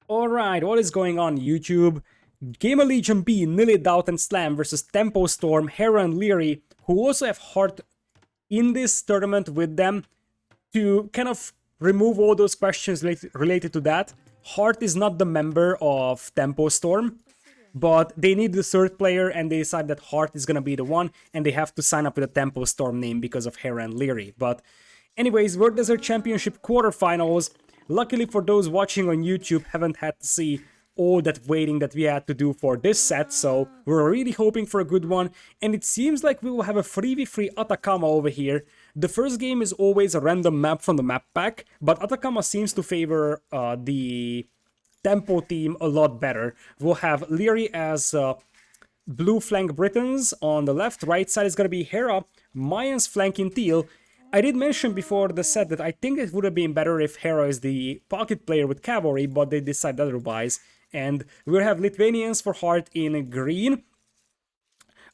Alright, what is going on YouTube? GamerLegion B, Nili, DauT and Slam versus Tempo Storm, Hera and Leary, who also have Heart in this tournament with them to kind of remove all those questions related to that. Heart is not the member of Tempo Storm, but they need the third player and they decide that Heart is gonna be the one and they have to sign up with a Tempo Storm name because of Hera and Leary. But anyways, World Desert Championship quarterfinals. Luckily for those watching on YouTube, haven't had to see all that waiting that we had to do for this set, so we're really hoping for a good one, and it seems like we will have a 3v3 Atacama over here. The first game is always a random map from the map pack, but Atacama seems to favor the Tempo team a lot better. We'll have Leary as blue flank Britons on the left, right side is gonna be Hera, Mayans flanking teal. I did mention before the set that I think it would have been better if Hera is the pocket player with cavalry, but they decided otherwise. And we'll have Lithuanians for Heart in green.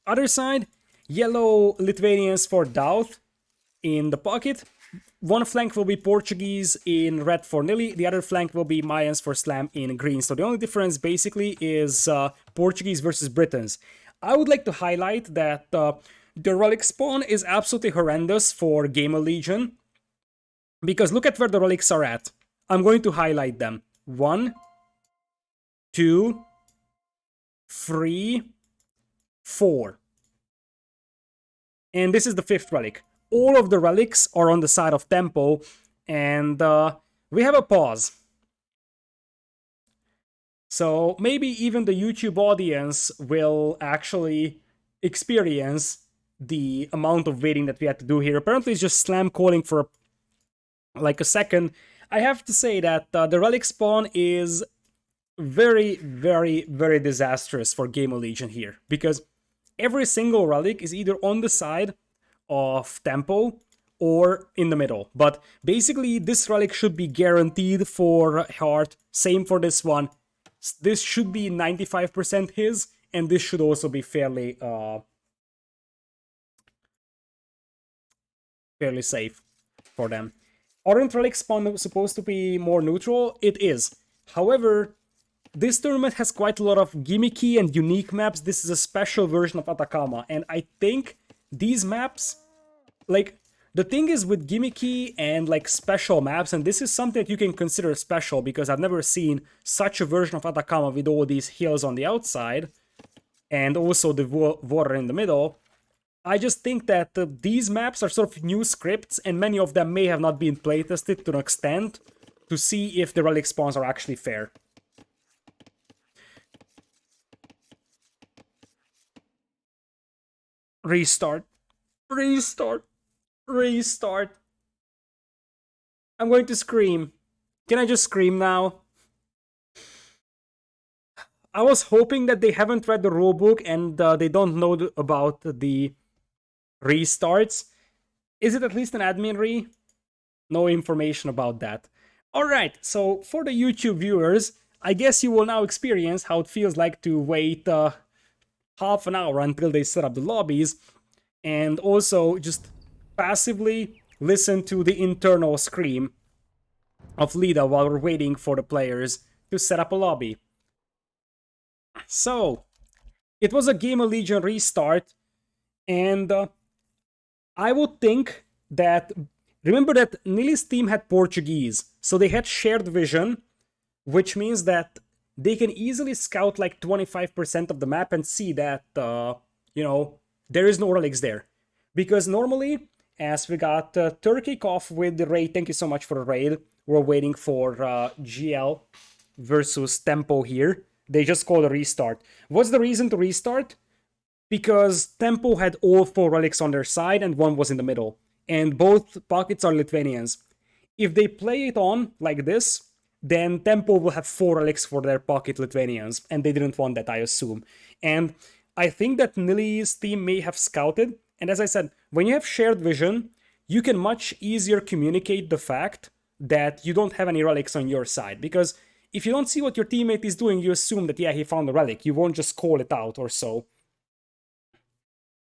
Other side, yellow Lithuanians for DauT in the pocket. One flank will be Portuguese in red for Nili, the other flank will be Mayans for Slam in green. So the only difference basically is Portuguese versus Britons. I would like to highlight that the relic spawn is absolutely horrendous for GamerLegion, because look at where the relics are at. I'm going to highlight them. 1, 2, 3, 4. And this is the 5th relic. All of the relics are on the side of Tempo, and we have a pause. So maybe even the YouTube audience will actually experience the amount of waiting that we had to do here. Apparently it's just Slam calling for like a second. I have to say that the relic spawn is very, very, very disastrous for GamerLegion here, because every single relic is either on the side of Tempo or in the middle. But basically this relic should be guaranteed for Heart, same for this one. This should be 95% his, and this should also be fairly safe for them. Aren't relic spawn supposed to be more neutral? It is. However, this tournament has quite a lot of gimmicky and unique maps. This is a special version of Atacama, and I think these maps, like, the thing is with gimmicky and like special maps, and this is something that you can consider special because I've never seen such a version of Atacama with all these hills on the outside and also the water in the middle. I just think that these maps are sort of new scripts, and many of them may have not been playtested to an extent to see if the relic spawns are actually fair. Restart. Restart. Restart. I'm going to scream. Can I just scream now? I was hoping that they haven't read the rulebook and they don't know about the restarts. Is it at least an admin re? No information about that. Alright, so for the YouTube viewers, I guess you will now experience how it feels like to wait half an hour until they set up the lobbies, and also just passively listen to the internal scream of Lida while we're waiting for the players to set up a lobby. So, it was a GamerLegion restart, and I would think that, remember that Nili's team had Portuguese, so they had shared vision, which means that they can easily scout like 25% of the map and see that, you know, there is no relics there. Because normally, as we got Turkey off with the raid, thank you so much for the raid, we're waiting for GL versus Tempo here. They just called a restart. What's the reason to restart? Because Tempo had all 4 relics on their side and one was in the middle. And both pockets are Lithuanians. If they play it on like this, then Tempo will have 4 relics for their pocket Lithuanians. And they didn't want that, I assume. And I think that Nili's team may have scouted. And as I said, when you have shared vision, you can much easier communicate the fact that you don't have any relics on your side. Because if you don't see what your teammate is doing, you assume that, yeah, he found a relic. You won't just call it out or so.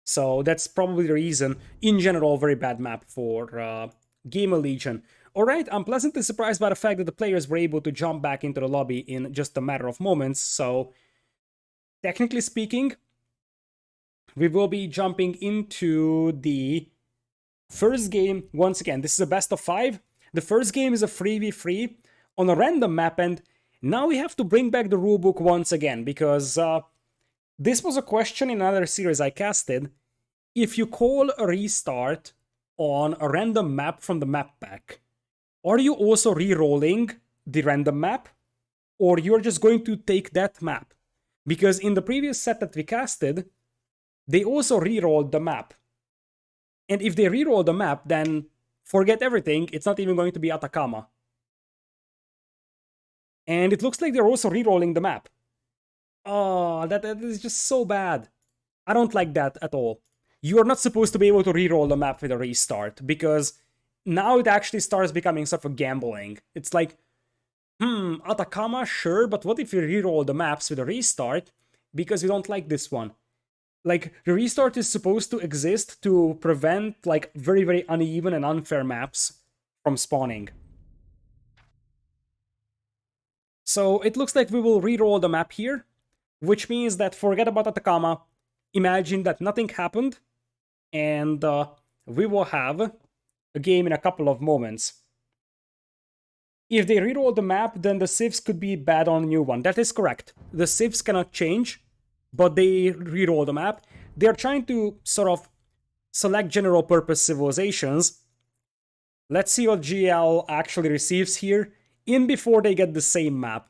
So that's probably the reason. In general, very bad map for GamerLegion. Alright, I'm pleasantly surprised by the fact that the players were able to jump back into the lobby in just a matter of moments, so technically speaking, we will be jumping into the first game. Once again, this is a best of 5. The first game is a 3v3 on a random map, and now we have to bring back the rulebook once again, because this was a question in another series I casted. If you call a restart on a random map from the map pack, are you also re-rolling the random map? Or you're just going to take that map? Because in the previous set that we casted, they also re-rolled the map. And if they re-roll the map, then forget everything, it's not even going to be Atacama. And it looks like they're also re-rolling the map. Oh, that is just so bad. I don't like that at all. You are not supposed to be able to re-roll the map with a restart, because now it actually starts becoming sort of gambling. It's like, Atacama, sure, but what if you re-roll the maps with a restart, because you don't like this one? Like, the restart is supposed to exist to prevent, like, very, very uneven and unfair maps from spawning. So it looks like we will re-roll the map here, which means that forget about Atacama, imagine that nothing happened, and we will have a game in a couple of moments. If they re-roll the map, then the civs could be bad on a new one. That is correct. The civs cannot change, but they re-roll the map. They're trying to sort of select general purpose civilizations. Let's see what GL actually receives here in before they get the same map.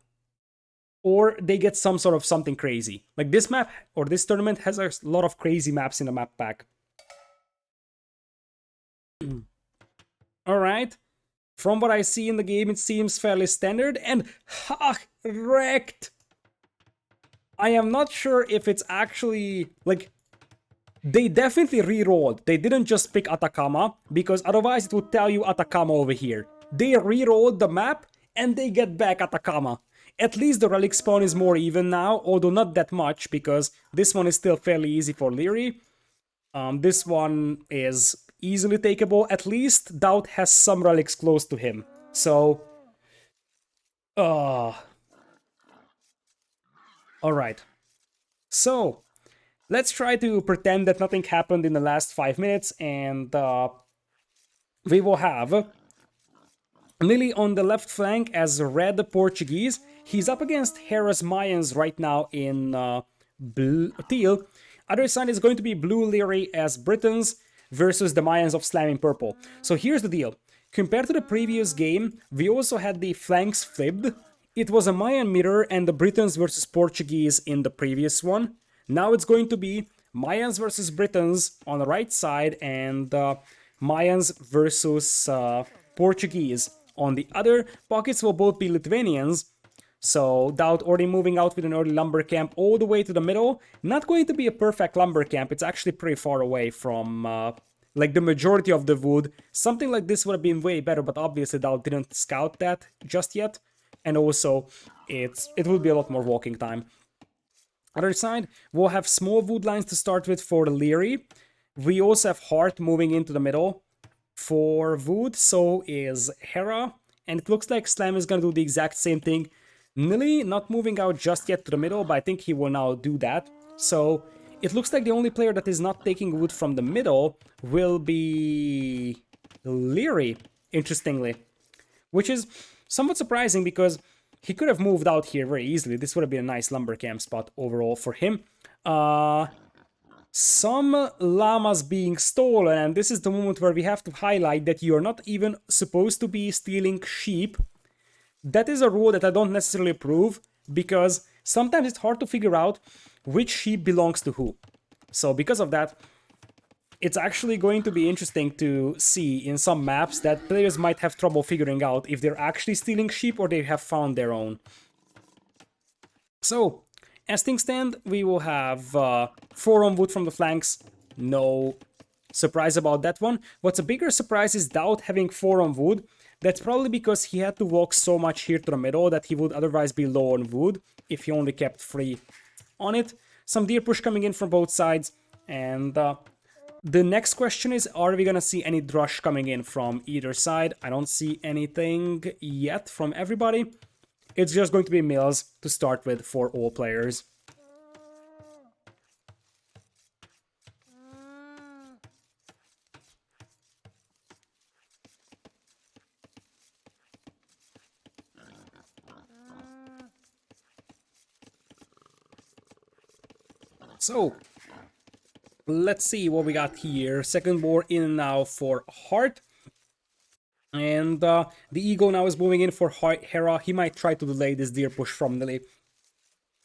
Or they get some sort of something crazy. Like this map or this tournament has a lot of crazy maps in the map pack. Alright. From what I see in the game, it seems fairly standard, and wrecked! I am not sure if it's actually, like, they definitely re-rolled. They didn't just pick Atacama, because otherwise it would tell you Atacama over here. They re-rolled the map, and they get back Atacama. At least the relic spawn is more even now, although not that much, because this one is still fairly easy for Leary. This one is easily takeable. At least DauT has some relics close to him. So, alright. So, let's try to pretend that nothing happened in the last 5 minutes, and we will have Nili on the left flank as red Portuguese. He's up against Hera's Mayans right now in teal. Other side is going to be blue Leary as Britons versus the Mayans of Slam in purple. So here's the deal. Compared to the previous game, we also had the flanks flipped. It was a Mayan mirror and the Britons versus Portuguese in the previous one. Now it's going to be Mayans versus Britons on the right side and Mayans versus Portuguese on the other. Pockets will both be Lithuanians. So DauT already moving out with an early lumber camp all the way to the middle. Not going to be a perfect lumber camp. It's actually pretty far away from like the majority of the wood. Something like this would have been way better, but obviously DauT didn't scout that just yet. And also it will be a lot more walking time. Other side, we'll have small wood lines to start with for the Leary. We also have Heart moving into the middle for wood. So is Hera. And it looks like Slam is going to do the exact same thing. Nili not moving out just yet to the middle, but I think he will now do that. So it looks like the only player that is not taking wood from the middle will be Leary, interestingly. Which is somewhat surprising because he could have moved out here very easily. This would have been a nice lumber camp spot overall for him. Some llamas being stolen, and this is the moment where we have to highlight that you are not even supposed to be stealing sheep. That is a rule that I don't necessarily approve, because sometimes it's hard to figure out which sheep belongs to who. So because of that, it's actually going to be interesting to see in some maps that players might have trouble figuring out if they're actually stealing sheep or they have found their own. So, as things stand, we will have 4 on wood from the flanks. No surprise about that one. What's a bigger surprise is DauT having 4 on wood. That's probably because he had to walk so much here to the middle that he would otherwise be low on wood if he only kept 3 on it. Some deer push coming in from both sides, and The next question is, are we gonna see any drush coming in from either side? I don't see anything yet from everybody. It's just going to be mills to start with for all players. So, let's see what we got here. Second war in now for Heart. And the Ego now is moving in for Hera. He might try to delay this deer push from Nili.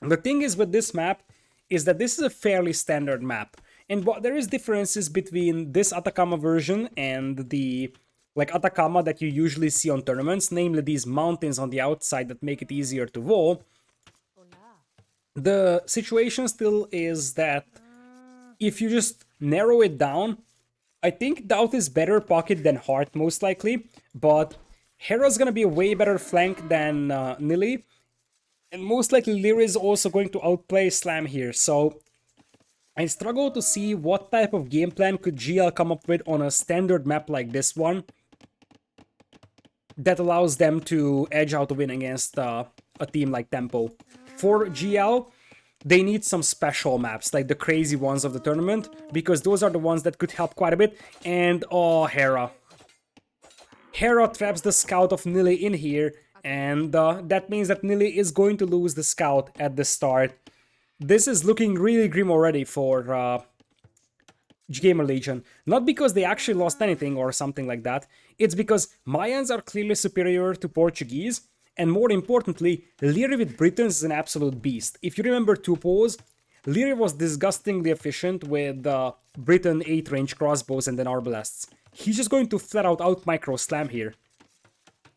The thing is with this map is that this is a fairly standard map. And what there is differences between this Atacama version and the Atacama that you usually see on tournaments, namely these mountains on the outside that make it easier to wall. The situation still is that if you just narrow it down, I think DauT is better pocket than Heart, most likely, but Hera's gonna be a way better flank than Nili, and most likely Lyra is also going to outplay Slam here, so I struggle to see what type of game plan could GL come up with on a standard map like this one that allows them to edge out a win against a team like Tempo. For GL, they need some special maps, like the crazy ones of the tournament, because those are the ones that could help quite a bit. And, oh, Hera. Hera traps the scout of Nili in here, and that means that Nili is going to lose the scout at the start. This is looking really grim already for GamerLegion. Not because they actually lost anything or something like that, it's because Mayans are clearly superior to Portuguese, and more importantly, Lyra with Britons is an absolute beast. If you remember Tupos, Lyra was disgustingly efficient with Briton 8 range crossbows and then arbalests. He's just going to flat out micro slam here.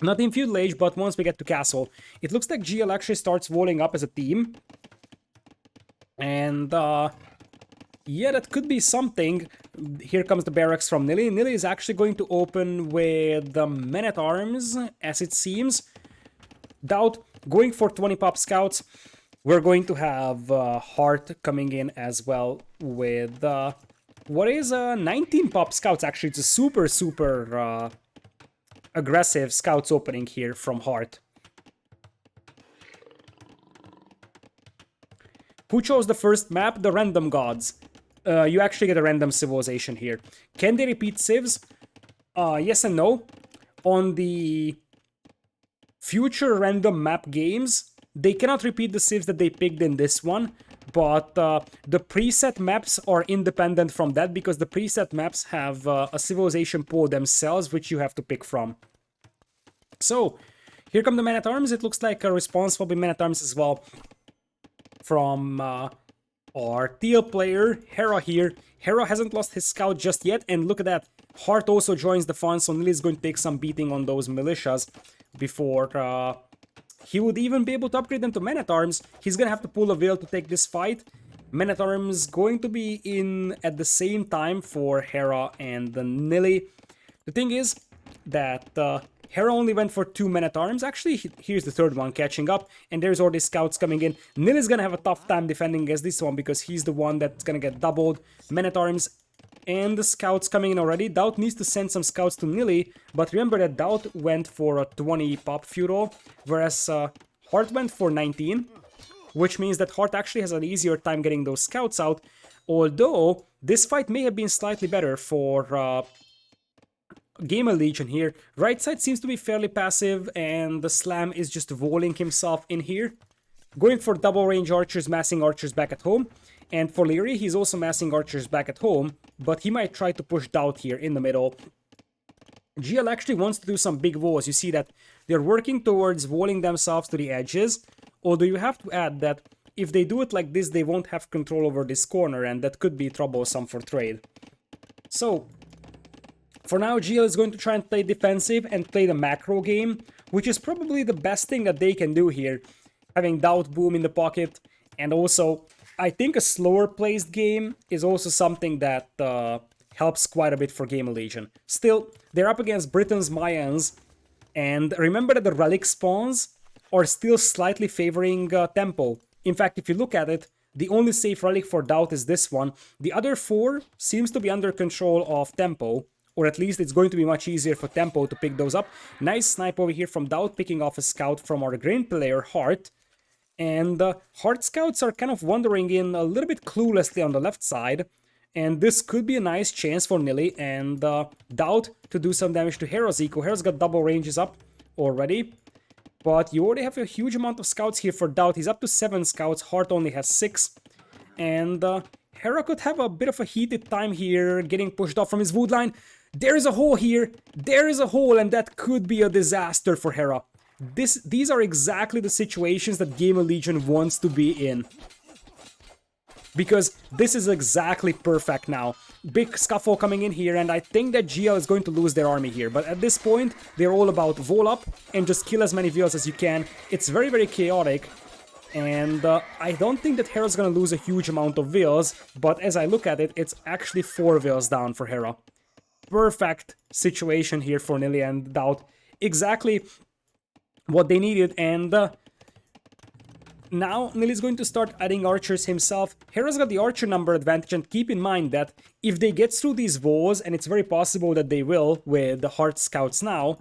Not in feudal age, but once we get to castle. It looks like GL actually starts walling up as a team. And yeah, that could be something. Here comes the barracks from Nili. Nili is actually going to open with the men-at-arms, as it seems. DauT going for 20 pop scouts. We're going to have Heart coming in as well with what is 19 pop scouts. Actually, it's a super aggressive scouts opening here from Heart. Who chose the first map? The random gods. You actually get a random civilization here. Can they repeat civs? Yes and no. On the future random map games, they cannot repeat the civs that they picked in this one, but the preset maps are independent from that because the preset maps have a civilization pool themselves which you have to pick from. So, here come the men-at-arms. It looks like a response will be men-at-arms as well from our teal player, Hera here. Hera hasn't lost his scout just yet, and look at that. Heart also joins the fun, so Nili is going to take some beating on those militias before he would even be able to upgrade them to men-at-arms. He's gonna have to pull a veil to take this fight. Men-at-arms going to be in at the same time for Hera and the Nili. The thing is that Hera only went for 2 men-at-arms. Actually, here's the third one catching up, and there's all these scouts coming in. Nili's gonna have a tough time defending against this one because he's the one that's gonna get doubled. Men-at-arms and the scouts coming in already. DauT needs to send some scouts to Nili, but remember that DauT went for a 20 pop feudal, whereas Heart went for 19, which means that Heart actually has an easier time getting those scouts out, although this fight may have been slightly better for GamerLegion here. Right side seems to be fairly passive, and the Slam is just walling himself in here. Going for double range archers, massing archers back at home. And for Lyri, he's also massing archers back at home, but he might try to push DauT here in the middle. GL actually wants to do some big walls. You see that they're working towards walling themselves to the edges, although you have to add that if they do it like this, they won't have control over this corner, and that could be troublesome for trade. So, for now, GL is going to try and play defensive and play the macro game, which is probably the best thing that they can do here. Having DauT boom in the pocket, and also, I think a slower placed game is also something that helps quite a bit for GamerLegion. Still, they're up against Britons, Mayans, and remember that the relic spawns are still slightly favoring Tempo. In fact, if you look at it, The only safe relic for DauT is this one. The other 4 seems to be under control of Tempo, or at least it's going to be much easier for Tempo to pick those up. Nice snipe over here from DauT, picking off a scout from our green player, Heart. And Heart scouts are kind of wandering in a little bit cluelessly on the left side. And this could be a nice chance for Nili and DauT to do some damage to Hera's eco. Hera's got double ranges up already. But you already have a huge amount of scouts here for DauT. He's up to 7 scouts, Heart only has 6. And Hera could have a bit of a heated time here, getting pushed off from his wood line. There is a hole here, there is a hole, and that could be a disaster for Hera. These are exactly the situations that GamerLegion wants to be in. Because this is exactly perfect now. Big scuffle coming in here, and I think that GL is going to lose their army here. But at this point, they're all about wall up and just kill as many Veils as you can. It's very, very chaotic. And I don't think that Hera's gonna lose a huge amount of Veils, but as I look at it, it's actually 4 Veils down for Hera. Perfect situation here for Nili and DauT. Exactly what they needed, and now Nili's going to start adding archers himself. Hera's got the archer number advantage, and keep in mind that if they get through these walls, and it's very possible that they will with the Heart Scouts now,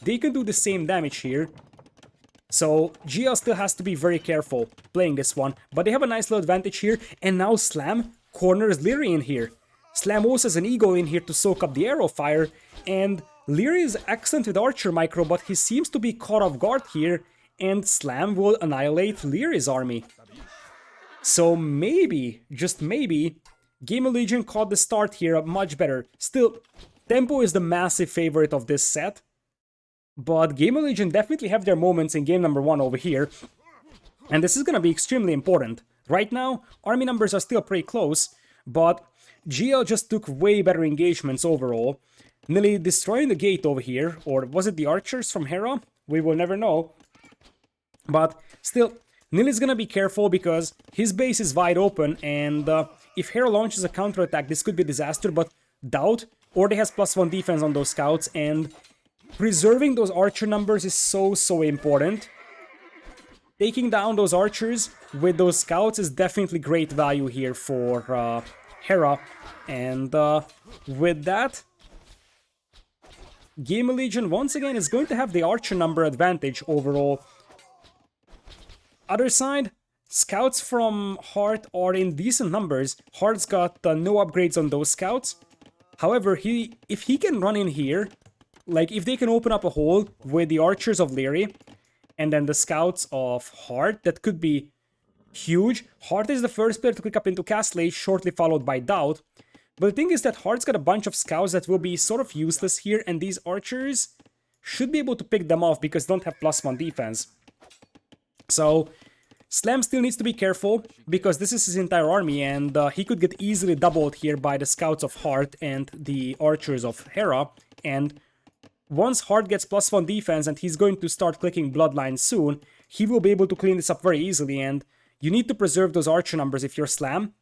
they can do the same damage here. So GL still has to be very careful playing this one, but they have a nice little advantage here, and now Slam corners Liri in here. Slam also has an eagle in here to soak up the arrow fire, and Liri is excellent with archer micro, but he seems to be caught off guard here, and Slam will annihilate Liri's army. So maybe, just maybe, GamerLegion caught the start here much better. Still, Tempo is the massive favorite of this set, but GamerLegion definitely have their moments in game number 1 over here, and this is gonna be extremely important. Right now, army numbers are still pretty close, but GL just took way better engagements overall. Nili destroying the gate over here, or was it the archers from Hera? We will never know. But still, Nili's gonna be careful because his base is wide open, and if Hera launches a counterattack, this could be a disaster, but DauT already has +1 defense on those scouts, and preserving those archer numbers is so important. Taking down those archers with those scouts is definitely great value here for Hera, and with that, GamerLegion once again is going to have the archer number advantage overall. Other side, scouts from Heart are in decent numbers. Heart's got no upgrades on those scouts. However, if he can run in here, like if they can open up a hole with the archers of Liri and then the scouts of Heart, that could be huge. Heart is the first player to click up into Castle, shortly followed by DauT. But the thing is that Heart's got a bunch of scouts that will be sort of useless here, and these archers should be able to pick them off because they don't have +1 defense. So Slam still needs to be careful because this is his entire army, and he could get easily doubled here by the scouts of Heart and the archers of Hera. And once Heart gets +1 defense and he's going to start clicking Bloodlines soon, he will be able to clean this up very easily, and you need to preserve those archer numbers if you're Slam.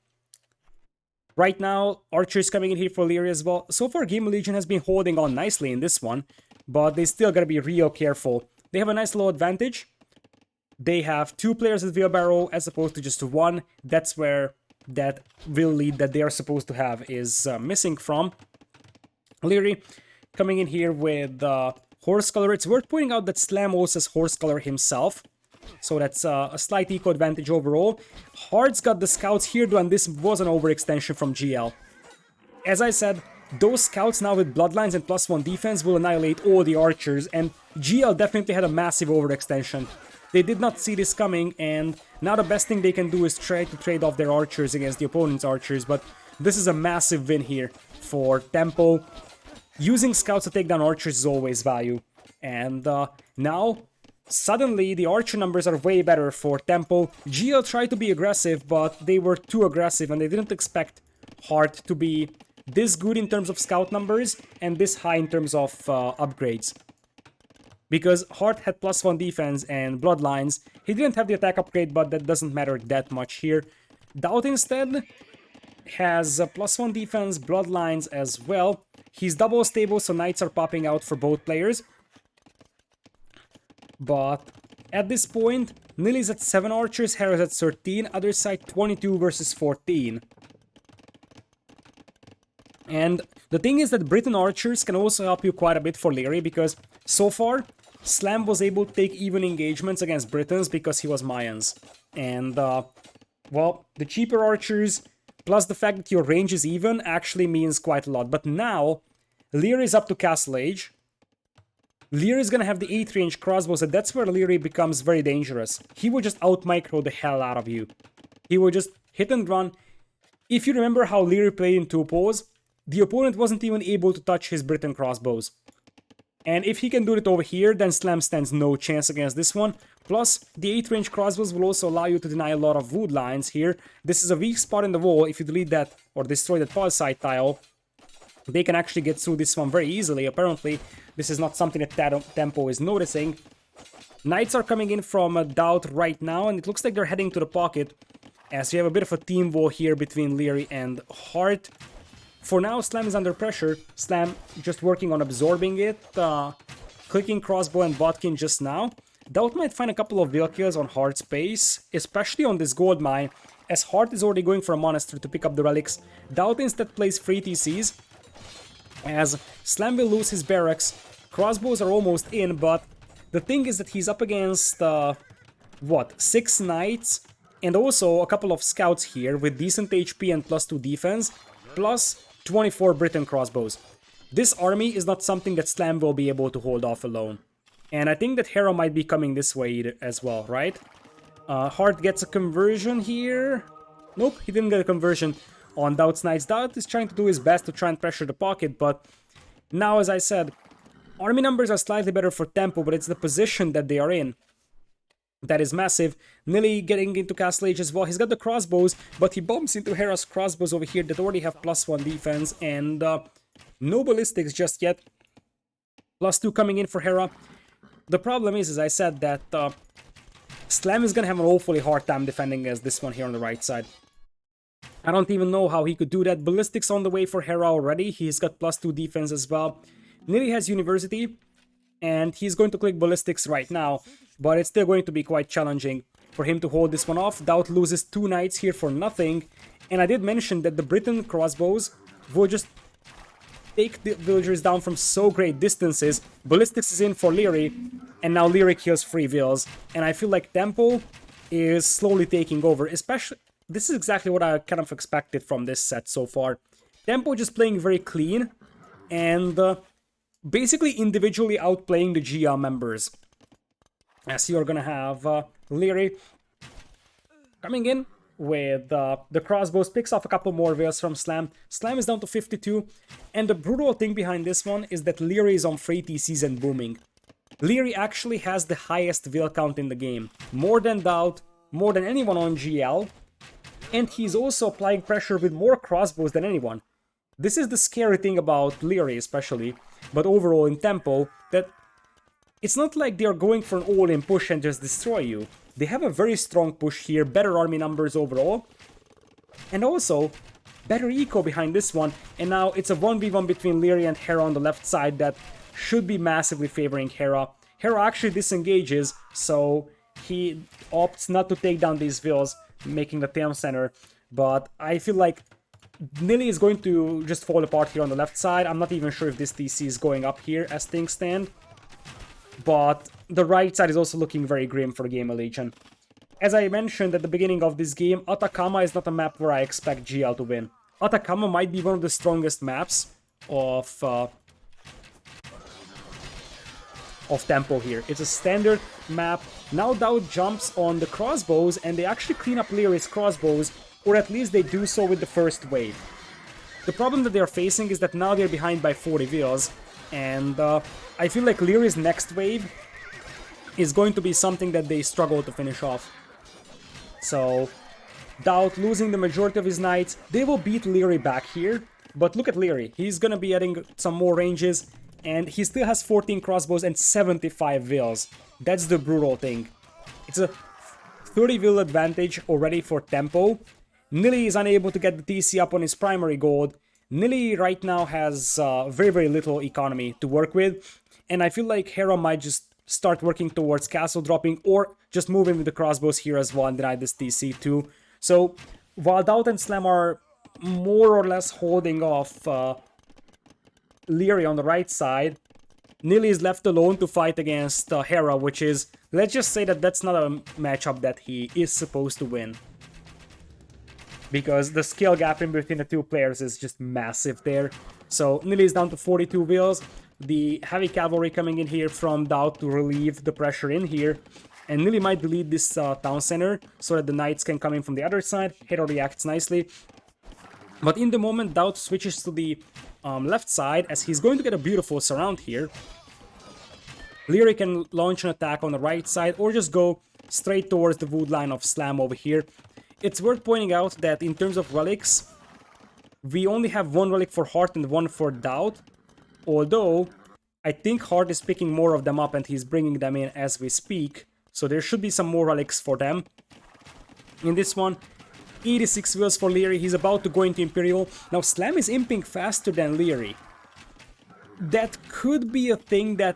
Right now, archers coming in here for Liri as well. So far, GamerLegion has been holding on nicely in this one, but they still gotta be real careful. They have a nice little advantage. They have 2 players with wheelbarrow as opposed to just 1. That's where that will lead that they are supposed to have is missing from. Liri coming in here with Horse Color. It's worth pointing out that Slam also has Horse Color himself, so that's a slight eco advantage overall. Heart's got the scouts here though, and this was an overextension from GL. As I said, those scouts now with Bloodlines and +1 defense will annihilate all the archers, and GL definitely had a massive overextension. They did not see this coming, and now the best thing they can do is try to trade off their archers against the opponent's archers, but this is a massive win here for Tempo. Using scouts to take down archers is always value, and now suddenly the archer numbers are way better for Tempo. GL tried to be aggressive, but they were too aggressive, and they didn't expect Heart to be this good in terms of scout numbers and this high in terms of upgrades. Because Heart had +1 defense and Bloodlines, he didn't have the attack upgrade, but that doesn't matter that much here. DauT instead has +1 defense, Bloodlines as well. He's double stable, so knights are popping out for both players. But at this point, Nili's at 7 archers, Hera's at 13, other side 22 versus 14. And the thing is that Britain archers can also help you quite a bit for Leary, because so far, Slam was able to take even engagements against Britons because he was Mayans. And, well, the cheaper archers, plus the fact that your range is even, actually means quite a lot. But now, Leary is up to Castle Age. Leary is gonna have the 8-range crossbows, and that's where Leary becomes very dangerous. He will just out-micro the hell out of you. He will just hit and run. If you remember how Leary played in 2-pose, the opponent wasn't even able to touch his Briton crossbows. And if he can do it over here, then Slam stands no chance against this one. Plus, the 8-range crossbows will also allow you to deny a lot of wood lines here. This is a weak spot in the wall. If you delete that or destroy that palisade tile, they can actually get through this one very easily. Apparently, this is not something that Tempo is noticing. Knights are coming in from DauT right now, and it looks like they're heading to the pocket, as we have a bit of a team war here between Leary and Hart. For now, Slam is under pressure. Slam just working on absorbing it, clicking crossbow and botkin just now. DauT might find a couple of wheel kills on Hart's base, especially on this gold mine, as Hart is already going for a monastery to pick up the relics. DauT instead plays free TCs, as Slam will lose his barracks. Crossbows are almost in, but the thing is that he's up against, what, 6 knights, and also a couple of scouts here with decent HP and +2 defense, plus 24 Briton crossbows. This army is not something that Slam will be able to hold off alone. And I think that Hera might be coming this way as well, right? Hart gets a conversion here. Nope, he didn't get a conversion on DauT's Knights. DauT is trying to do his best to try and pressure the pocket, but now, as I said, army numbers are slightly better for Tempo, but it's the position that they are in that is massive. Nili getting into Castle Age as well. He's got the crossbows, but he bumps into Hera's crossbows over here that already have +1 defense, and no ballistics just yet. +2 coming in for Hera. The problem is, as I said, that Slam is gonna have an awfully hard time defending against this one here on the right side. I don't even know how he could do that. Ballistics on the way for Hera already. He's got +2 defense as well. Nili has University, and he's going to click ballistics right now, but it's still going to be quite challenging for him to hold this one off. DauT loses 2 knights here for nothing, and I did mention that the Briton crossbows will just take the villagers down from so great distances. Ballistics is in for Leary, and now Leary kills 3 vills, and I feel like Tempo is slowly taking over, especially... This is exactly what I kind of expected from this set so far. Tempo just playing very clean, and basically individually outplaying the GL members. As you're gonna have Leary coming in with the crossbows, picks off a couple more vills from Slam. Slam is down to 52, and the brutal thing behind this one is that Leary is on free TCs and booming. Leary actually has the highest vill count in the game, more than DauT, more than anyone on GL, and he's also applying pressure with more crossbows than anyone. This is the scary thing about Leary especially, but overall in Tempo, that it's not like they're going for an all-in push and just destroy you. They have a very strong push here, better army numbers overall, and also better eco behind this one, and now it's a 1v1 between Leary and Hera on the left side that should be massively favoring Hera. Hera actually disengages, so he opts not to take down these vills, making the Tail Center, but I feel like Nili is going to just fall apart here on the left side. I'm not even sure if this TC is going up here as things stand, but the right side is also looking very grim for GamerLegion. As I mentioned at the beginning of this game, Atacama is not a map where I expect GL to win. Atacama might be one of the strongest maps of Tempo here. It's a standard map. Now DauT jumps on the crossbows, and they actually clean up Leary's crossbows, or at least they do so with the first wave. The problem that they're facing is that now they're behind by 40 vills, and I feel like Leary's next wave is going to be something that they struggle to finish off. So, DauT losing the majority of his knights. They will beat Leary back here, but look at Leary. He's gonna be adding some more ranges, and he still has 14 crossbows and 75 vills. That's the brutal thing. It's a 30 vill advantage already for Tempo. Nili is unable to get the TC up on his primary gold. Nili right now has very, very little economy to work with, and I feel like Hera might just start working towards castle dropping, or just move in with the crossbows here as well and deny this DC too. So while DauT and Slam are more or less holding off Nili on the right side, Nili is left alone to fight against Hera, which is, let's just say that that's not a matchup that he is supposed to win. Because the skill gap in between the two players is just massive there. So Nili is down to 42 wheels. The heavy cavalry coming in here from DauT to relieve the pressure in here. And Nili might delete this town center so that the knights can come in from the other side. Hera reacts nicely. But in the moment, DauT switches to the left side, as he's going to get a beautiful surround here. Nili can launch an attack on the right side or just go straight towards the wood line of Slam over here. It's worth pointing out that in terms of relics, we only have one relic for Heart and one for DauT. Although, I think Heart is picking more of them up and he's bringing them in as we speak. So there should be some more relics for them. In this one, 86 wheels for Nili. He's about to go into Imperial. Now, Slam is imping faster than Nili. That could be a thing that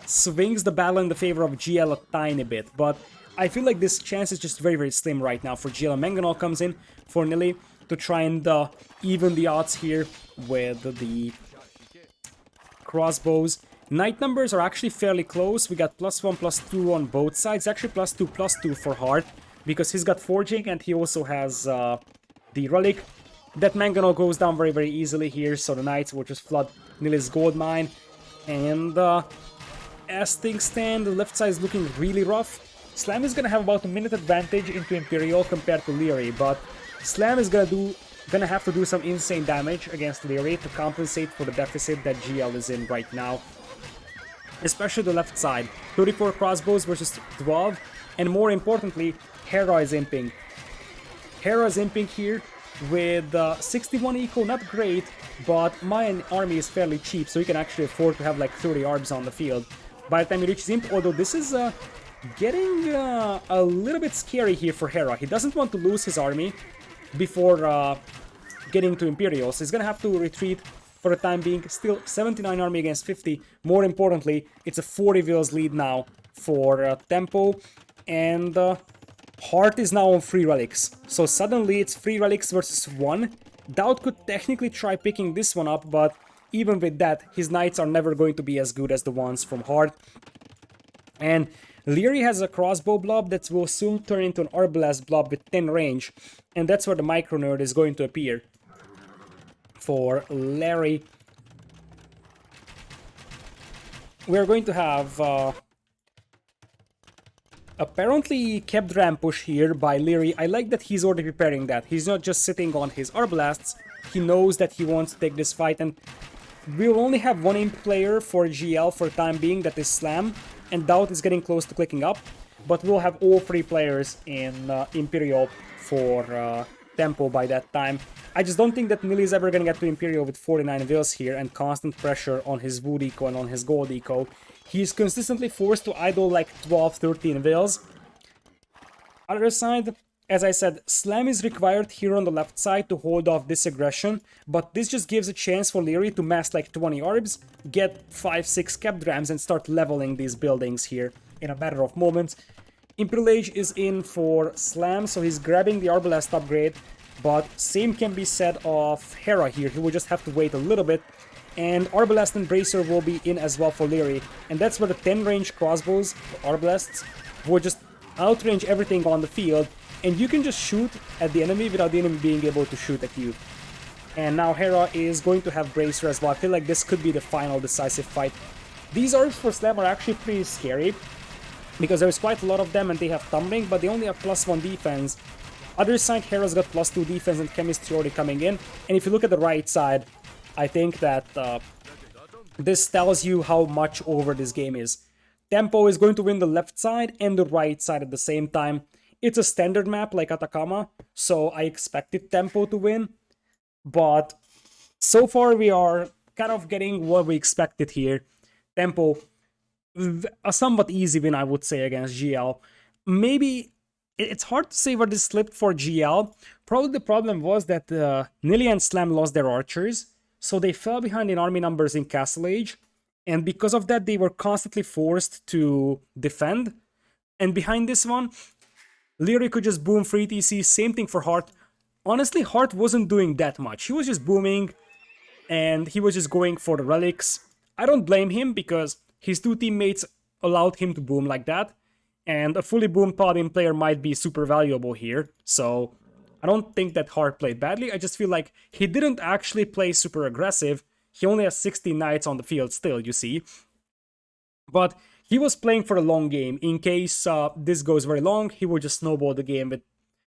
swings the battle in the favor of GL a tiny bit, but I feel like this chance is just very, very slim right now for GL. Mangonel comes in for Nili to try and even the odds here with the crossbows. Knight numbers are actually fairly close. We got +1, +2 on both sides. Actually +2, +2 for Heart, because he's got Forging and he also has the Relic. That Mangonel goes down very, very easily here, so the Knights will just flood Nili's gold mine. And as things stand, the left side is looking really rough. Slam is gonna have about a minute advantage into Imperial compared to Nili, but Slam is gonna have to do some insane damage against Nili to compensate for the deficit that GL is in right now. Especially the left side. 34 crossbows versus 12, and more importantly, Hera is imping. Hera is imping here with 61 eco, not great, but my army is fairly cheap, so you can actually afford to have like 30 arbs on the field by the time he reaches imp, although this is getting a little bit scary here for Hera. He doesn't want to lose his army before getting to Imperial, so he's gonna have to retreat for the time being. Still 79 army against 50. More importantly, it's a 40 wheels lead now for Tempo, and Heart is now on 3 relics. So suddenly it's 3 relics versus 1. DauT could technically try picking this one up, but even with that, his knights are never going to be as good as the ones from Heart. And Nili has a crossbow blob that will soon turn into an arbalest blob with 10 range, and that's where the micro nerd is going to appear for Larry. We're going to have apparently kept ram push here by Nili. I like that he's already preparing that. He's not just sitting on his arbalasts. He knows that he wants to take this fight, and we'll only have one imp player for GL for the time being, that is Slam, and DauT is getting close to clicking up, but we'll have all 3 players in Imperial for Tempo by that time. I just don't think that Nili is ever going to get to Imperial with 49 wheels here and constant pressure on his wood eco and on his gold eco. He's consistently forced to idle like 12-13 wheels. Other side, as I said, Slam is required here on the left side to hold off this aggression, but this just gives a chance for Nili to mass like 20 orbs, get 5-6 kept rams and start leveling these buildings here in a matter of moments. Imperial Age is in for Slam, so he's grabbing the Arbalest upgrade, but same can be said of Hera here. He will just have to wait a little bit, and Arbalest and Bracer will be in as well for Nili, and that's where the 10 range crossbows, the Arbalests, will just outrange everything on the field, and you can just shoot at the enemy without the enemy being able to shoot at you. And now Hera is going to have Bracer as well. I feel like this could be the final decisive fight. These orbs for Slam are actually pretty scary, because there's quite a lot of them and they have tumbling, but they only have +1 defense. Other side, Hera's got +2 defense and chemistry already coming in. And if you look at the right side, I think that this tells you how much over this game is. Tempo is going to win the left side and the right side at the same time. It's a standard map like Atacama, so I expected Tempo to win. But so far we are kind of getting what we expected here. Tempo, a somewhat easy win, I would say, against GL. Maybe it's hard to say where this slipped for GL. Probably the problem was that Nili and Slam lost their archers, so they fell behind in army numbers in Castle Age, And because of that, they were constantly forced to defend. And behind this one, Leary could just boom free TC, same thing for Hart. Honestly, Hart wasn't doing that much. He was just booming, and he was just going for the relics. I don't blame him because his two teammates allowed him to boom like that, and a fully boomed Paladin player might be super valuable here, so I don't think that Hart played badly. I just feel like he didn't actually play super aggressive. He only has 60 knights on the field still, you see. But he was playing for a long game. In case this goes very long, he would just snowball the game with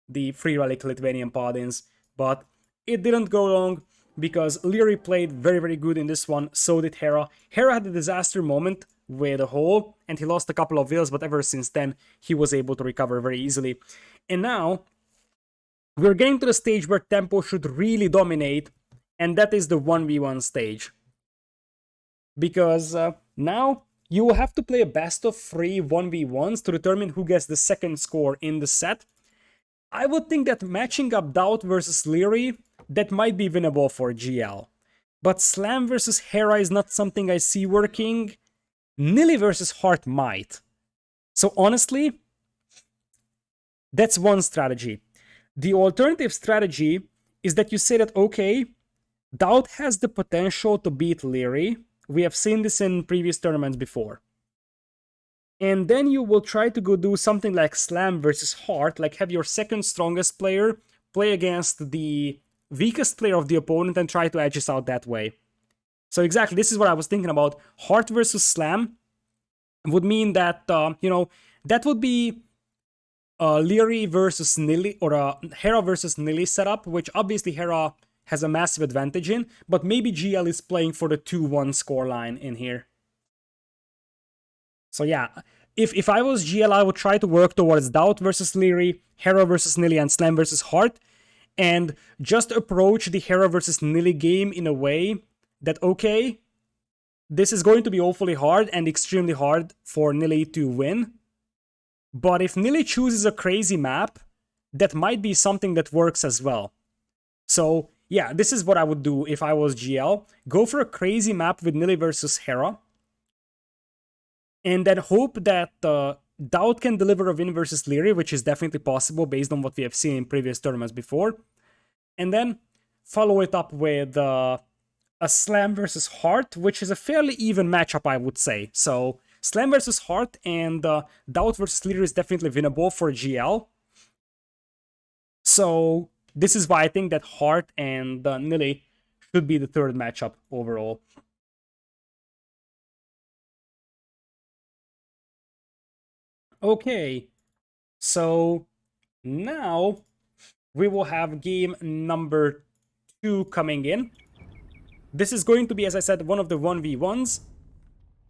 the free relic Lithuanian Paladins. But it didn't go long because Leary played very, very good in this one. So did Hera. Hera had a disaster moment with a hole, and he lost a couple of wills, but ever since then, he was able to recover very easily. And now, we're getting to the stage where Tempo should really dominate, and that is the 1v1 stage. Because now, you will have to play a best of 3 1v1s to determine who gets the second score in the set. I would think that matching up DauT versus Leary, that might be winnable for GL. But Slam versus Hera is not something I see working. Nili versus Hart might. So honestly, that's one strategy. The alternative strategy is that you say that, okay, DauT has the potential to beat Leary. We have seen this in previous tournaments before. And then you will try to go do something like Slam versus Hart, like have your second strongest player play against the weakest player of the opponent and try to edge us out that way. So exactly, this is what I was thinking about. Hart versus Slam would mean that, that would be Leary versus Nili, or a Hera versus Nili setup, which obviously Hera has a massive advantage in, but maybe GL is playing for the 2-1 scoreline in here. So yeah, if I was GL, I would try to work towards DauT versus Leary, Hera versus Nili, and Slam versus Hart, and just approach the Hera versus Nili game in a way that, okay, this is going to be awfully hard and extremely hard for Nili to win, but if Nili chooses a crazy map, that might be something that works as well. So yeah, this is what I would do if I was GL. Go for a crazy map with Nili versus Hera, and then hope that DauT can deliver a win versus Leary, which is definitely possible based on what we have seen in previous tournaments before. And then follow it up with a Slam versus Hart, which is a fairly even matchup, I would say. So Slam versus Hart and DauT versus Leary is definitely winnable for GL. So this is why I think that Hart and Nili should be the third matchup overall. Okay, so now we will have game number 2 coming in. This is going to be, as I said, one of the 1v1s.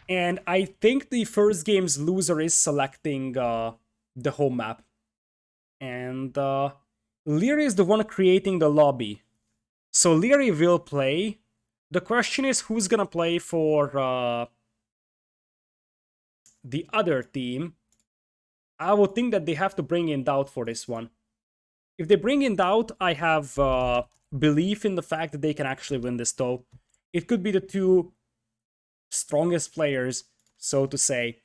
And I think the first game's loser is selecting the home map. And Leary is the one creating the lobby. So Leary will play. The question is who's gonna play for the other team. I would think that they have to bring in DauT for this one. If they bring in DauT, I have belief in the fact that they can actually win this though. It could be the two strongest players, so to say.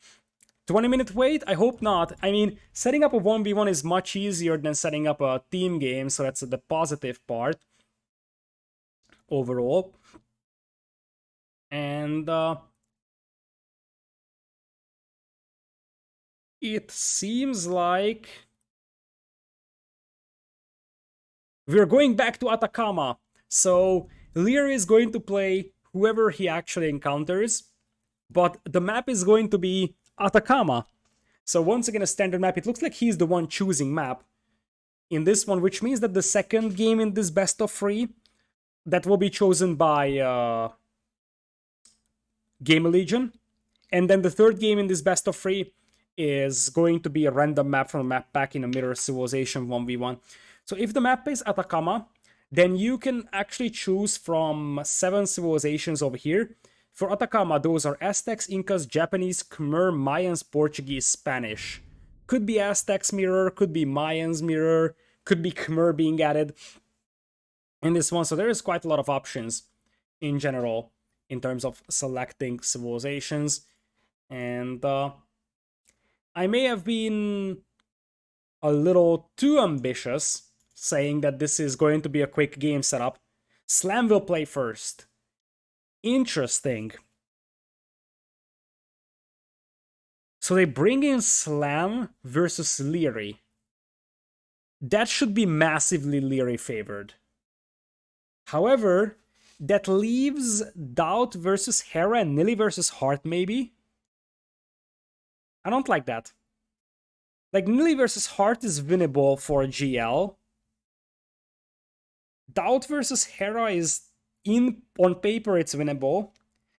20-minute wait? I hope not. I mean, setting up a 1v1 is much easier than setting up a team game, so that's the positive part overall. And it seems like we're going back to Atacama. So Lear is going to play whoever he actually encounters, but the map is going to be Atacama. So once again, a standard map. It looks like he's the one choosing map in this one, which means that the second game in this best of 3, that will be chosen by GamerLegion. And then the third game in this best of 3 is going to be a random map from a map pack in a Mirror Civilization 1v1. So if the map is Atacama, then you can actually choose from 7 civilizations over here. For Atacama, those are Aztecs, Incas, Japanese, Khmer, Mayans, Portuguese, Spanish. Could be Aztecs mirror, could be Mayans mirror, could be Khmer being added in this one. So there is quite a lot of options in general. in terms of selecting civilizations. And I may have been a little too ambitious, saying that this is going to be a quick game setup. Slam will play first. Interesting. So they bring in Slam versus Leary. That should be massively Leary favored. However, that leaves DauT versus Hera and Nili versus Heart, maybe? I don't like that. Like, Nili versus Heart is winnable for GL. DauT versus Hera is, on paper, it's winnable.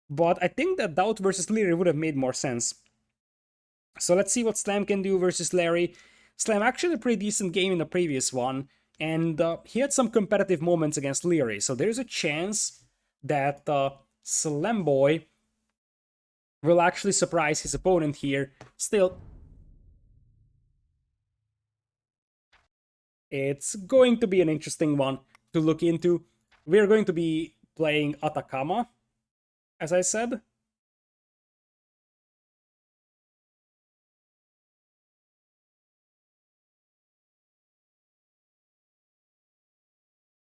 But I think that DauT versus Leary would have made more sense. So let's see what Slam can do versus Larry. Slam actually a pretty decent game in the previous one, and he had some competitive moments against Leary, so there's a chance that Slam Boy will actually surprise his opponent here. Still, it's going to be an interesting one to look into. We're going to be playing Atacama, as I said.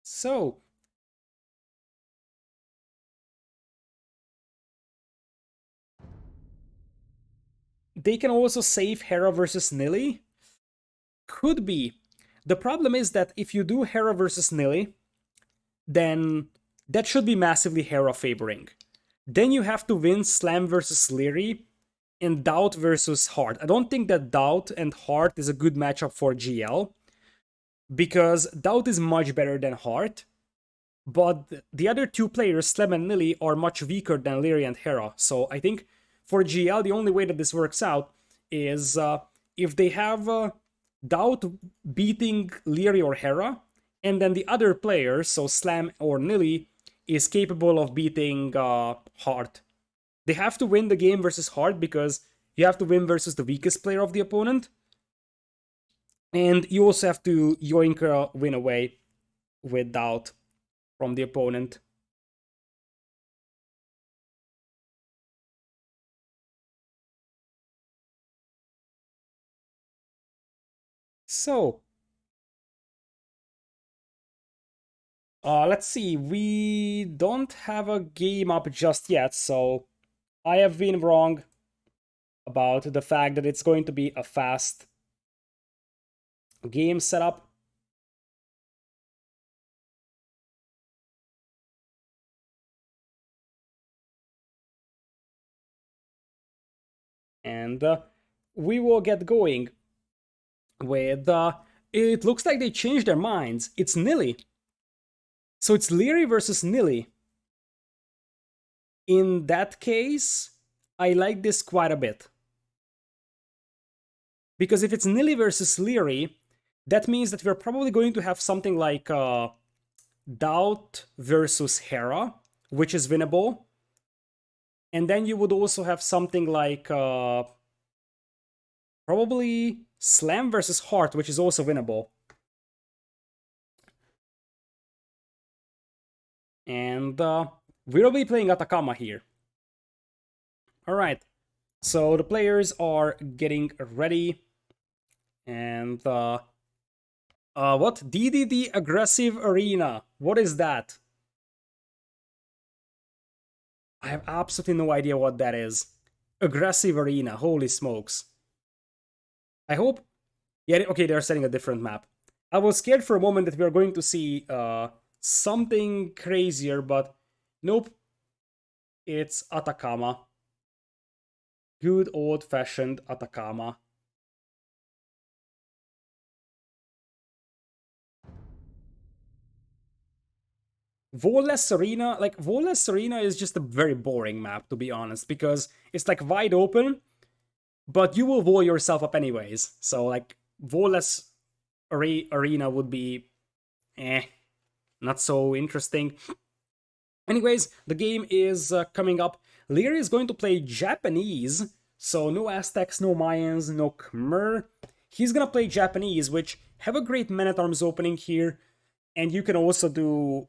So, they can also save Hera versus Nili. Could be. The problem is that if you do Hera versus Nili, then that should be massively Hera favoring. Then you have to win Slam versus Leary and DauT versus Heart. I don't think that DauT and Heart is a good matchup for GL, because DauT is much better than Heart, but the other two players, Slam and Nili, are much weaker than Leary and Hera. So I think for GL, the only way that this works out is if they have DauT beating Leary or Hera, and then the other players, so Slam or Nili, is capable of beating Heart. They have to win the game versus Heart because you have to win versus the weakest player of the opponent. And you also have to yoink win away with DauT from the opponent. So, let's see. We don't have a game up just yet, so I have been wrong about the fact that it's going to be a fast game setup. And we will get going with... it looks like they changed their minds. It's Nili. So it's Leary versus Nili. In that case, I like this quite a bit. Because if it's Nili versus Leary, that means that we're probably going to have something like DauT versus Hera, which is winnable. And then you would also have something like probably Slam versus Heart, which is also winnable. And we'll be playing Atacama here. Alright, so the players are getting ready. And what? DDD Aggressive Arena. What is that? I have absolutely no idea what that is. Aggressive Arena, holy smokes. I hope... Yeah, okay, they're setting a different map. I was scared for a moment that we are going to see something crazier, but nope. It's Atacama. Good old-fashioned Atacama. Voles Arena, like, Voles Arena is just a very boring map, to be honest, because it's like wide open, but you will wall yourself up anyways. So, like, Voles Arena would be not so interesting. Anyways, the game is coming up. Leary is going to play Japanese, so no Aztecs, no Mayans, no Khmer. He's gonna play Japanese, which have a great man-at-arms opening here, and you can also do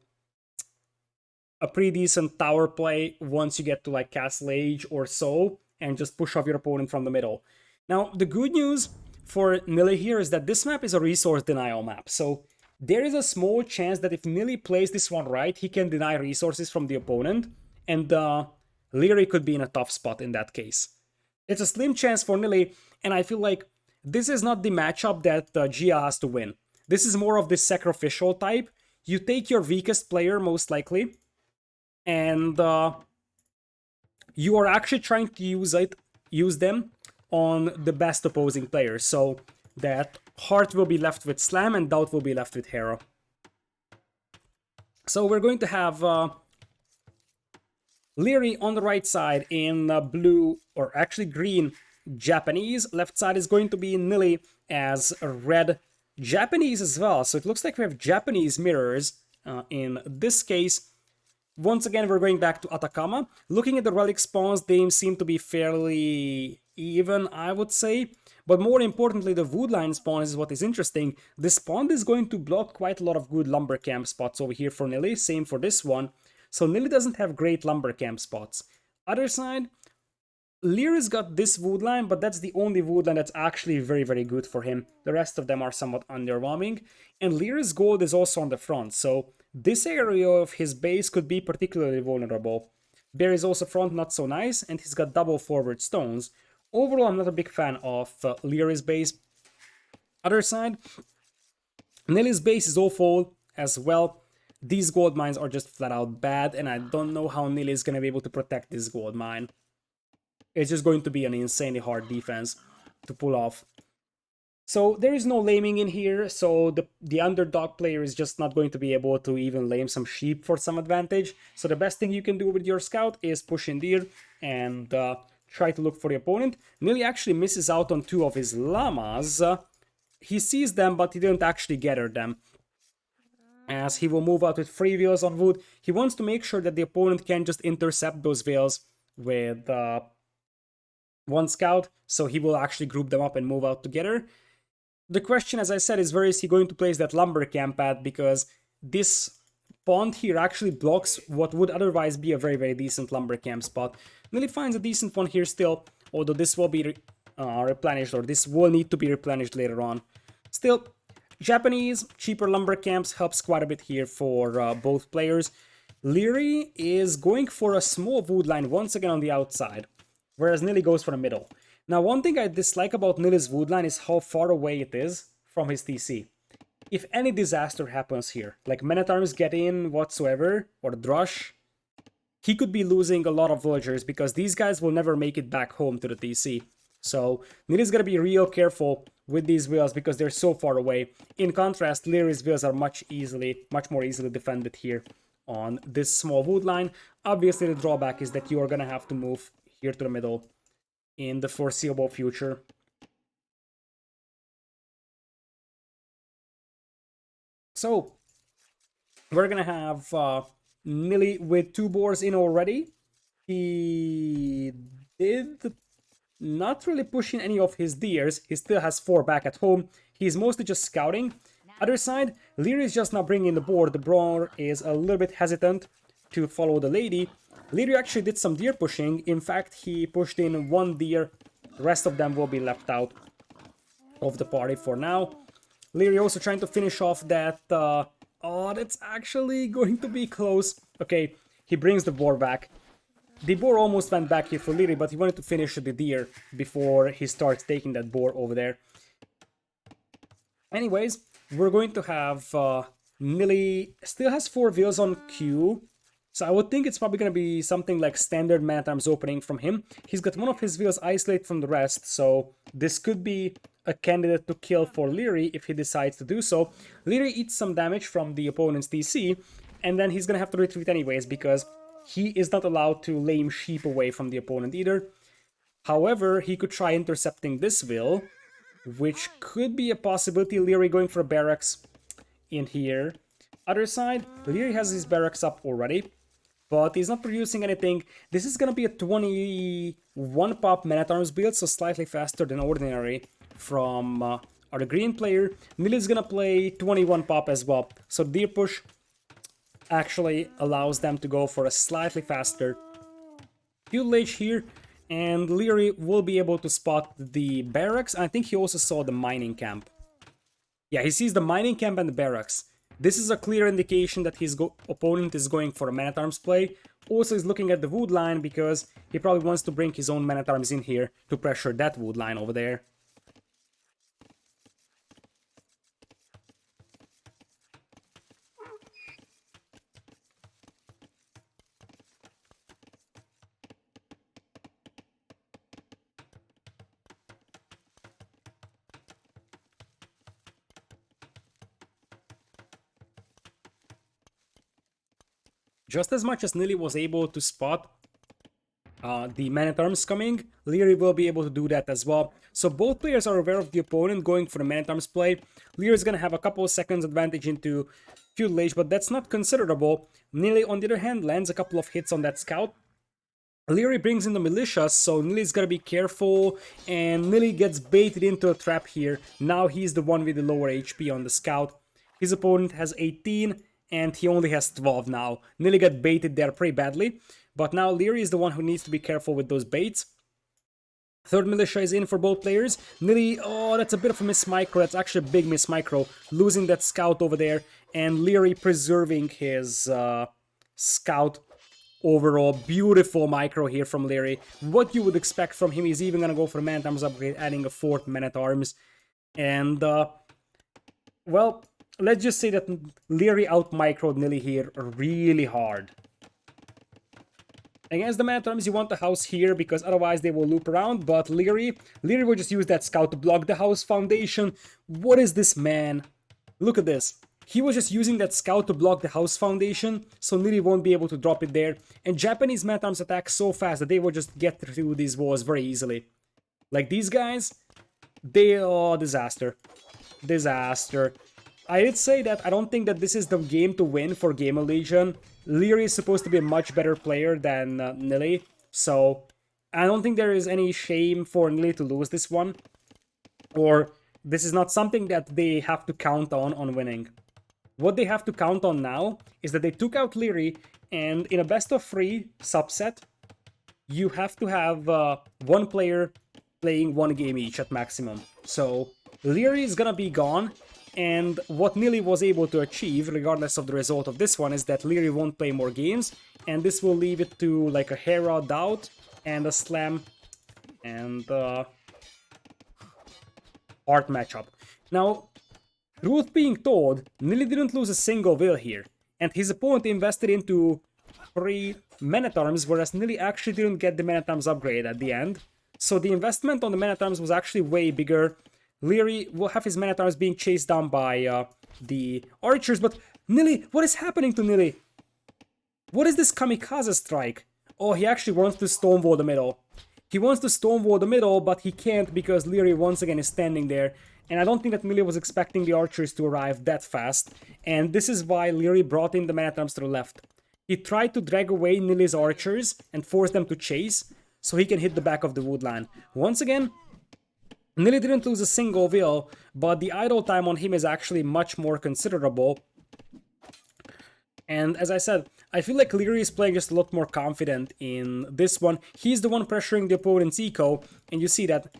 a pretty decent tower play once you get to like Castle Age or so, and just push off your opponent from the middle. Now, the good news for Nili here is that this map is a resource denial map, so there is a small chance that if Nili plays this one right, he can deny resources from the opponent, and Leary could be in a tough spot in that case. It's a slim chance for Nili, and I feel like this is not the matchup that GL has to win. This is more of this sacrificial type. You take your weakest player, most likely, and you are actually trying to use them on the best opposing players, so that Heart will be left with Slam and DauT will be left with Hero. So we're going to have Leary on the right side in blue, or actually green Japanese. Left side is going to be Nili as red Japanese as well. So it looks like we have Japanese mirrors in this case. Once again, we're going back to Atacama. Looking at the relic spawns, they seem to be fairly even, I would say. But more importantly, the woodline spawn is what is interesting. This spawn is going to block quite a lot of good lumber camp spots over here for Nili. Same for this one. So Nili doesn't have great lumber camp spots. Other side, Lear's got this woodline, but that's the only woodline that's actually very, very good for him. The rest of them are somewhat underwhelming. And Lear's gold is also on the front, so this area of his base could be particularly vulnerable. Bear is also front, not so nice, and he's got double forward stones. Overall, I'm not a big fan of Leary's base. Other side, Nili's base is awful as well. These gold mines are just flat out bad, and I don't know how Nili is going to be able to protect this gold mine. It's just going to be an insanely hard defense to pull off. So there is no laming in here, so the underdog player is just not going to be able to even lame some sheep for some advantage. So the best thing you can do with your scout is push in deer and try to look for the opponent. Nili actually misses out on 2 of his llamas. He sees them, but he didn't actually gather them, as he will move out with 3 wheels on wood. He wants to make sure that the opponent can just intercept those wheels with 1 scout, so he will actually group them up and move out together. The question, as I said, is where is he going to place that lumber camp at, because this pond here actually blocks what would otherwise be a very, very decent lumber camp spot. Nili finds a decent one here still, although this will be replenished, or this will need to be replenished later on. Still, Japanese, cheaper lumber camps helps quite a bit here for both players. Leary is going for a small wood line once again on the outside, whereas Nili goes for the middle. Now, one thing I dislike about Nili's woodline is how far away it is from his TC. If any disaster happens here, like Men-at-Arms get in whatsoever, or the Drush, he could be losing a lot of villagers because these guys will never make it back home to the TC. So Nili's gonna be real careful with these wheels because they're so far away. In contrast, Leary's wheels are much more easily defended here on this small wood line. Obviously, the drawback is that you are gonna have to move here to the middle in the foreseeable future. So we're gonna have Nili with 2 boars in already. He did not really push in any of his deers. He still has 4 back at home. He's mostly just scouting. Other side, Leary is just now bringing the boar. The boar is a little bit hesitant to follow the lady. Leary actually did some deer pushing. In fact, he pushed in 1 deer. The rest of them will be left out of the party for now. Leary also trying to finish off that... oh, that's actually going to be close. Okay, he brings the boar back. The boar almost went back here for Leary, but he wanted to finish the deer before he starts taking that boar over there. Anyways, we're going to have Nili still has 4 wheels on Q. So I would think it's probably going to be something like standard Man-at-Arms opening from him. He's got one of his wheels isolated from the rest, so this could be a candidate to kill for Leary if he decides to do so. Leary eats some damage from the opponent's DC, and then he's going to have to retreat anyways because he is not allowed to lame sheep away from the opponent either. However, he could try intercepting this wheel, which could be a possibility. Leary going for a barracks in here. Other side, Leary has his barracks up already, but he's not producing anything. This is going to be a 21 pop Man-at-Arms build, so slightly faster than ordinary from our green player. Nili is going to play 21 pop as well. So deer push actually allows them to go for a slightly faster tutelage here, and Leary will be able to spot the barracks. I think he also saw the mining camp. Yeah, he sees the mining camp and the barracks. This is a clear indication that his opponent is going for a man-at-arms play. Also, he's looking at the wood line because he probably wants to bring his own man-at-arms in here to pressure that wood line over there. Just as much as Nili was able to spot the man-at-arms coming, Leary will be able to do that as well. So both players are aware of the opponent going for the man-at-arms play. Leary is going to have a couple of seconds advantage into tutelage, but that's not considerable. Nili, on the other hand, lands a couple of hits on that scout. Leary brings in the militia, so Nili's gotta be careful, and Nili gets baited into a trap here. Now he's the one with the lower HP on the scout. His opponent has 18, and he only has 12 now. Nili got baited there pretty badly, but now Leary is the one who needs to be careful with those baits. Third militia is in for both players. Nili, oh, that's a bit of a miss micro. That's actually a big miss micro. Losing that scout over there, and Leary preserving his scout. Overall, beautiful micro here from Leary. What you would expect from him. He's even gonna go for a man-at-arms upgrade, adding a 4th man-at-arms. And, well, let's just say that Leary out-microed Nili here really hard. Against the man-at-arms, you want the house here, because otherwise they will loop around, but Leary will just use that scout to block the house foundation. What is this, man? Look at this. He was just using that scout to block the house foundation, so Nili won't be able to drop it there. And Japanese man-at-arms attack so fast that they will just get through these walls very easily. Like these guys, they... oh, disaster. Disaster. I did say that I don't think that this is the game to win for GamerLegion. Leary is supposed to be a much better player than Nili, so I don't think there is any shame for Nili to lose this one. Or this is not something that they have to count on winning. What they have to count on now is that they took out Leary, and in a best-of-3 subset, you have to have one player playing one game each at maximum. So Leary is gonna be gone, and what Nili was able to achieve, regardless of the result of this one, is that Leary won't play more games, and this will leave it to like a DauT and a Slam and Art matchup. Now, truth being told, Nili didn't lose a single will here, and his opponent invested into 3 man-at-arms, whereas Nili actually didn't get the man-at-arms upgrade at the end. So the investment on the man-at-arms was actually way bigger. Leary will have his man-at-arms being chased down by the archers, but Nili, what is happening to Nili? What is this kamikaze strike? Oh, he actually wants to stonewall the middle. He wants to stonewall the middle, but he can't because Leary once again is standing there. And I don't think that Nili was expecting the archers to arrive that fast. And this is why Leary brought in the man-at-arms to the left. He tried to drag away Nili's archers and force them to chase, so he can hit the back of the woodland. Once again, Nili didn't lose a single will, but the idle time on him is actually much more considerable. And as I said, I feel like Leary is playing just a lot more confident in this one. He's the one pressuring the opponent's eco, and you see that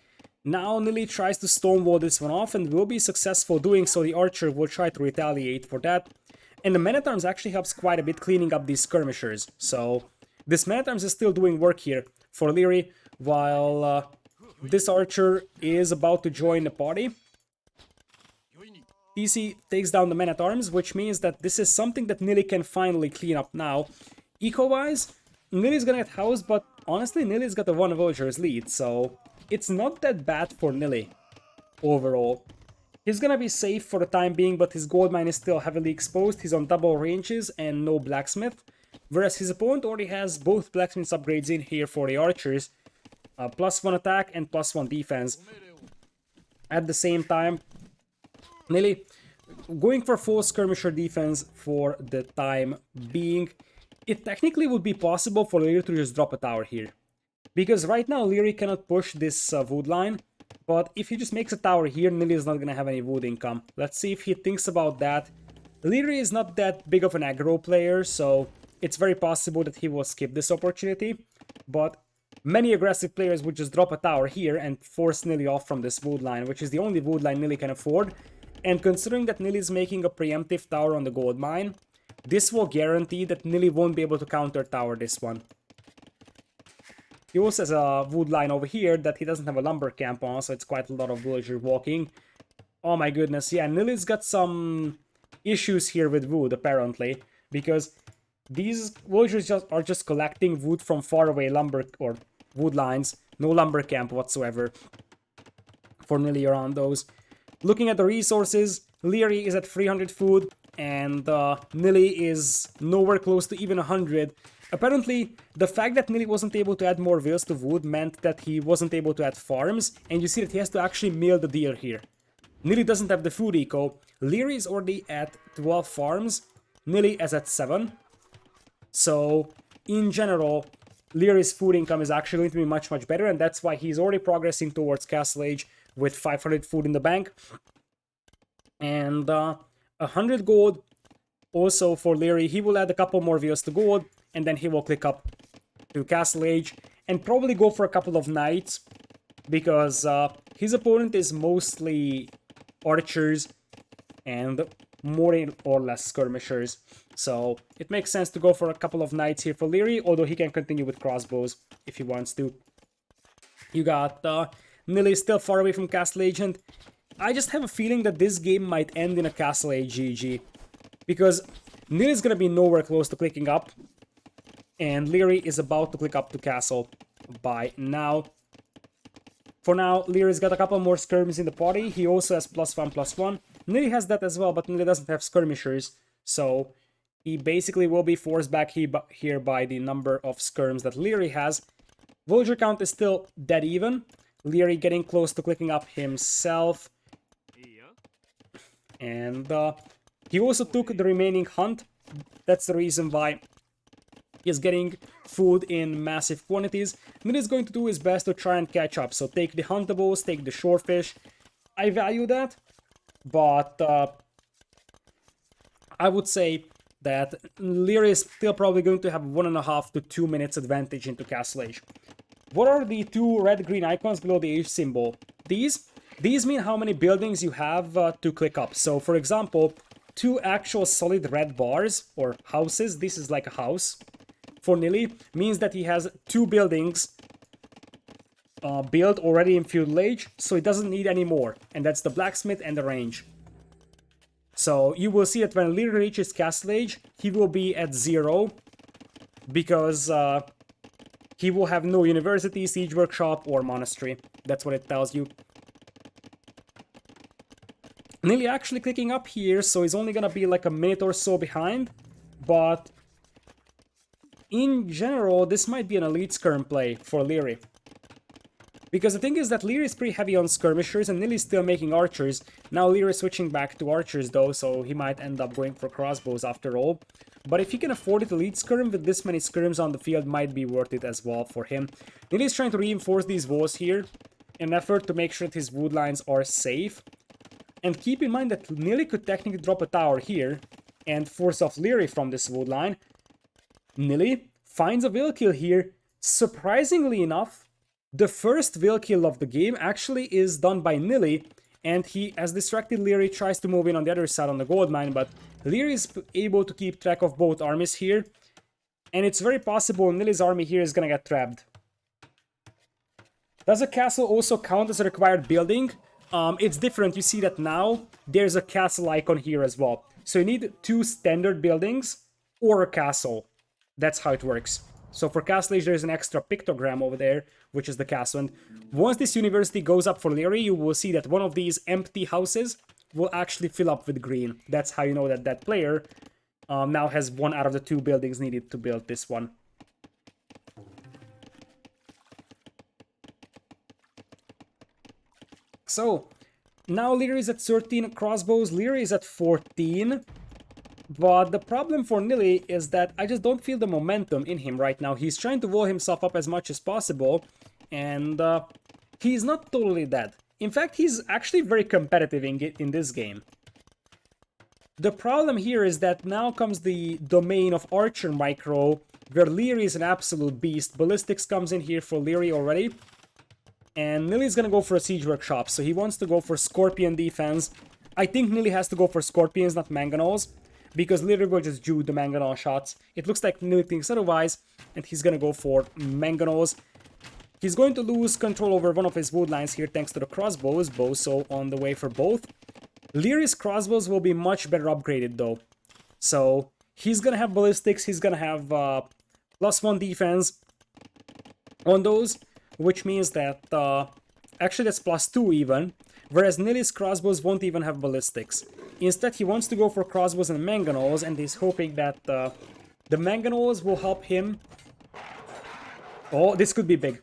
now Nili tries to stonewall this one off and will be successful doing so. The archer will try to retaliate for that. And the man-at-arms actually helps quite a bit cleaning up these skirmishers. So this man-at-arms is still doing work here for Leary, while this archer is about to join the party. TC takes down the man-at-arms, which means that this is something that Nili can finally clean up now. Eco-wise, Nili's gonna get housed, but honestly, Nili's got a 1 villager's lead, so it's not that bad for Nili overall. He's gonna be safe for the time being, but his gold mine is still heavily exposed. He's on double ranges and no blacksmith, whereas his opponent already has both blacksmith upgrades in here for the archers. +1 attack and +1 defense. At the same time, Nili going for full skirmisher defense for the time being. It technically would be possible for Leary to just drop a tower here, because right now Leary cannot push this wood line, but if he just makes a tower here, Nili is not gonna have any wood income. Let's see if he thinks about that. Leary is not that big of an aggro player, so it's very possible that he will skip this opportunity, but many aggressive players would just drop a tower here and force Nili off from this wood line, which is the only wood line Nili can afford. And considering that Nili is making a preemptive tower on the gold mine, this will guarantee that Nili won't be able to counter tower this one. He also has a wood line over here that he doesn't have a lumber camp on, so it's quite a lot of villager walking. Oh my goodness, yeah, Nili's got some issues here with wood, apparently, because these villagers are just collecting wood from far away lumber or wood lines. No lumber camp whatsoever for Nili around those. Looking at the resources, Leary is at 300 food, and Nili is nowhere close to even 100. Apparently, the fact that Nili wasn't able to add more vills to wood meant that he wasn't able to add farms, and you see that he has to actually mill the deer here. Nili doesn't have the food eco. Leary is already at 12 farms. Nili is at 7. So, in general, Leary's food income is actually going to be much, much better, and that's why he's already progressing towards Castle Age with 500 food in the bank. And 100 gold also for Leary. He will add a couple more vills to gold, and then he will click up to Castle Age and probably go for a couple of knights, because his opponent is mostly archers and more or less skirmishers. So it makes sense to go for a couple of knights here for Leary, although he can continue with crossbows if he wants to. You got Nili still far away from Castle Agent. I just have a feeling that this game might end in a Castle Age GG, because Nili's gonna be nowhere close to clicking up, and Leary is about to click up to Castle by now. For now, Leary's got a couple more skirmishes in the party. He also has +1/+1. Nili has that as well, but Nili doesn't have skirmishers, so he basically will be forced back here by the number of skirms that Leary has. Villager count is still dead even. Leary getting close to clicking up himself. And he also took the remaining hunt. That's the reason why he's getting food in massive quantities. Nili is going to do his best to try and catch up. So take the huntables, take the shorefish. I value that, but I would say that Leary is still probably going to have 1.5 to 2 minutes advantage into Castle Age. What are the two red-green icons below the age symbol? These mean how many buildings you have to click up. So, for example, 2 actual solid red bars, or houses, this is like a house, for Nili, means that he has 2 buildings built already in Feudal Age, so he doesn't need any more. And that's the blacksmith and the range. So you will see that when Leary reaches Castle Age, he will be at 0, because he will have no university, siege workshop, or monastery. That's what it tells you. Nili actually clicking up here, so he's only gonna be like a minute or so behind, but in general, this might be an elite skirm play for Leary. Because the thing is that Leary is pretty heavy on skirmishers, and Nili is still making archers. Now Leary is switching back to archers though, so he might end up going for crossbows after all. But if he can afford it, elite skirm with this many skirms on the field might be worth it as well for him. Nili is trying to reinforce these walls here in an effort to make sure that his wood lines are safe. And keep in mind that Nili could technically drop a tower here and force off Leary from this wood line. Nili finds a will kill here. Surprisingly enough, the first will kill of the game actually is done by Nili, and he, as distracted Leary, tries to move in on the other side on the gold mine, but Leary is able to keep track of both armies here, and it's very possible Nili's army here is gonna get trapped. Does a castle also count as a required building? It's different. You see that now there's a castle icon here as well. So you need 2 standard buildings or a castle. That's how it works. So for Castle Age, there's an extra pictogram over there, which is the castle. And once this university goes up for Leary, you will see that one of these empty houses will actually fill up with green. That's how you know that that player now has 1 out of the 2 buildings needed to build this one. So, now Leary is at 13 crossbows, Leary is at 14. But the problem for Nili is that I just don't feel the momentum in him right now. He's trying to wall himself up as much as possible, and he's not totally dead. In fact, he's actually very competitive in this game. The problem here is that now comes the domain of Archer Micro, where Leary is an absolute beast. Ballistics comes in here for Leary already. And Nili's gonna go for a Siege Workshop, so he wants to go for Scorpion defense. I think Nili has to go for Scorpions, not Mangonels, because Leary will just juke the Mangonel shots. It looks like Nili thinks otherwise, and he's gonna go for Mangonels. He's going to lose control over one of his wood lines here thanks to the crossbows, Boso on the way for both. Leary's crossbows will be much better upgraded though. So he's gonna have ballistics, he's gonna have +1 defense on those, which means that actually that's +2 even, whereas Nili's crossbows won't even have ballistics. Instead he wants to go for crossbows and mangonels, and he's hoping that the mangonels will help him. Oh, this could be big.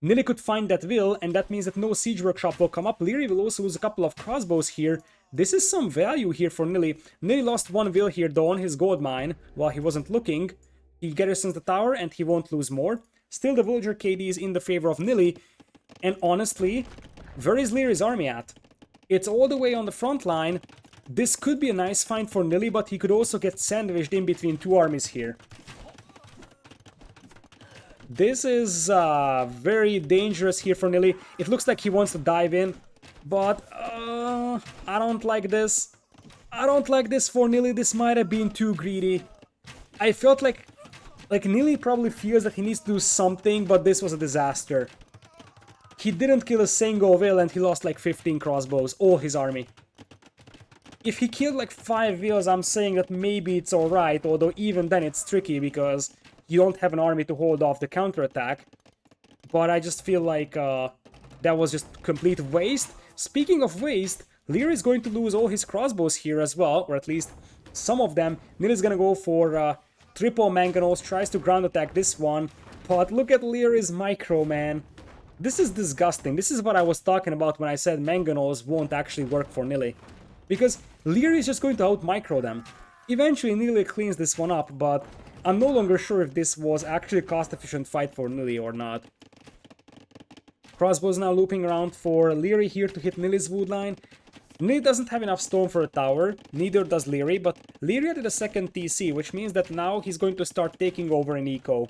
Nili could find that will, and that means that no Siege Workshop will come up. Leary will also lose a couple of crossbows here. This is some value here for Nili. Nili lost 1 will here though on his gold mine while he wasn't looking. He garrisons the tower and he won't lose more. Still, the villager KD is in the favor of Nili. And honestly, where is Leary's army at? It's all the way on the front line. This could be a nice find for Nili, but he could also get sandwiched in between 2 armies here. This is very dangerous here for Nili. It looks like he wants to dive in, but I don't like this. I don't like this for Nili. This might have been too greedy. I felt like Nili probably feels that he needs to do something, but this was a disaster. He didn't kill a single will and he lost like 15 crossbows, all his army. If he killed like 5 wills, I'm saying that maybe it's alright, although even then it's tricky because you don't have an army to hold off the counterattack. But I just feel like that was just complete waste. Speaking of waste, Lear is going to lose all his crossbows here as well, or at least some of them. Nili's gonna go for triple mangonels, tries to ground attack this one, but look at Leary's micro, man. This is disgusting. This is what I was talking about when I said mangonels won't actually work for Nili. Because Leary is just going to out-micro them. Eventually Nili cleans this one up, but I'm no longer sure if this was actually a cost-efficient fight for Nili or not. Crossbows now looping around for Leary here to hit Nili's wood line. Nili doesn't have enough stone for a tower, neither does Leary, but Leary added a second TC, which means that now he's going to start taking over an eco.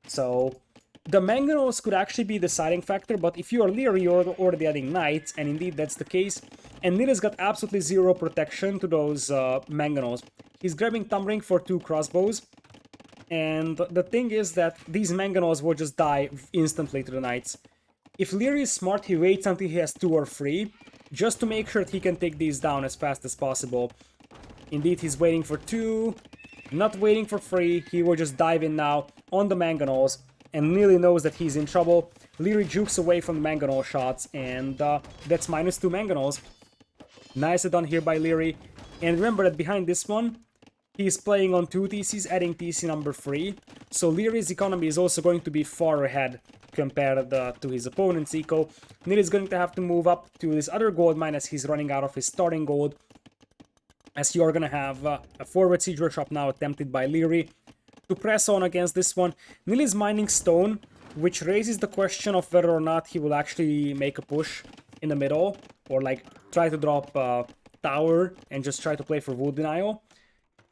So, the mangonels could actually be the deciding factor, but if you are Leary, you're already adding knights, and indeed that's the case. And Nili's got absolutely zero protection to those mangonels. He's grabbing Thumbring for 2 crossbows, and the thing is that these mangonels will just die instantly to the knights. If Leary is smart, he waits until he has 2 or 3, just to make sure that he can take these down as fast as possible. Indeed, he's waiting for 2, not waiting for 3, he will just dive in now on the mangonels, and Nili knows that he's in trouble. Leary jukes away from the mangonel shots, and that's -2 mangonels. Nicely done here by Leary, and remember that behind this one, he's playing on 2 TCs, adding TC number 3, so Leary's economy is also going to be far ahead compared to his opponent's eco. Nili's going to have to move up to this other gold mine as he's running out of his starting gold. As you're gonna have a forward siege workshop now attempted by Leary to press on against this one. Nili's mining stone, which raises the question of whether or not he will actually make a push in the middle, or like try to drop a tower and just try to play for wood denial.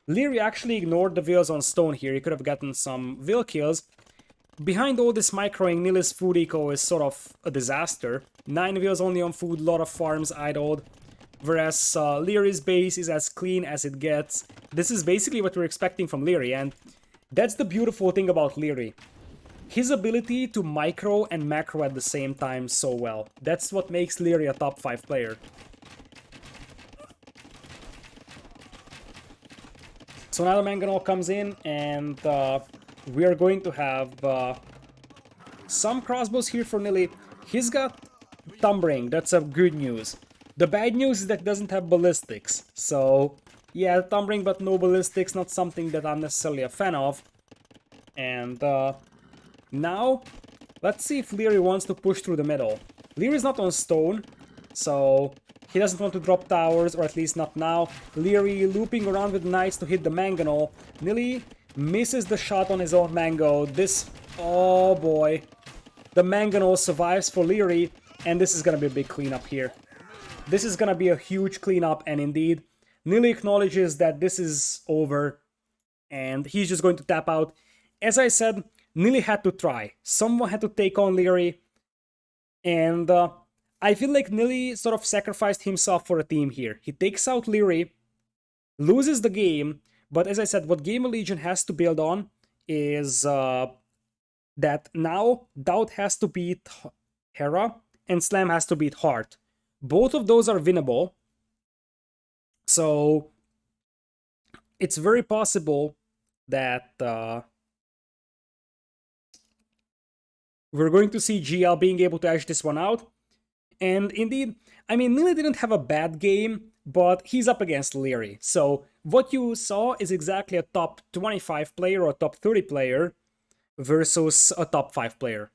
Leary actually ignored the wills on stone here. He could have gotten some will kills. Behind all this microing, Nili's food eco is sort of a disaster. 9 wills only on food, lot of farms idled. Whereas Leary's base is as clean as it gets. This is basically what we're expecting from Leary, and that's the beautiful thing about Leary. His ability to micro and macro at the same time so well. That's what makes Leary a top 5 player. So now the mangonel comes in, and we are going to have some crossbows here for Nili. He's got Thumbring, that's a good news. The bad news is that he doesn't have ballistics. So, yeah, Thumbring but no ballistics, not something that I'm necessarily a fan of. And now, let's see if Leary wants to push through the middle. Leary's not on stone, so he doesn't want to drop towers, or at least not now. Leary looping around with knights to hit the mangonel. Nili misses the shot on his own mango. This, oh boy. The mangonel survives for Leary, and this is gonna be a big cleanup here. This is gonna be a huge cleanup, and indeed, Nili acknowledges that this is over, and he's just going to tap out. As I said, Nili had to try. Someone had to take on Leary, and I feel like Nili sort of sacrificed himself for a team here. He takes out Leary, loses the game, but as I said, what GamerLegion has to build on is that now DauT has to beat Hera and Slam has to beat Heart. Both of those are winnable, so it's very possible that we're going to see GL being able to edge this one out. And indeed, I mean, Nili didn't have a bad game, but he's up against Leary. So what you saw is exactly a top 25 player or a top 30 player versus a top 5 player.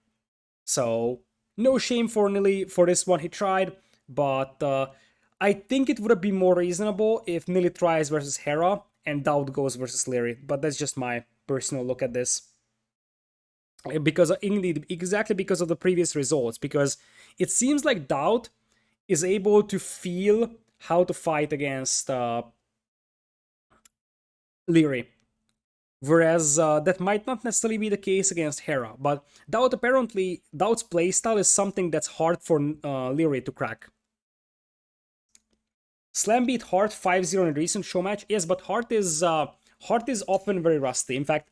So no shame for Nili for this one. He tried, but I think it would have been more reasonable if Nili tries versus Hera and DauT goes versus Leary. But that's just my personal look at this. Because indeed, exactly because of the previous results, because it seems like DauT is able to feel how to fight against Leary, whereas that might not necessarily be the case against Hera. But apparently, DauT's playstyle is something that's hard for Leary to crack. Slam beat Heart 5-0 in a recent show match. Yes, but Heart is often very rusty. In fact,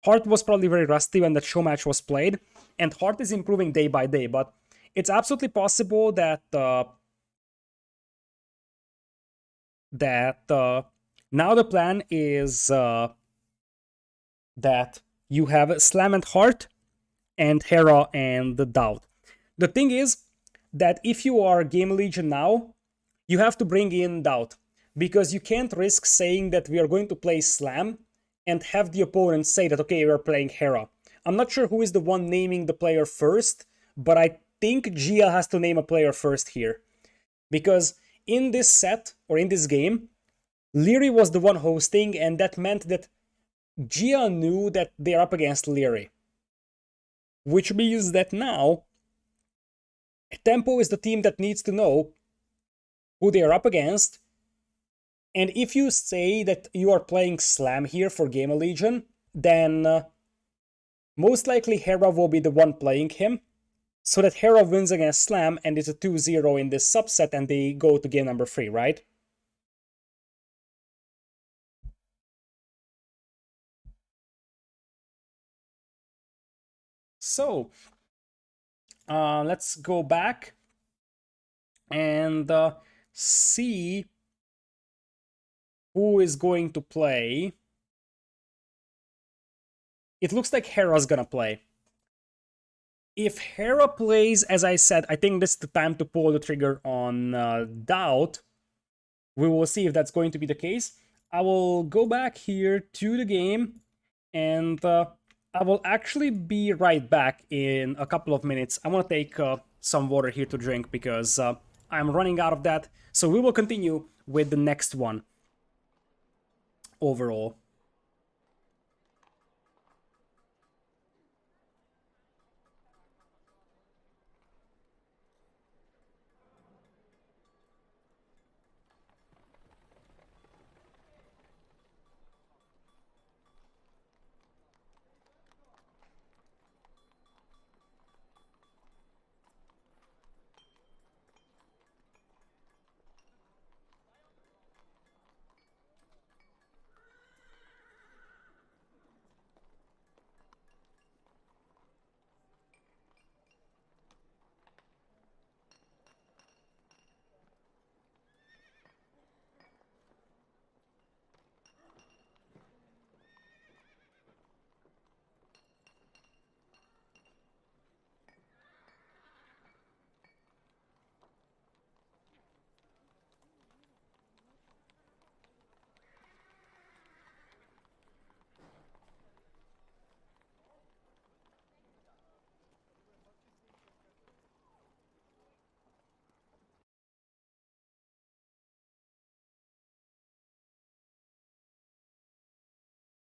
Heart was probably very rusty when that show match was played, and Heart is improving day by day, but it's absolutely possible that now the plan is that you have Slam and Heart and Hera and the DauT. The thing is that if you are GamerLegion now, you have to bring in DauT, because you can't risk saying that we are going to play Slam and have the opponent say that, okay, we're playing Hera. I'm not sure who is the one naming the player first, but I think GL has to name a player first here. Because in this set, or in this game, Leary was the one hosting, and that meant that GL knew that they're up against Leary. Which means that now, Tempo is the team that needs to know who they are up against. And if you say that you are playing Slam here for GamerLegion, then most likely Hera will be the one playing him, so that Hera wins against Slam and it's a 2-0 in this subset and they go to game number 3, right? So, let's go back and see who is going to play. It looks like Hera's gonna play. If Hera plays, as I said, I think this is the time to pull the trigger on DauT. We will see if that's going to be the case. I will go back here to the game, and I will actually be right back in a couple of minutes. I want to take some water here to drink because I'm running out of that. So we will continue with the next one overall.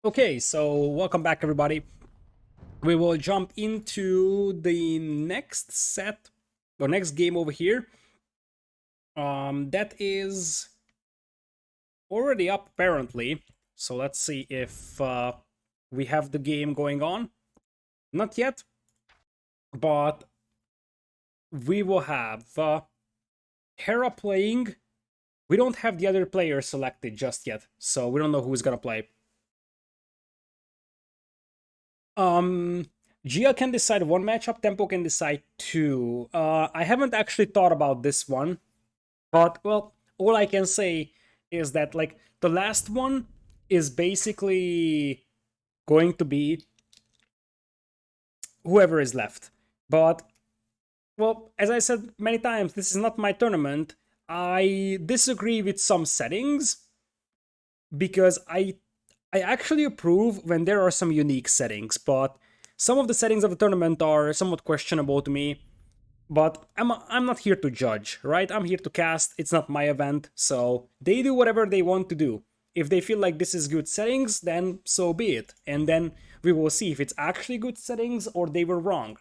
Okay, so welcome back, everybody. We will jump into the next set, or next game over here. That is already up apparently. So let's see if we have the game going on. Not yet, but we will have Hera playing. We don't have the other player selected just yet, so we don't know who's gonna play. Um, GL can decide one matchup, Tempo can decide two. I haven't actually thought about this one, but well, all I can say is that like the last one is basically going to be whoever is left. But well, as I said many times, this is not my tournament. I disagree with some settings because I actually approve when there are some unique settings, but some of the settings of the tournament are somewhat questionable to me. But I'm not here to judge, right? I'm here to cast. It's not my event, so they do whatever they want to do. If they feel like this is good settings, then so be it. And then we will see if it's actually good settings or they were wrong.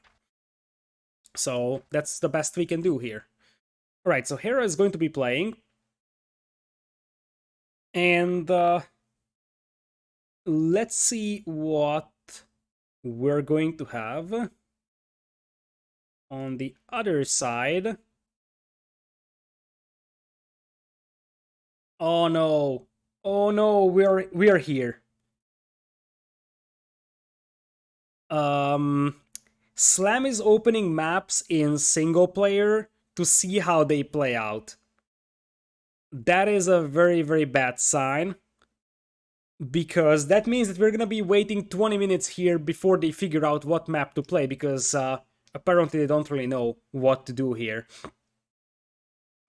So that's the best we can do here. Alright, so Hera is going to be playing. And let's see what we're going to have on the other side. Oh no. Oh no, we're here. Slam is opening maps in single player to see how they play out. That is a very, very bad sign. Because that means that we're gonna be waiting 20 minutes here before they figure out what map to play, because apparently they don't really know what to do here.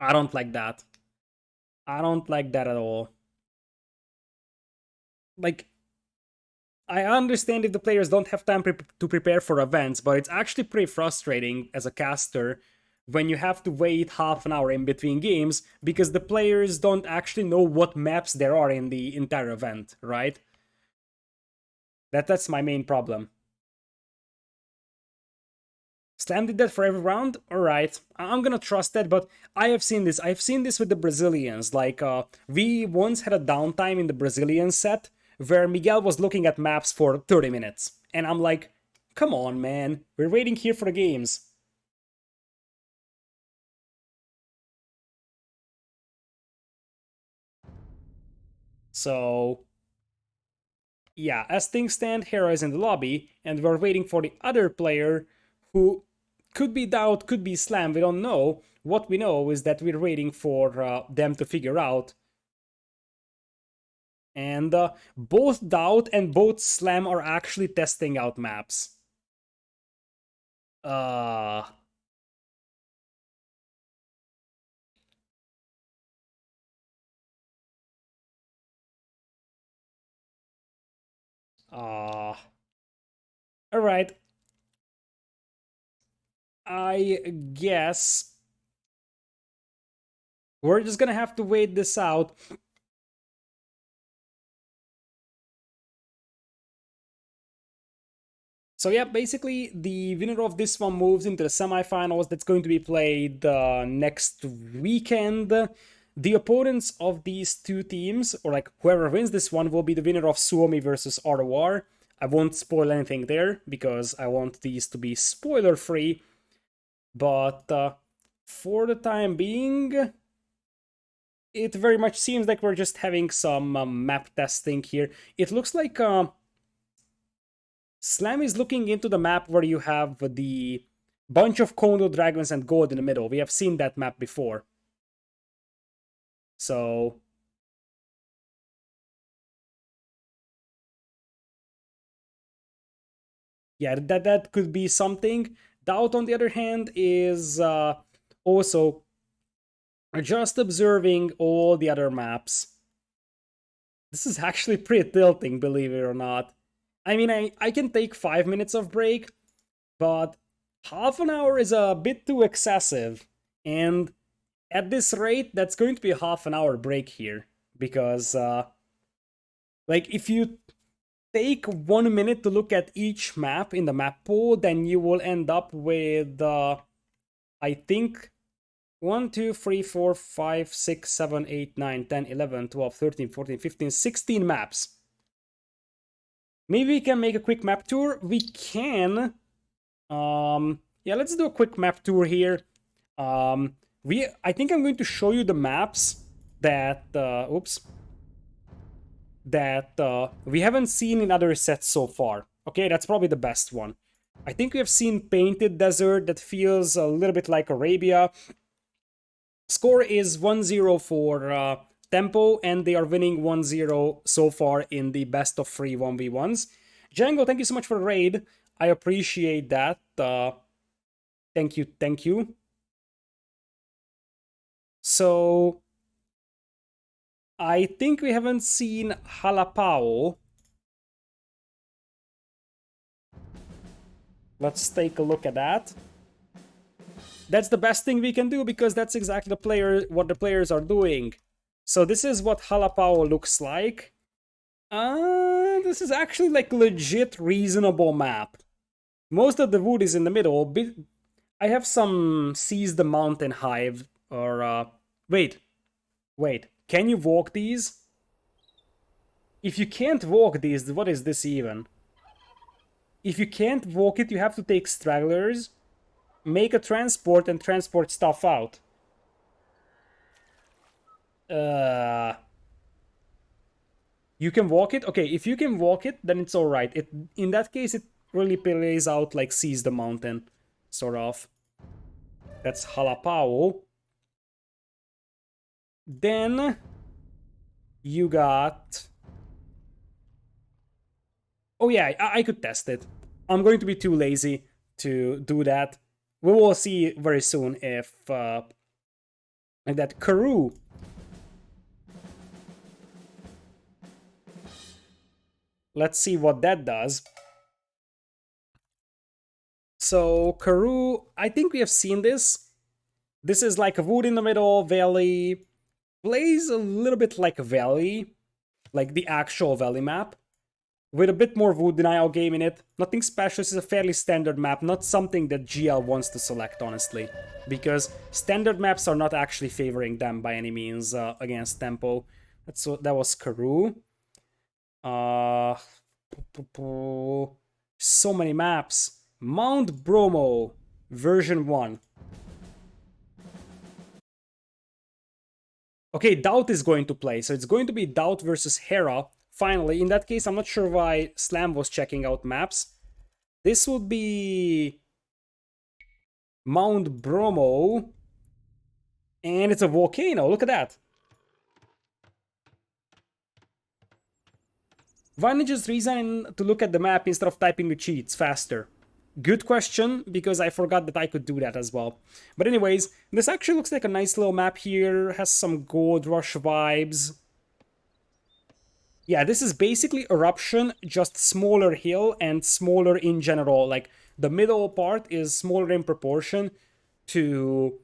I don't like that. I don't like that at all. Like, I understand if the players don't have time to prepare for events, but it's actually pretty frustrating as a caster when you have to wait half an hour in between games because the players don't actually know what maps there are in the entire event, right? That's my main problem. Slam did that for every round? Alright, I'm gonna trust that, but I have seen this. I've seen this with the Brazilians. Like, we once had a downtime in the Brazilian set where Miguel was looking at maps for 30 minutes. And I'm like, come on, man. We're waiting here for the games. So, yeah, as things stand, Hera is in the lobby, and we're waiting for the other player who could be DauT, could be Slam, we don't know. What we know is that we're waiting for them to figure out. And both DauT and both Slam are actually testing out maps. Uh, uh, Alright, I guess we're just gonna have to wait this out. So yeah, basically the winner of this one moves into the semifinals. That's going to be played next weekend. The opponents of these two teams, or like whoever wins this one, will be the winner of Suomi versus ROR. I won't spoil anything there because I want these to be spoiler free. But for the time being, it very much seems like we're just having some map testing here. It looks like Slam is looking into the map where you have the bunch of Kondo dragons and gold in the middle. We have seen that map before. So yeah, that could be something. DauT, on the other hand, is also just observing all the other maps. This is actually pretty tilting, believe it or not. I mean, I can take 5 minutes of break, but half an hour is a bit too excessive. And at this rate, that's going to be a half an hour break here. Because, like, if you take 1 minute to look at each map in the map pool, then you will end up with, I think, 1, 2, 3, 4, 5, 6, 7, 8, 9, 10, 11, 12, 13, 14, 15, 16 maps. Maybe we can make a quick map tour. We can. Yeah, let's do a quick map tour here. I think I'm going to show you the maps that, we haven't seen in other sets so far. Okay, that's probably the best one. I think we have seen Painted Desert that feels a little bit like Arabia. Score is 1-0 for Tempo, and they are winning 1-0 so far in the best of 3 1v1s. Django, thank you so much for the raid. I appreciate that. Thank you, thank you. So, I think we haven't seen Halapao. Let's take a look at that. That's the best thing we can do because that's exactly what the players are doing. So this is what Halapao looks like. This is actually like legit reasonable map. Most of the wood is in the middle. I have some Seize the Mountain Hive or wait. Can you walk these? If you can't walk these, what is this even? If you can't walk it, you have to take stragglers, make a transport, and transport stuff out. You can walk it? Okay, if you can walk it, then it's alright. In that case, it really plays out like Seize the Mountain, sort of. That's Halapao. Then you got... Oh yeah, I could test it. I'm going to be too lazy to do that. We will see very soon if... like that. Karoo. Let's see what that does. So, Karoo, I think we have seen this. This is like a wood in the middle, valley. Plays a little bit like a valley, like the actual valley map, with a bit more wood denial game in it. Nothing special, this is a fairly standard map, not something that GL wants to select, honestly. Because standard maps are not actually favoring them by any means against Tempo. That was Karoo. So many maps. Mount Bromo, version 1. Okay, DauT is going to play, so it's going to be DauT versus Hera. Finally, in that case, I'm not sure why Slam was checking out maps. This would be Mount Bromo, and it's a volcano. Look at that. Why not just resign to look at the map instead of typing the cheats faster? Good question, because I forgot that I could do that as well. But anyways, this actually looks like a nice little map here. Has some Gold Rush vibes. Yeah, this is basically Eruption, just smaller hill and smaller in general. Like, the middle part is smaller in proportion to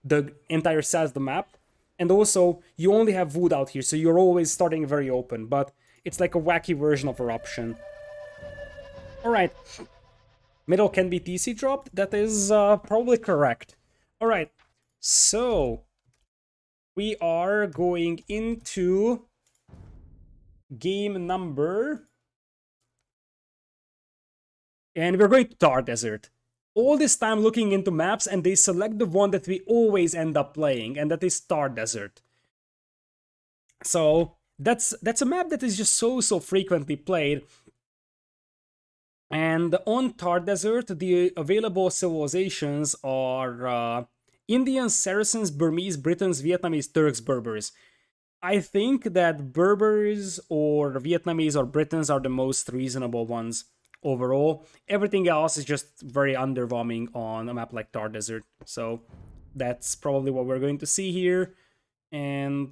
the entire size of the map. And also, you only have wood out here, so you're always starting very open. But it's like a wacky version of Eruption. Alright. Middle can be TC dropped? That is probably correct. Alright, so we are going into game number... And we're going to Tar Desert. All this time looking into maps, and they select the one that we always end up playing, and that is Tar Desert. So that's a map that is just so frequently played. And on Tar Desert, the available civilizations are Indians, Saracens, Burmese, Britons, Vietnamese, Turks, Berbers. I think that Berbers or Vietnamese or Britons are the most reasonable ones overall. Everything else is just very underwhelming on a map like Tar Desert. So that's probably what we're going to see here. And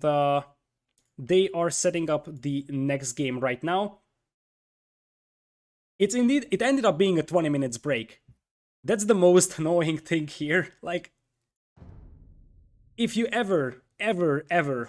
they are setting up the next game right now. It ended up being a 20 minutes break. That's the most annoying thing here. Like, if you ever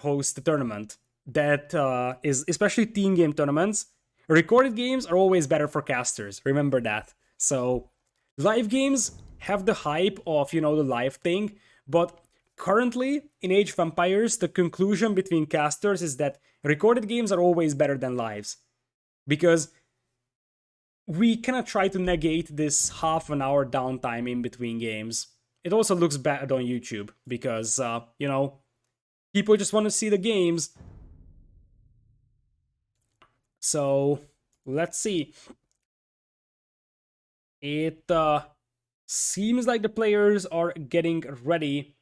host a tournament that is, especially team game tournaments, recorded games are always better for casters. Remember that. So, live games have the hype of, the live thing, but Currently, in Age of Empires, the conclusion between casters is that recorded games are always better than lives. Because we cannot try to negate this half an hour downtime in between games. It also looks bad on YouTube because, you know, people just want to see the games. So, let's see. It seems like the players are getting ready.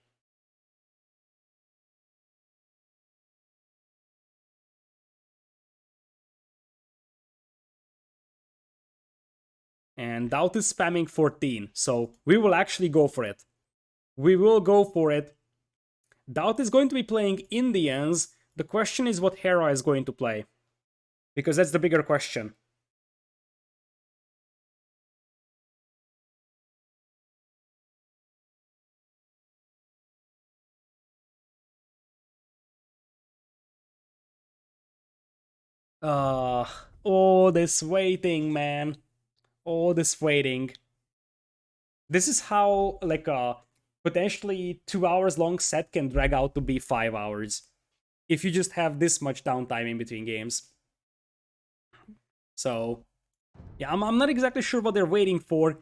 And DauT is spamming 14, so we will actually go for it. We will go for it. DauT is going to be playing Indians. The question is what Hera is going to play. Because that's the bigger question. Oh, this waiting, man. Oh, this waiting. This is how, like, a potentially 2 hours long set can drag out to be 5 hours. If you just have this much downtime in between games. So, yeah, I'm not exactly sure what they're waiting for.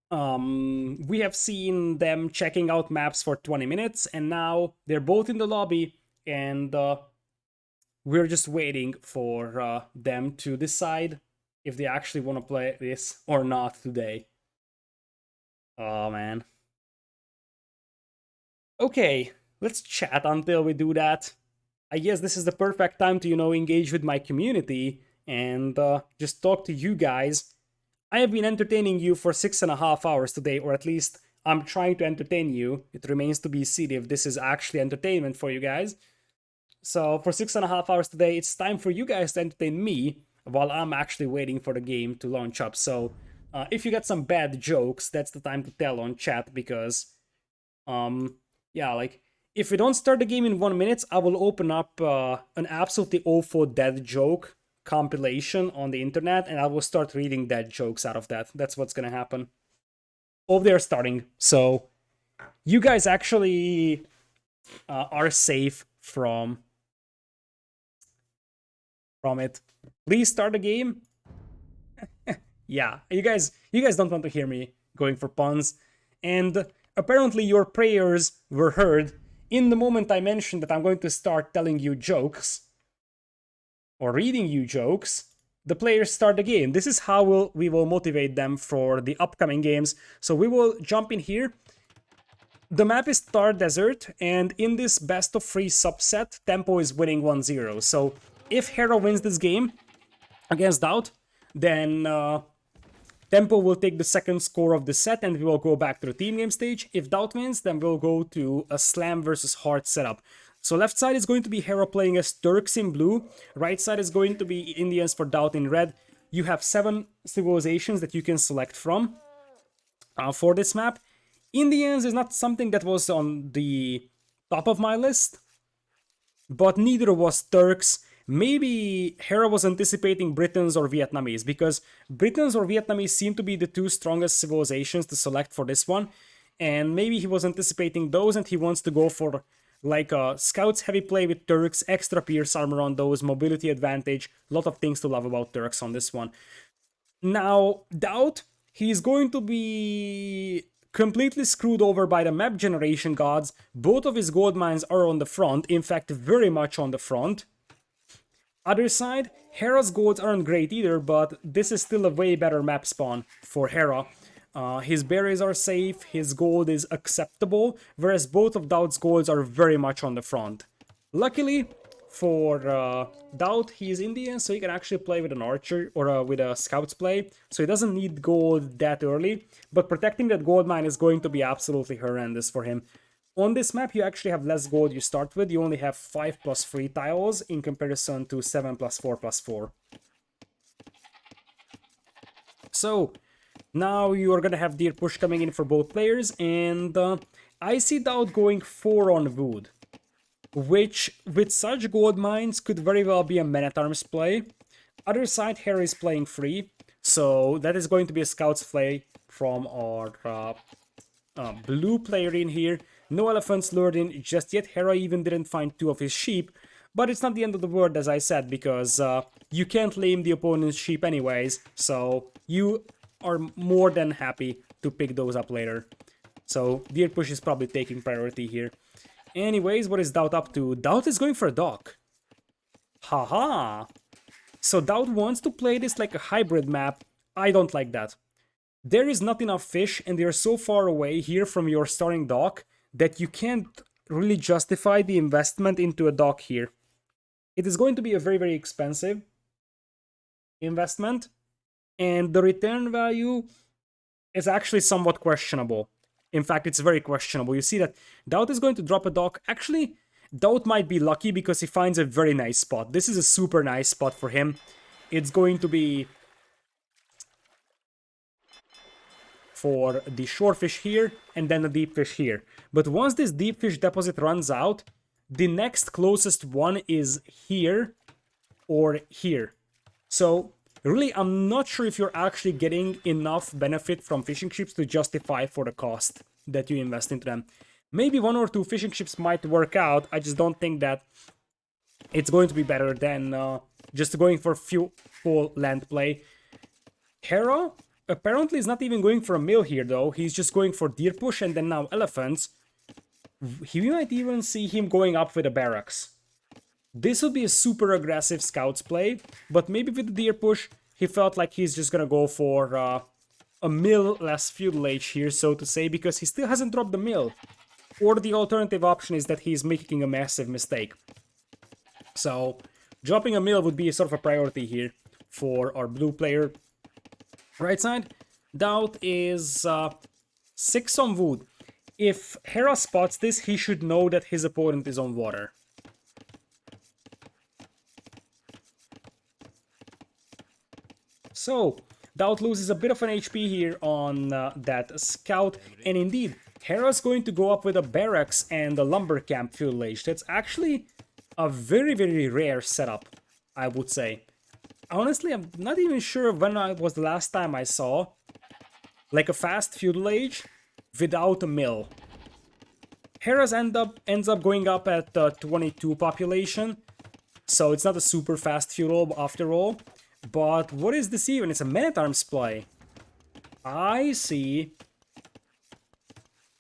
We have seen them checking out maps for 20 minutes, and now they're both in the lobby, and we're just waiting for them to decide if they actually want to play this or not today. Oh, man. Okay, let's chat until we do that. I guess this is the perfect time to, engage with my community and just talk to you guys. I have been entertaining you for 6.5 hours today, or at least I'm trying to entertain you. It remains to be seen if this is actually entertainment for you guys. So for 6.5 hours today, it's time for you guys to entertain me while I'm actually waiting for the game to launch up. So if you get some bad jokes, that's the time to tell on chat because, yeah, like if we don't start the game in 1 minute, I will open up an absolutely awful dead joke compilation on the internet and I will start reading dead jokes out of that. That's what's gonna happen. Oh, they're starting. So you guys actually are safe from it. Please start the game. Yeah, you guys don't want to hear me going for puns. And apparently your prayers were heard in the moment I mentioned that I'm going to start telling you jokes or reading you jokes. The players start the game. This is how we will motivate them for the upcoming games. So we will jump in here. The map is Star Desert, and in this best of 3 subset, Tempo is winning 1-0. So if Hera wins this game against DauT, then Tempo will take the second score of the set and we will go back to the team game stage. If DauT wins, then we'll go to a Slam versus Hard setup. So left side is going to be Hera playing as Turks in blue. Right side is going to be Indians for DauT in red. You have 7 civilizations that you can select from for this map. Indians is not something that was on the top of my list, but neither was Turks. Maybe Hera was anticipating Britons or Vietnamese, because Britons or Vietnamese seem to be the 2 strongest civilizations to select for this one, and maybe he was anticipating those and he wants to go for like a scouts heavy play with Turks, extra pierce armor on those, mobility advantage, a lot of things to love about Turks on this one. Now, DauT, he's going to be completely screwed over by the map generation gods. Both of his gold mines are on the front, in fact, very much on the front. Other side, Hera's golds aren't great either, but this is still a way better map spawn for Hera. His berries are safe, his gold is acceptable, whereas both of DauT's golds are very much on the front. Luckily for DauT, he is Indian, so he can actually play with an archer or with a scout's play, so he doesn't need gold that early, but protecting that gold mine is going to be absolutely horrendous for him. On this map, you actually have less gold you start with. You only have 5+3 tiles in comparison to 7+4+4. So, now you are gonna have Deer Push coming in for both players, and I see DauT going 4 on wood, which, with such gold mines, could very well be a Man-at-Arms play. Other side, Hera is playing free, so that is going to be a scout's play from our blue player in here. No elephants lured in just yet. Hera even didn't find 2 of his sheep, but it's not the end of the world, as I said, because you can't lame the opponent's sheep anyways, so you are more than happy to pick those up later. So Deer Push is probably taking priority here. Anyways, what is DauT up to? DauT is going for a dock. Haha! So DauT wants to play this like a hybrid map. I don't like that. There is not enough fish, and they're so far away here from your starting dock that you can't really justify the investment into a dock here. It is going to be a very, very expensive investment, and the return value is actually somewhat questionable. In fact, it's very questionable. You see that DauT is going to drop a dock. Actually, DauT might be lucky because he finds a very nice spot. This is a super nice spot for him. It's going to be for the shorefish here and then the deep fish here. But once this deep fish deposit runs out, the next closest one is here or here. So really, I'm not sure if you're actually getting enough benefit from fishing ships to justify for the cost that you invest into them. Maybe 1 or 2 fishing ships might work out. I just don't think that it's going to be better than just going for full land play. Hera apparently is not even going for a mill here though. He's just going for deer push and then now elephants. We might even see him going up with a barracks. This would be a super aggressive scouts play, but maybe with the deer push, he felt like he's just gonna go for a mill less feudal age here, so to say, because he still hasn't dropped the mill. Or the alternative option is that he's making a massive mistake. So, dropping a mill would be sort of a priority here for our blue player. Right side, DauT is 6 on wood. If Hera spots this, he should know that his opponent is on water. So, DauT loses a bit of an HP here on that scout, and indeed, Hera's going to go up with a barracks and a lumber camp feudal age. That's actually a very, very rare setup, I would say. Honestly, I'm not even sure when was the last time I saw like a fast feudal age without a mill. Hera's ends up going up at 22 population, so it's not a super fast feudal after all. But what is this even? It's a man-at-arms play. I see.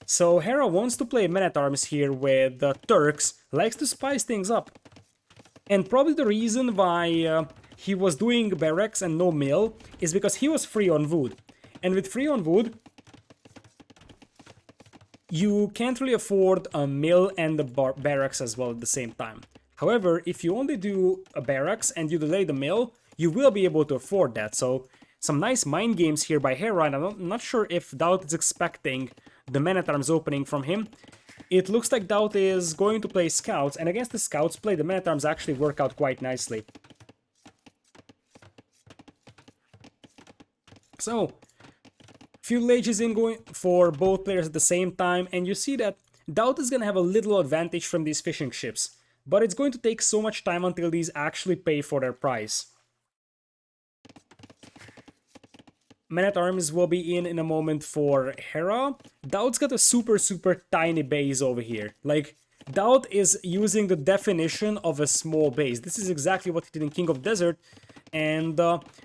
So Hera wants to play man-at-arms here with the Turks, likes to spice things up. And probably the reason why he was doing barracks and no mill is because he was free on wood. And with free on wood, you can't really afford a mill and a barracks as well at the same time. However, if you only do a barracks and you delay the mill, you will be able to afford that. So some nice mind games here by Hera, and I'm not sure if DauT is expecting the man-at-arms opening from him. It looks like DauT is going to play scouts, and against the scouts play, the man-at-arms actually work out quite nicely. So, feudal age is in going for both players at the same time, and you see that DauT is going to have a little advantage from these fishing ships, but it's going to take so much time until these actually pay for their price. Man-at-arms will be in a moment for Hera. DauT's got a super tiny base over here. Like, DauT is using the definition of a small base. This is exactly what he did in King of Desert. And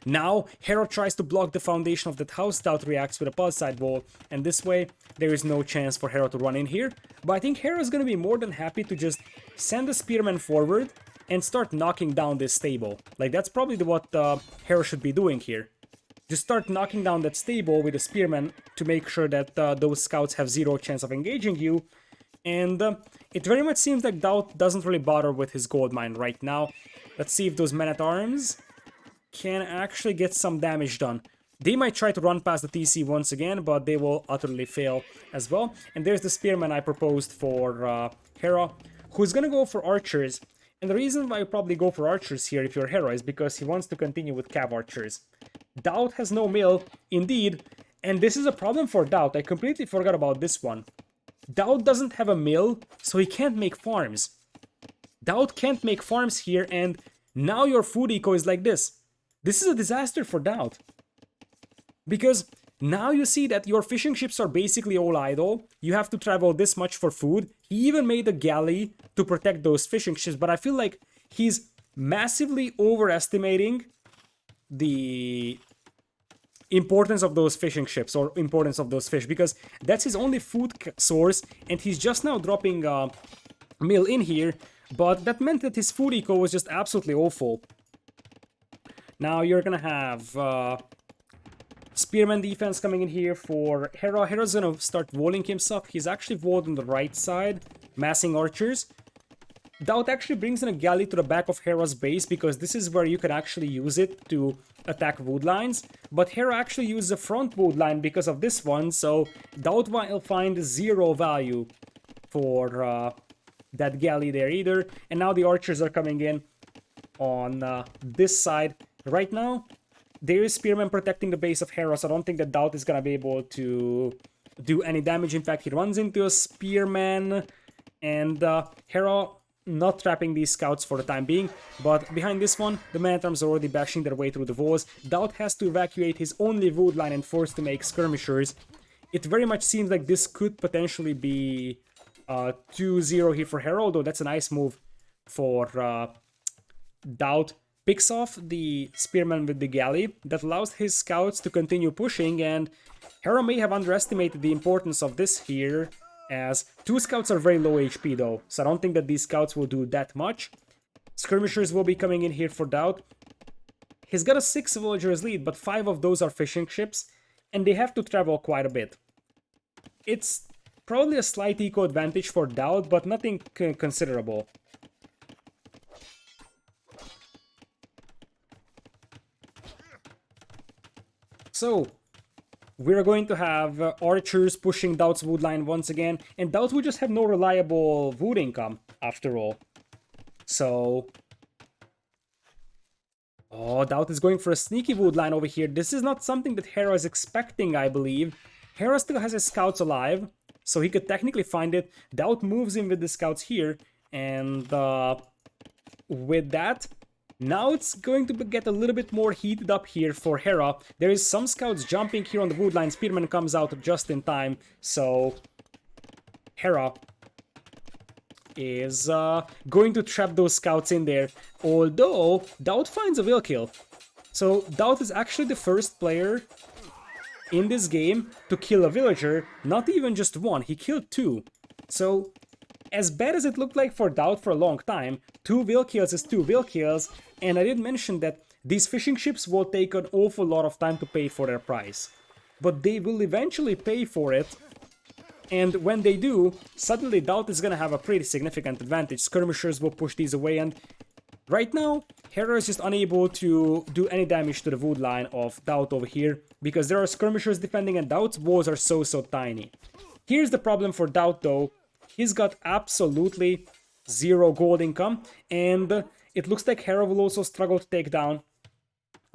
now Hera tries to block the foundation of that house. DauT reacts with a palisade wall. And this way, there is no chance for Hera to run in here. But I think Hera is going to be more than happy to just send the spearman forward and start knocking down this stable. Like, that's probably what Hera should be doing here. Just start knocking down that stable with a spearman to make sure that those scouts have zero chance of engaging you. And it very much seems like DauT doesn't really bother with his gold mine right now. Let's see if those men-at-arms can actually get some damage done. They might try to run past the TC once again, but they will utterly fail as well. And there's the spearman I proposed for Hera, who's gonna go for archers. And the reason why you probably go for archers here if you're Hera is because he wants to continue with cav archers. DauT has no mill, indeed, and this is a problem for DauT. I completely forgot about this one. DauT doesn't have a mill, so he can't make farms. DauT can't make farms here, and now your food eco is like this. This is a disaster for DauT. Because Now you see that your fishing ships are basically all idle. You have to travel this much for food. He even made a galley to protect those fishing ships, but I feel like he's massively overestimating the importance of those fishing ships or importance of those fish, because that's his only food source, and he's just now dropping a mill in here, but that meant that his food eco was just absolutely awful. Now you're gonna have Spearman defense coming in here for Hera. Hera's gonna start walling himself. He's actually walled on the right side, massing archers. DauT actually brings in a galley to the back of Hera's base, because this is where you can actually use it to attack wood lines. But Hera actually uses a front wood line because of this one, so DauT will find 0 value for that galley there either. And now the archers are coming in on this side. Right now, there is Spearman protecting the base of Hera, so I don't think that DauT is gonna be able to do any damage. In fact, he runs into a Spearman, and Hera not trapping these scouts for the time being. But behind this one, the man-at-arms are already bashing their way through the walls. DauT has to evacuate his only wood line and forced to make skirmishers. It very much seems like this could potentially be 2-0 here for Hera, although that's a nice move for DauT. Picks off the Spearman with the galley. That allows his scouts to continue pushing, and Hera may have underestimated the importance of this here, as 2 scouts are very low HP though, so I don't think that these scouts will do that much. Skirmishers will be coming in here for DauT. He's got a 6 villagers lead, but 5 of those are fishing ships, and they have to travel quite a bit. It's probably a slight eco advantage for DauT, but nothing considerable. So, we're going to have archers pushing DauT's wood line once again, and DauT will just have no reliable wood income, after all. So... oh, DauT is going for a sneaky wood line over here. This is not something that Hera is expecting, I believe. Hera still has his scouts alive, so he could technically find it. DauT moves in with the scouts here, and with that... now it's going to get a little bit more heated up here for Hera. There is some scouts jumping here on the wood line. Spearman comes out just in time, so Hera is going to trap those scouts in there. Although DauT finds a will kill. So DauT is actually the first player in this game to kill a villager. Not even just one, he killed 2. So as bad as it looked like for DauT for a long time, 2 will kills is 2 will kills, and I did mention that these fishing ships will take an awful lot of time to pay for their price. But they will eventually pay for it, and when they do, suddenly DauT is gonna have a pretty significant advantage. Skirmishers will push these away, and right now, Hera is just unable to do any damage to the wood line of DauT over here, because there are skirmishers defending and DauT's walls are so tiny. Here's the problem for DauT though. He's got absolutely 0 gold income, and it looks like Hera will also struggle to take down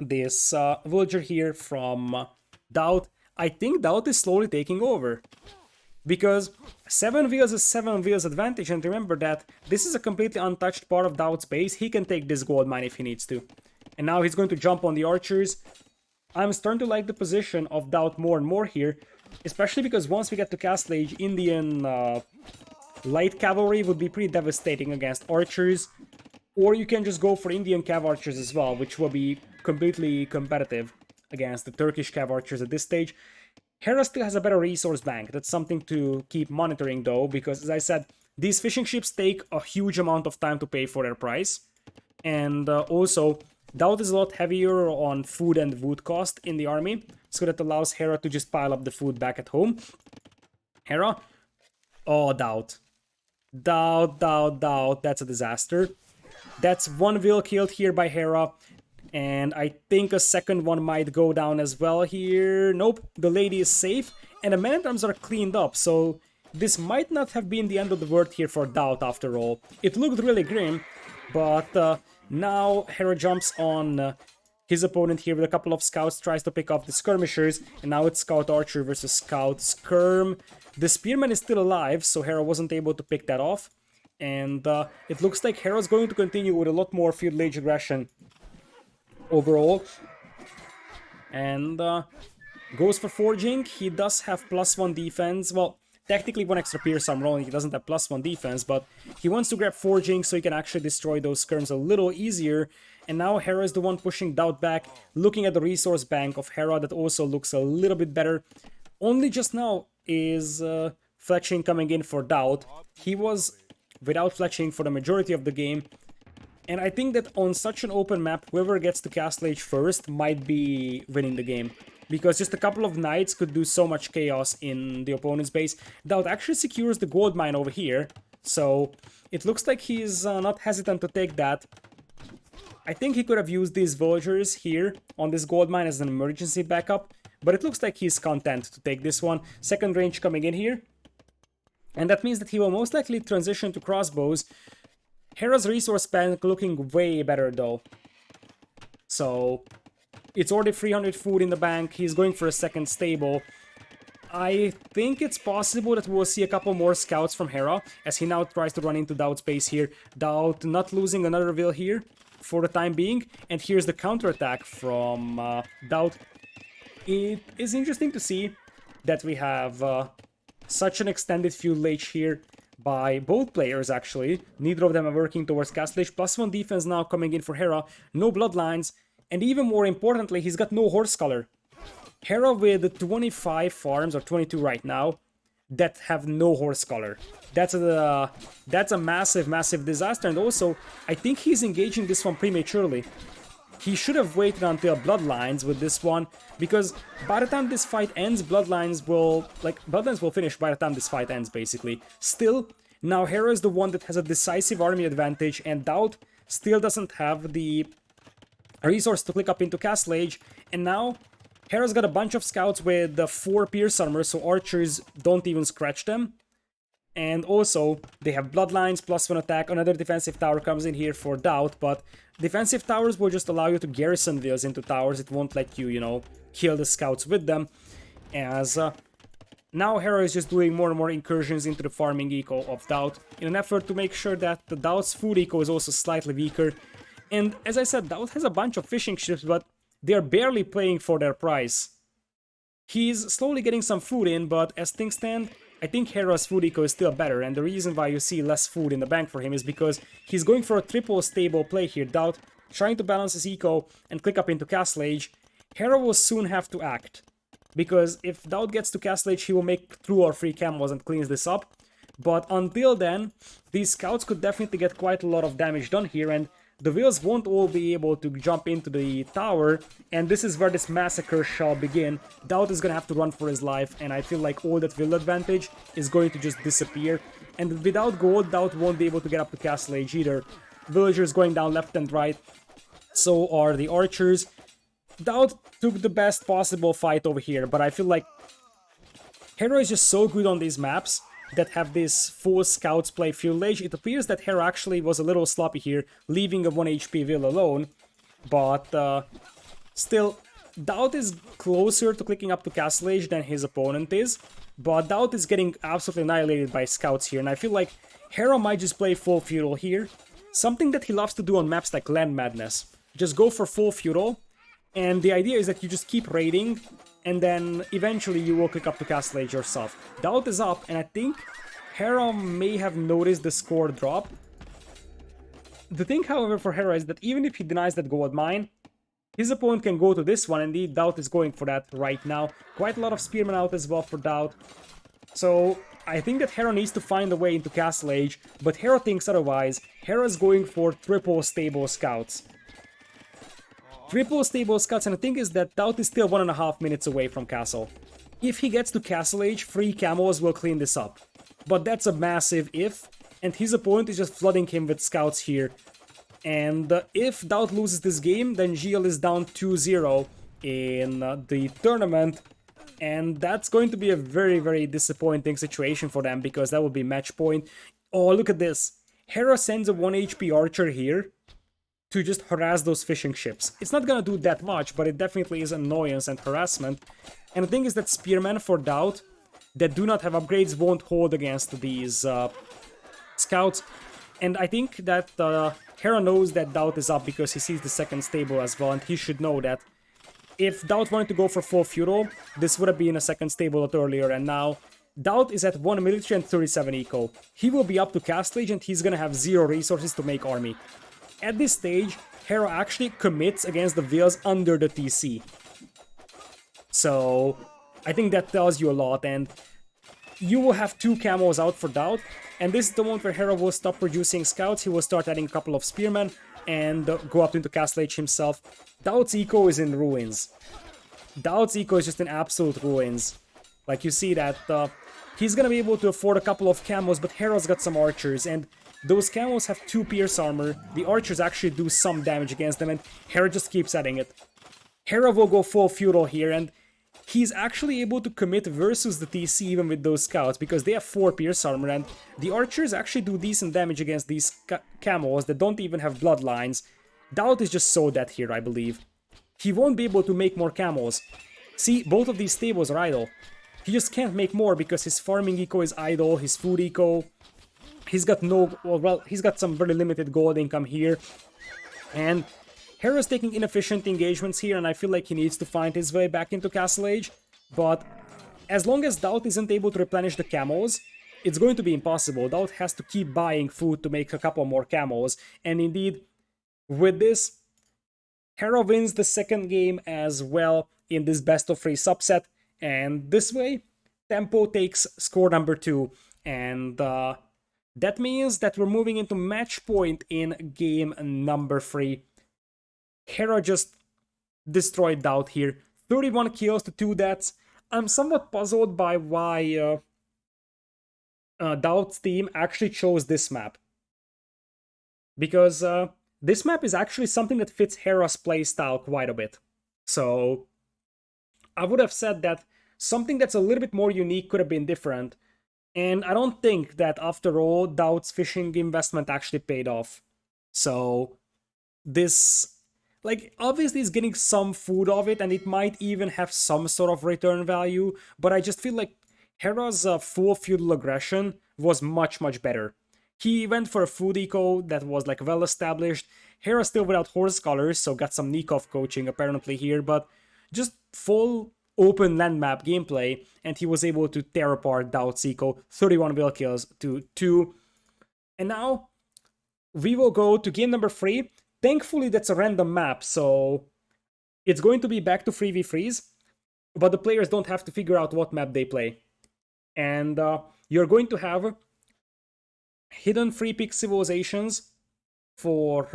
this villager here from DauT. I think DauT is slowly taking over, because 7 wheels is 7 wheels advantage, and remember that this is a completely untouched part of DauT's base. He can take this gold mine if he needs to. And now he's going to jump on the archers. I'm starting to like the position of DauT more and more here, especially because once we get to Castle Age, Indian light cavalry would be pretty devastating against archers, or you can just go for Indian cav archers as well, which will be completely competitive against the Turkish cav archers at this stage. Hera still has a better resource bank. That's something to keep monitoring though, because as I said, these fishing ships take a huge amount of time to pay for their price, and also DauT is a lot heavier on food and wood cost in the army, so that allows Hera to just pile up the food back at home. Hera? Oh, DauT. DauT, that's a disaster. That's 1 will killed here by Hera, and I think a second one might go down as well here. Nope, the lady is safe, and the man-at-arms are cleaned up, so this might not have been the end of the world here for DauT after all. It looked really grim, but now Hera jumps on his opponent here with a couple of scouts, tries to pick off the skirmishers, and now it's Scout Archer versus Scout Skirm. The Spearman is still alive, so Hera wasn't able to pick that off, and it looks like Hera's going to continue with a lot more Field Age aggression overall. And Goes for forging. He does have +1 defense. Well, technically 1 extra pierce I'm rolling. He doesn't have +1 defense, but he wants to grab forging so he can actually destroy those skirms a little easier. And now Hera is the one pushing DauT back, looking at the resource bank of Hera that also looks a little bit better. Only just now is fletching coming in for DauT. He was without fletching for the majority of the game. And I think that on such an open map, whoever gets to Castle Age first might be winning the game. Because just a couple of knights could do so much chaos in the opponent's base. DauT actually secures the gold mine over here. So it looks like he's not hesitant to take that. I think he could have used these villagers here on this gold mine as an emergency backup. But it looks like he's content to take this one. Second range coming in here. And that means that he will most likely transition to crossbows. Hera's resource bank looking way better though. So it's already 300 food in the bank. He's going for a second stable. I think it's possible that we'll see a couple more scouts from Hera as he now tries to run into DauT's base here. DauT not losing another vill here for the time being. And here's the counterattack from DauT. It is interesting to see that we have such an extended feudal age here by both players, actually. Neither of them are working towards Castle Age. +1 defense now coming in for Hera. No bloodlines. And even more importantly, he's got no horse color. Hera with 25 farms, or 22 right now, that have no horse color. That's a massive, massive disaster. And also, I think he's engaging this one prematurely. He should have waited until Bloodlines with this one, because by the time this fight ends, Bloodlines will finish by the time this fight ends, basically. Still, now Hera is the one that has a decisive army advantage, and DauT still doesn't have the resource to click up into Castle Age, and now Hera's got a bunch of scouts with 4 pierce armor, so archers don't even scratch them. And also, they have bloodlines, +1 attack. Another defensive tower comes in here for DauT, but defensive towers will just allow you to garrison vills into towers. It won't let you, you know, kill the scouts with them. As now Hera is just doing more and more incursions into the farming eco of DauT in an effort to make sure that the DauT's food eco is also slightly weaker. And as I said, DauT has a bunch of fishing ships, but they're barely playing for their price. He's slowly getting some food in, but as things stand, I think Hera's food eco is still better, and the reason why you see less food in the bank for him is because he's going for a triple stable play here. DauT trying to balance his eco and click up into Castle Age. Hera will soon have to act, because if DauT gets to Castle Age, he will make 2 or 3 camos and cleans this up. But until then, these scouts could definitely get quite a lot of damage done here, and the vills won't all be able to jump into the tower, and this is where this massacre shall begin. DauT is gonna have to run for his life, and I feel like all that vill advantage is going to just disappear. And without gold, DauT won't be able to get up to Castle Age either. Villagers going down left and right, so are the archers. DauT took the best possible fight over here, but I feel like Hera is just so good on these maps that have this full scouts play feudal age. It appears that Hera actually was a little sloppy here, leaving a 1 HP vill alone. But still, DauT is closer to clicking up to Castle Age than his opponent is. But DauT is getting absolutely annihilated by scouts here, and I feel like Hera might just play full feudal here. Something that he loves to do on maps like Land Madness. Just go for full feudal, and the idea is that you just keep raiding, and then eventually you will click up to Castle Age yourself. DauT is up, and I think Hera may have noticed the score drop. The thing, however, for Hera is that even if he denies that gold mine, his opponent can go to this one. Indeed, DauT is going for that right now. Quite a lot of spearmen out as well for DauT. So I think that Hera needs to find a way into Castle Age, but Hera thinks otherwise. Hera's going for triple stable scouts. Triple stable scouts, and the thing is that DauT is still 1.5 minutes away from Castle. If he gets to Castle Age, 3 camos will clean this up. But that's a massive if, and his opponent is just flooding him with scouts here. And if DauT loses this game, then GL is down 2-0 in the tournament. And that's going to be a very, very disappointing situation for them, because that will be match point. Oh, look at this. Hera sends a 1 HP archer here to just harass those fishing ships. It's not gonna do that much, but it definitely is annoyance and harassment. And the thing is that spearmen for DauT that do not have upgrades won't hold against these scouts. And I think that Hera knows that DauT is up because he sees the second stable as well, and he should know that if DauT wanted to go for full feudal, this would have been a second stable a lot earlier, and now DauT is at 1 military and 37 eco. He will be up to Castle Age and he's gonna have 0 resources to make army. At this stage, Hera actually commits against the Veils under the TC. So I think that tells you a lot, and you will have 2 camos out for DauT, and this is the moment where Hera will stop producing scouts. He will start adding a couple of spearmen and go up into Castle Age himself. DauT's eco is in ruins. DauT's eco is just in absolute ruins. Like, you see that he's gonna be able to afford a couple of camos, but Hera's got some archers, and those camos have 2 pierce armor. The archers actually do some damage against them, and Hera just keeps adding it. Hera will go full feudal here, and he's actually able to commit versus the TC even with those scouts, because they have 4 pierce armor, and the archers actually do decent damage against these camos that don't even have bloodlines. DauT is just so dead here, I believe. He won't be able to make more camos. See, both of these stables are idle. He just can't make more because his farming eco is idle, his food eco. He's got no, well, he's got some very limited gold income here. And Hera's taking inefficient engagements here, and I feel like he needs to find his way back into Castle Age. But as long as DauT isn't able to replenish the camos, it's going to be impossible. DauT has to keep buying food to make a couple more camos. And indeed, with this, Hera wins the second game as well in this best of 3 subset. And this way, Tempo takes score number 2. And that means that we're moving into match point in game number 3. Hera just destroyed DauT here. 31 kills to 2 deaths. I'm somewhat puzzled by why DauT's team actually chose this map. Because this map is actually something that fits Hera's playstyle quite a bit. So I would have said that something that's a little bit more unique could have been different. And I don't think that, after all, DauT's fishing investment actually paid off. So this, like, obviously is getting some food of it, and it might even have some sort of return value, but I just feel like Hera's full feudal aggression was much, much better. He went for a food eco that was, like, well established. Hera still without horse colors, so got some Nikov coaching apparently here, but just full open land map gameplay, and he was able to tear apart DauT's eco, 31 will kills to 2. And now we will go to game number 3. Thankfully, that's a random map, so it's going to be back to 3v3s, but the players don't have to figure out what map they play. And you're going to have hidden free pick civilizations for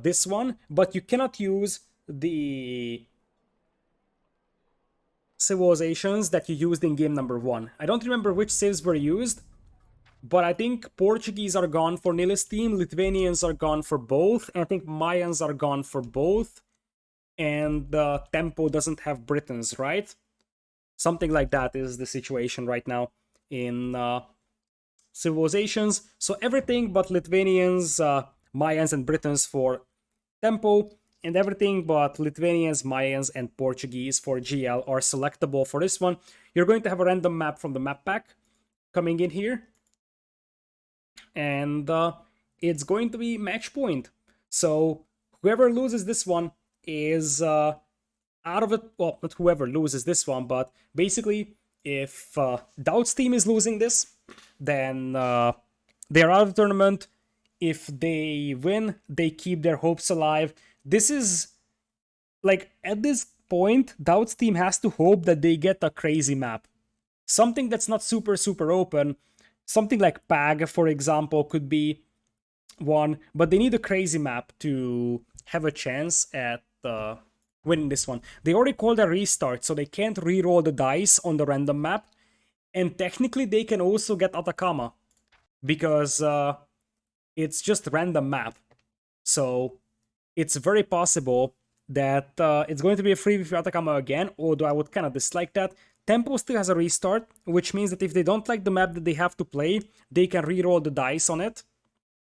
this one, but you cannot use the civilizations that you used in game number 1. I don't remember which civs were used, but I think Portuguese are gone for Nili's team, Lithuanians are gone for both, and I think Mayans are gone for both, and Tempo doesn't have Britons, right? Something like that is the situation right now in civilizations. So everything but Lithuanians, Mayans, and Britons for Tempo, and everything but Lithuanians, Mayans, and Portuguese for GL are selectable for this one. You're going to have a random map from the map pack coming in here, and it's going to be match point. So whoever loses this one is out of it. Well, not whoever loses this one, but basically, if DauT's team is losing this, then they're out of the tournament. If they win, they keep their hopes alive. This is, like, at this point, DauT's team has to hope that they get a crazy map. Something that's not super, super open. Something like PAG, for example, could be one, but they need a crazy map to have a chance at winning this one. They already called a restart, so they can't re-roll the dice on the random map, and technically they can also get Atacama, because it's just random map. So it's very possible that it's going to be a free with Atacama again, although I would kind of dislike that. Tempo still has a restart, which means that if they don't like the map that they have to play, they can re-roll the dice on it.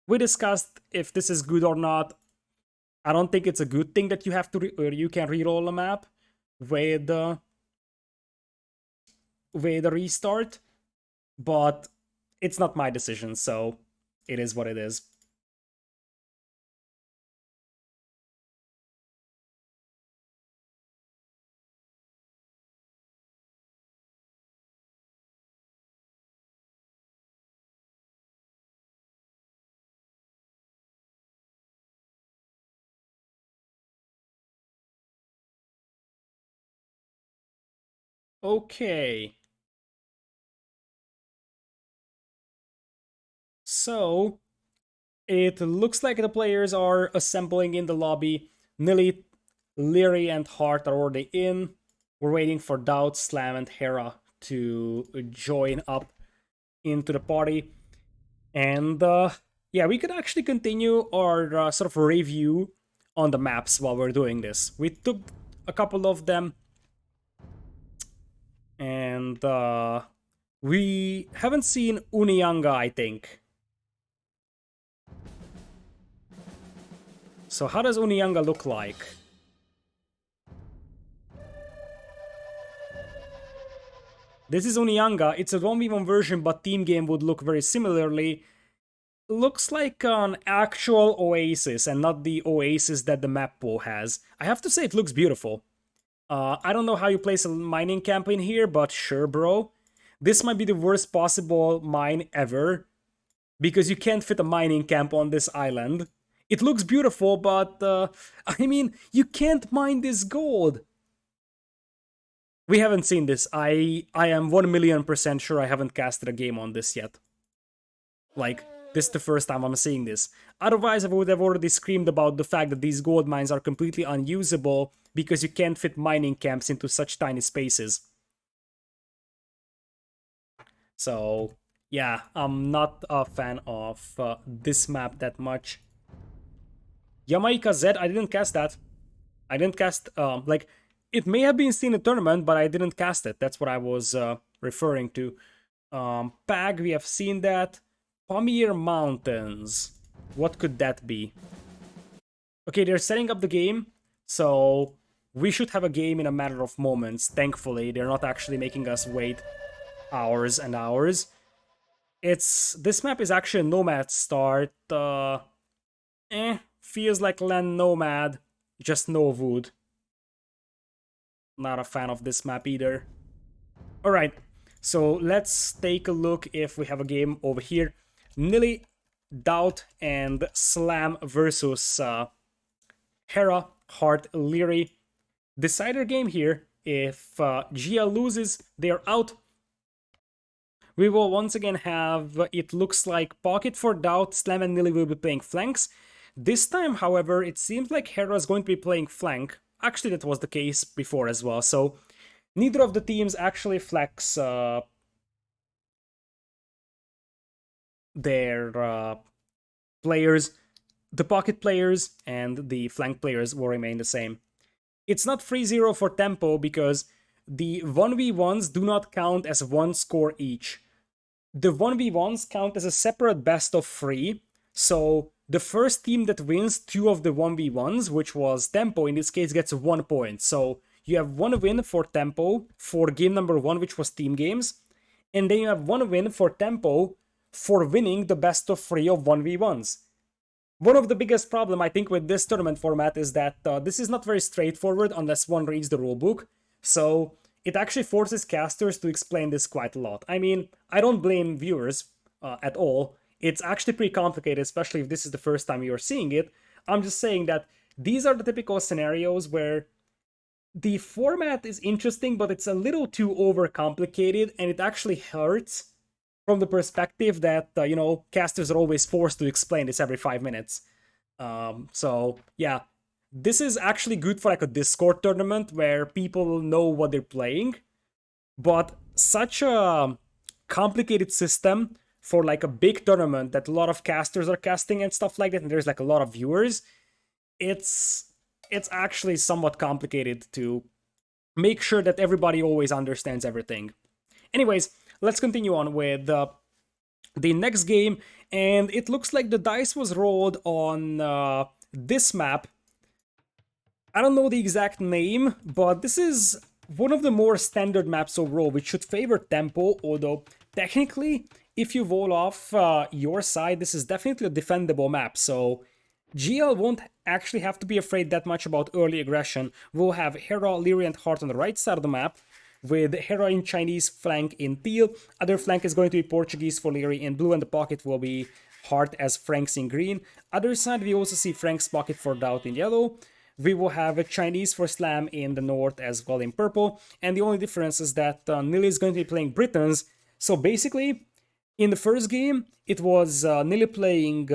We discussed if this is good or not. I don't think it's a good thing that you have to or you can re-roll a map with a restart, but it's not my decision, so it is what it is. Okay. So, it looks like the players are assembling in the lobby. Nili, Leary, and Hart are already in. We're waiting for DauT, Slam, and Hera to join up into the party. And yeah, we could actually continue our sort of review on the maps while we're doing this. We took a couple of them, and we haven't seen Unianga, I think. So how does Unianga look like? This is Unianga. It's a 1v1 version, but team game would look very similarly. Looks like an actual oasis and not the oasis that the map pool has. I have to say it looks beautiful. I don't know how you place a mining camp in here, but sure, bro. This might be the worst possible mine ever, because you can't fit a mining camp on this island. It looks beautiful, but I mean, you can't mine this gold. We haven't seen this. I am 1,000,000% sure I haven't casted a game on this yet. Like, this is the first time I'm seeing this. Otherwise, I would have already screamed about the fact that these gold mines are completely unusable because you can't fit mining camps into such tiny spaces. So, yeah, I'm not a fan of this map that much. Jamaica Z, I didn't cast that. I didn't cast, like, it may have been seen in a tournament, but I didn't cast it. That's what I was referring to. Pag, we have seen that. Pamir Mountains. What could that be? Okay, they're setting up the game, so we should have a game in a matter of moments. Thankfully, they're not actually making us wait hours and hours. This map is actually a nomad start. Feels like land nomad, just no wood. Not a fan of this map either. Alright, so let's take a look if we have a game over here. Nili, DauT, and Slam versus Hera, Hart, Leary. Decider game here. If GL loses, they're out. We will once again have, it looks like, Pocket for DauT, Slam and Nili will be playing flanks. This time, however, it seems like Hera is going to be playing flank. Actually, that was the case before as well, so neither of the teams actually flex their players. The pocket players and the flank players will remain the same. It's not 3-0 for tempo because the 1v1s do not count as one score each. The 1v1s count as a separate best of 3, so the first team that wins 2 of the 1v1s, which was tempo, in this case gets 1 point. So you have 1 win for tempo for game number 1, which was team games, and then you have 1 win for tempo for winning the best of 3 of 1v1s. One of the biggest problem I think with this tournament format is that this is not very straightforward unless one reads the rulebook, so it actually forces casters to explain this quite a lot. I mean, I don't blame viewers at all. It's actually pretty complicated, especially if this is the first time you're seeing it. I'm just saying that these are the typical scenarios where the format is interesting, but it's a little too overcomplicated, and it actually hurts from the perspective that, you know, casters are always forced to explain this every 5 minutes. So, yeah, this is actually good for like a Discord tournament where people know what they're playing, but such a complicated system for like a big tournament that a lot of casters are casting and stuff like that, and there's like a lot of viewers, it's actually somewhat complicated to make sure that everybody always understands everything. Anyways, let's continue on with the next game, and it looks like the dice was rolled on this map. I don't know the exact name, but this is one of the more standard maps overall, which should favor tempo, although technically, if you roll off your side, this is definitely a defendable map, so GL won't actually have to be afraid that much about early aggression. We'll have Hera, Leary, and Hart on the right side of the map, with Hera in Chinese, flank in teal. Other flank is going to be Portuguese for Leary in blue, and the pocket will be Hart as Franks in green. Other side, we also see Frank's pocket for DauT in yellow. We will have a Chinese for Slam in the north as well in purple. And the only difference is that Nili is going to be playing Britons. So basically, in the first game, it was Nili playing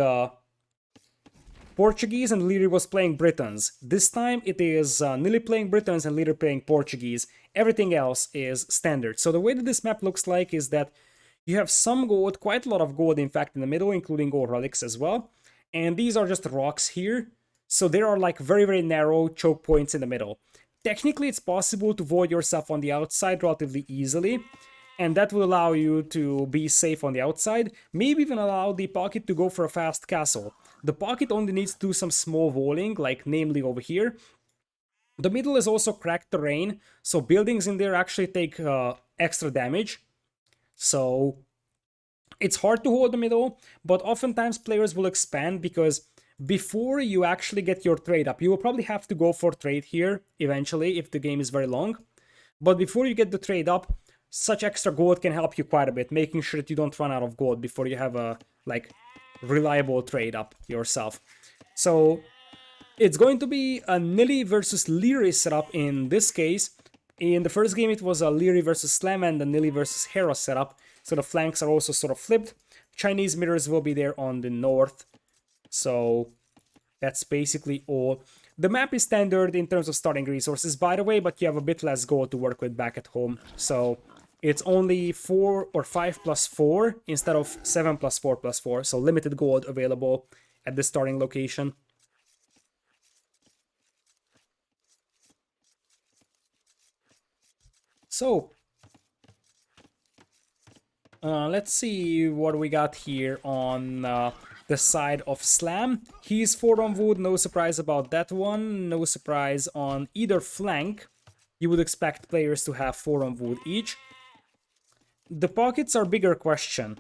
Portuguese and Liri was playing Britons. This time it is Nili playing Britons and Liri playing Portuguese. Everything else is standard. So the way that this map looks like is that you have some gold, quite a lot of gold in fact in the middle, including gold relics as well. And these are just rocks here. So there are like very, very narrow choke points in the middle. Technically it's possible to void yourself on the outside relatively easily. And that will allow you to be safe on the outside, maybe even allow the pocket to go for a fast castle. The pocket only needs to do some small walling, like namely over here. The middle is also cracked terrain, so buildings in there actually take extra damage. So it's hard to hold the middle, but oftentimes players will expand because before you actually get your trade up, you will probably have to go for trade here eventually if the game is very long. But before you get the trade up, such extra gold can help you quite a bit, making sure that you don't run out of gold before you have a like reliable trade up yourself. So it's going to be a Nili versus Liri setup in this case. In the first game it was a Liri versus Slam and the Nili versus Hera setup, so the flanks are also sort of flipped. Chinese mirrors will be there on the north, so that's basically all. The map is standard in terms of starting resources, by the way, but you have a bit less gold to work with back at home. So it's only 4 or 5 plus 4 instead of 7 plus 4 plus 4. So limited gold available at the starting location. So let's see what we got here on the side of Slam. He's 4 on wood, no surprise about that one. No surprise on either flank. You would expect players to have 4 on wood each. The pockets are bigger question.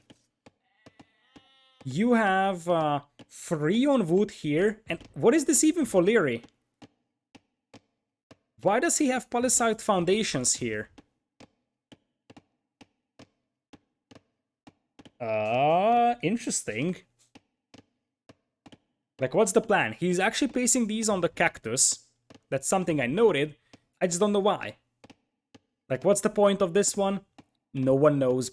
You have 3 on wood here. And what is this even for Liri? Why does he have palisade foundations here? Interesting. Like, what's the plan? He's actually placing these on the cactus. That's something I noted. I just don't know why. Like, what's the point of this one? No one knows.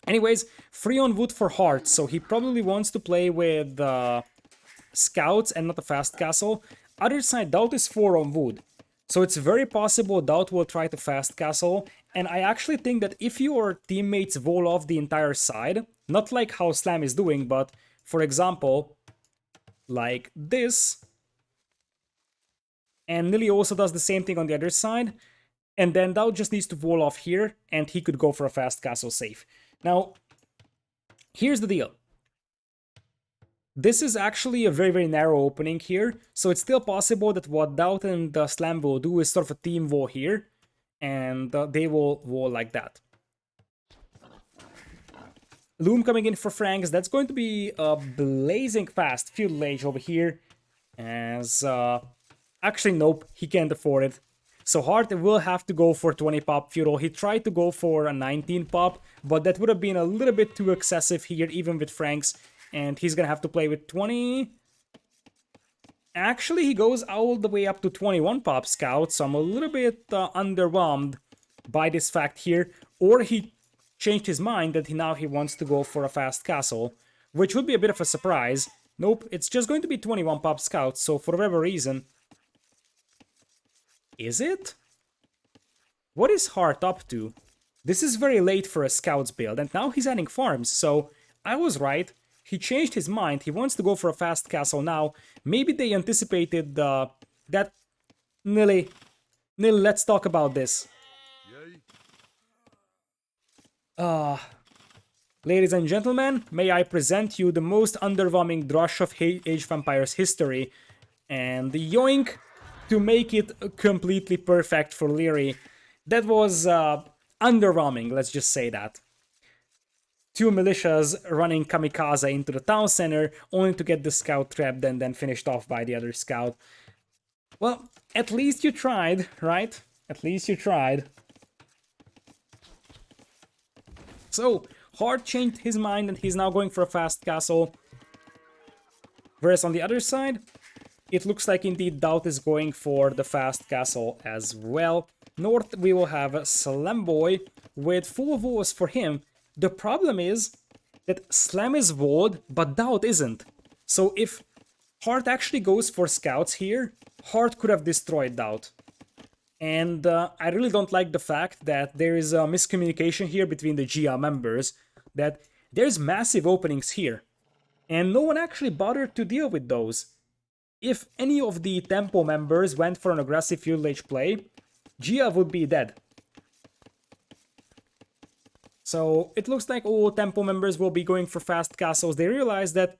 Anyways, 3 on wood for hearts, so he probably wants to play with scouts and not a fast castle. Other side, DauT is 4 on wood. So it's very possible DauT will try to fast castle, and I actually think that if your teammates wall off the entire side, not like how Slam is doing, but for example, like this, and Nili also does the same thing on the other side, and then DauT just needs to wall off here, and he could go for a fast castle safe. Now, here's the deal. This is actually a very, very narrow opening here, so it's still possible that what DauT and Slam will do is sort of a team wall here, and they will wall like that. Loom coming in for Franks, that's going to be a blazing fast Feudal Age over here, as... actually, nope, he can't afford it. So Hart will have to go for 20 pop Feudal. He tried to go for a 19 pop, but that would have been a little bit too excessive here, even with Franks. And he's gonna have to play with 20... Actually, he goes all the way up to 21 pop Scout, so I'm a little bit underwhelmed by this fact here. Or he changed his mind that now he wants to go for a fast castle, which would be a bit of a surprise. Nope, it's just going to be 21 pop Scouts, so for whatever reason... Is it? What is Hart up to? This is very late for a Scouts build, and now he's adding farms, so I was right. He changed his mind, he wants to go for a fast castle now. Maybe they anticipated that... Nili, let's talk about this. Ladies and gentlemen, may I present you the most underwhelming drush of Age of Empires history. And the yoink to make it completely perfect for Liri. That was underwhelming, let's just say that. 2 militias running kamikaze into the town center, only to get the scout trapped and then finished off by the other scout. Well, at least you tried, right? At least you tried. So, Hart changed his mind and he's now going for a fast castle. Whereas on the other side, it looks like indeed DauT is going for the fast castle as well. North, we will have Slamboy with full walls for him. The problem is that Slam is walled, but DauT isn't. So if Heart actually goes for scouts here, Heart could have destroyed DauT. And I really don't like the fact that there is a miscommunication here between the GL members, that there's massive openings here. And no one actually bothered to deal with those. If any of the Tempo members went for an aggressive field age play, GL would be dead. So it looks like all Tempo members will be going for fast castles. They realize that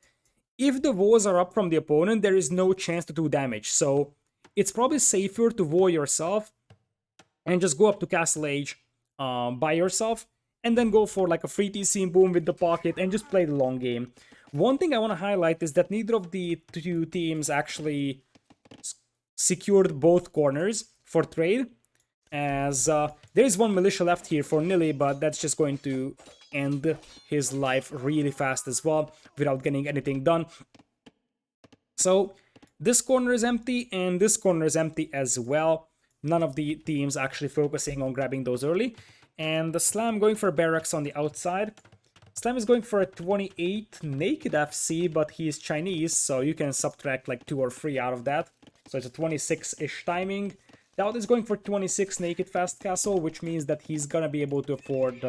if the walls are up from the opponent, there is no chance to do damage. So it's probably safer to wall yourself and just go up to castle age by yourself, and then go for like a free TC boom with the pocket and just play the long game. One thing I want to highlight is that neither of the two teams actually secured both corners for trade, as there is one militia left here for Nili, but that's just going to end his life really fast as well without getting anything done. So this corner is empty and this corner is empty as well. None of the teams actually focusing on grabbing those early. And the Slam going for barracks on the outside. Slam is going for a 28 naked FC, but he is Chinese, so you can subtract like 2 or 3 out of that. So it's a 26-ish timing. DauT is going for 26 naked fast castle, which means that he's gonna be able to afford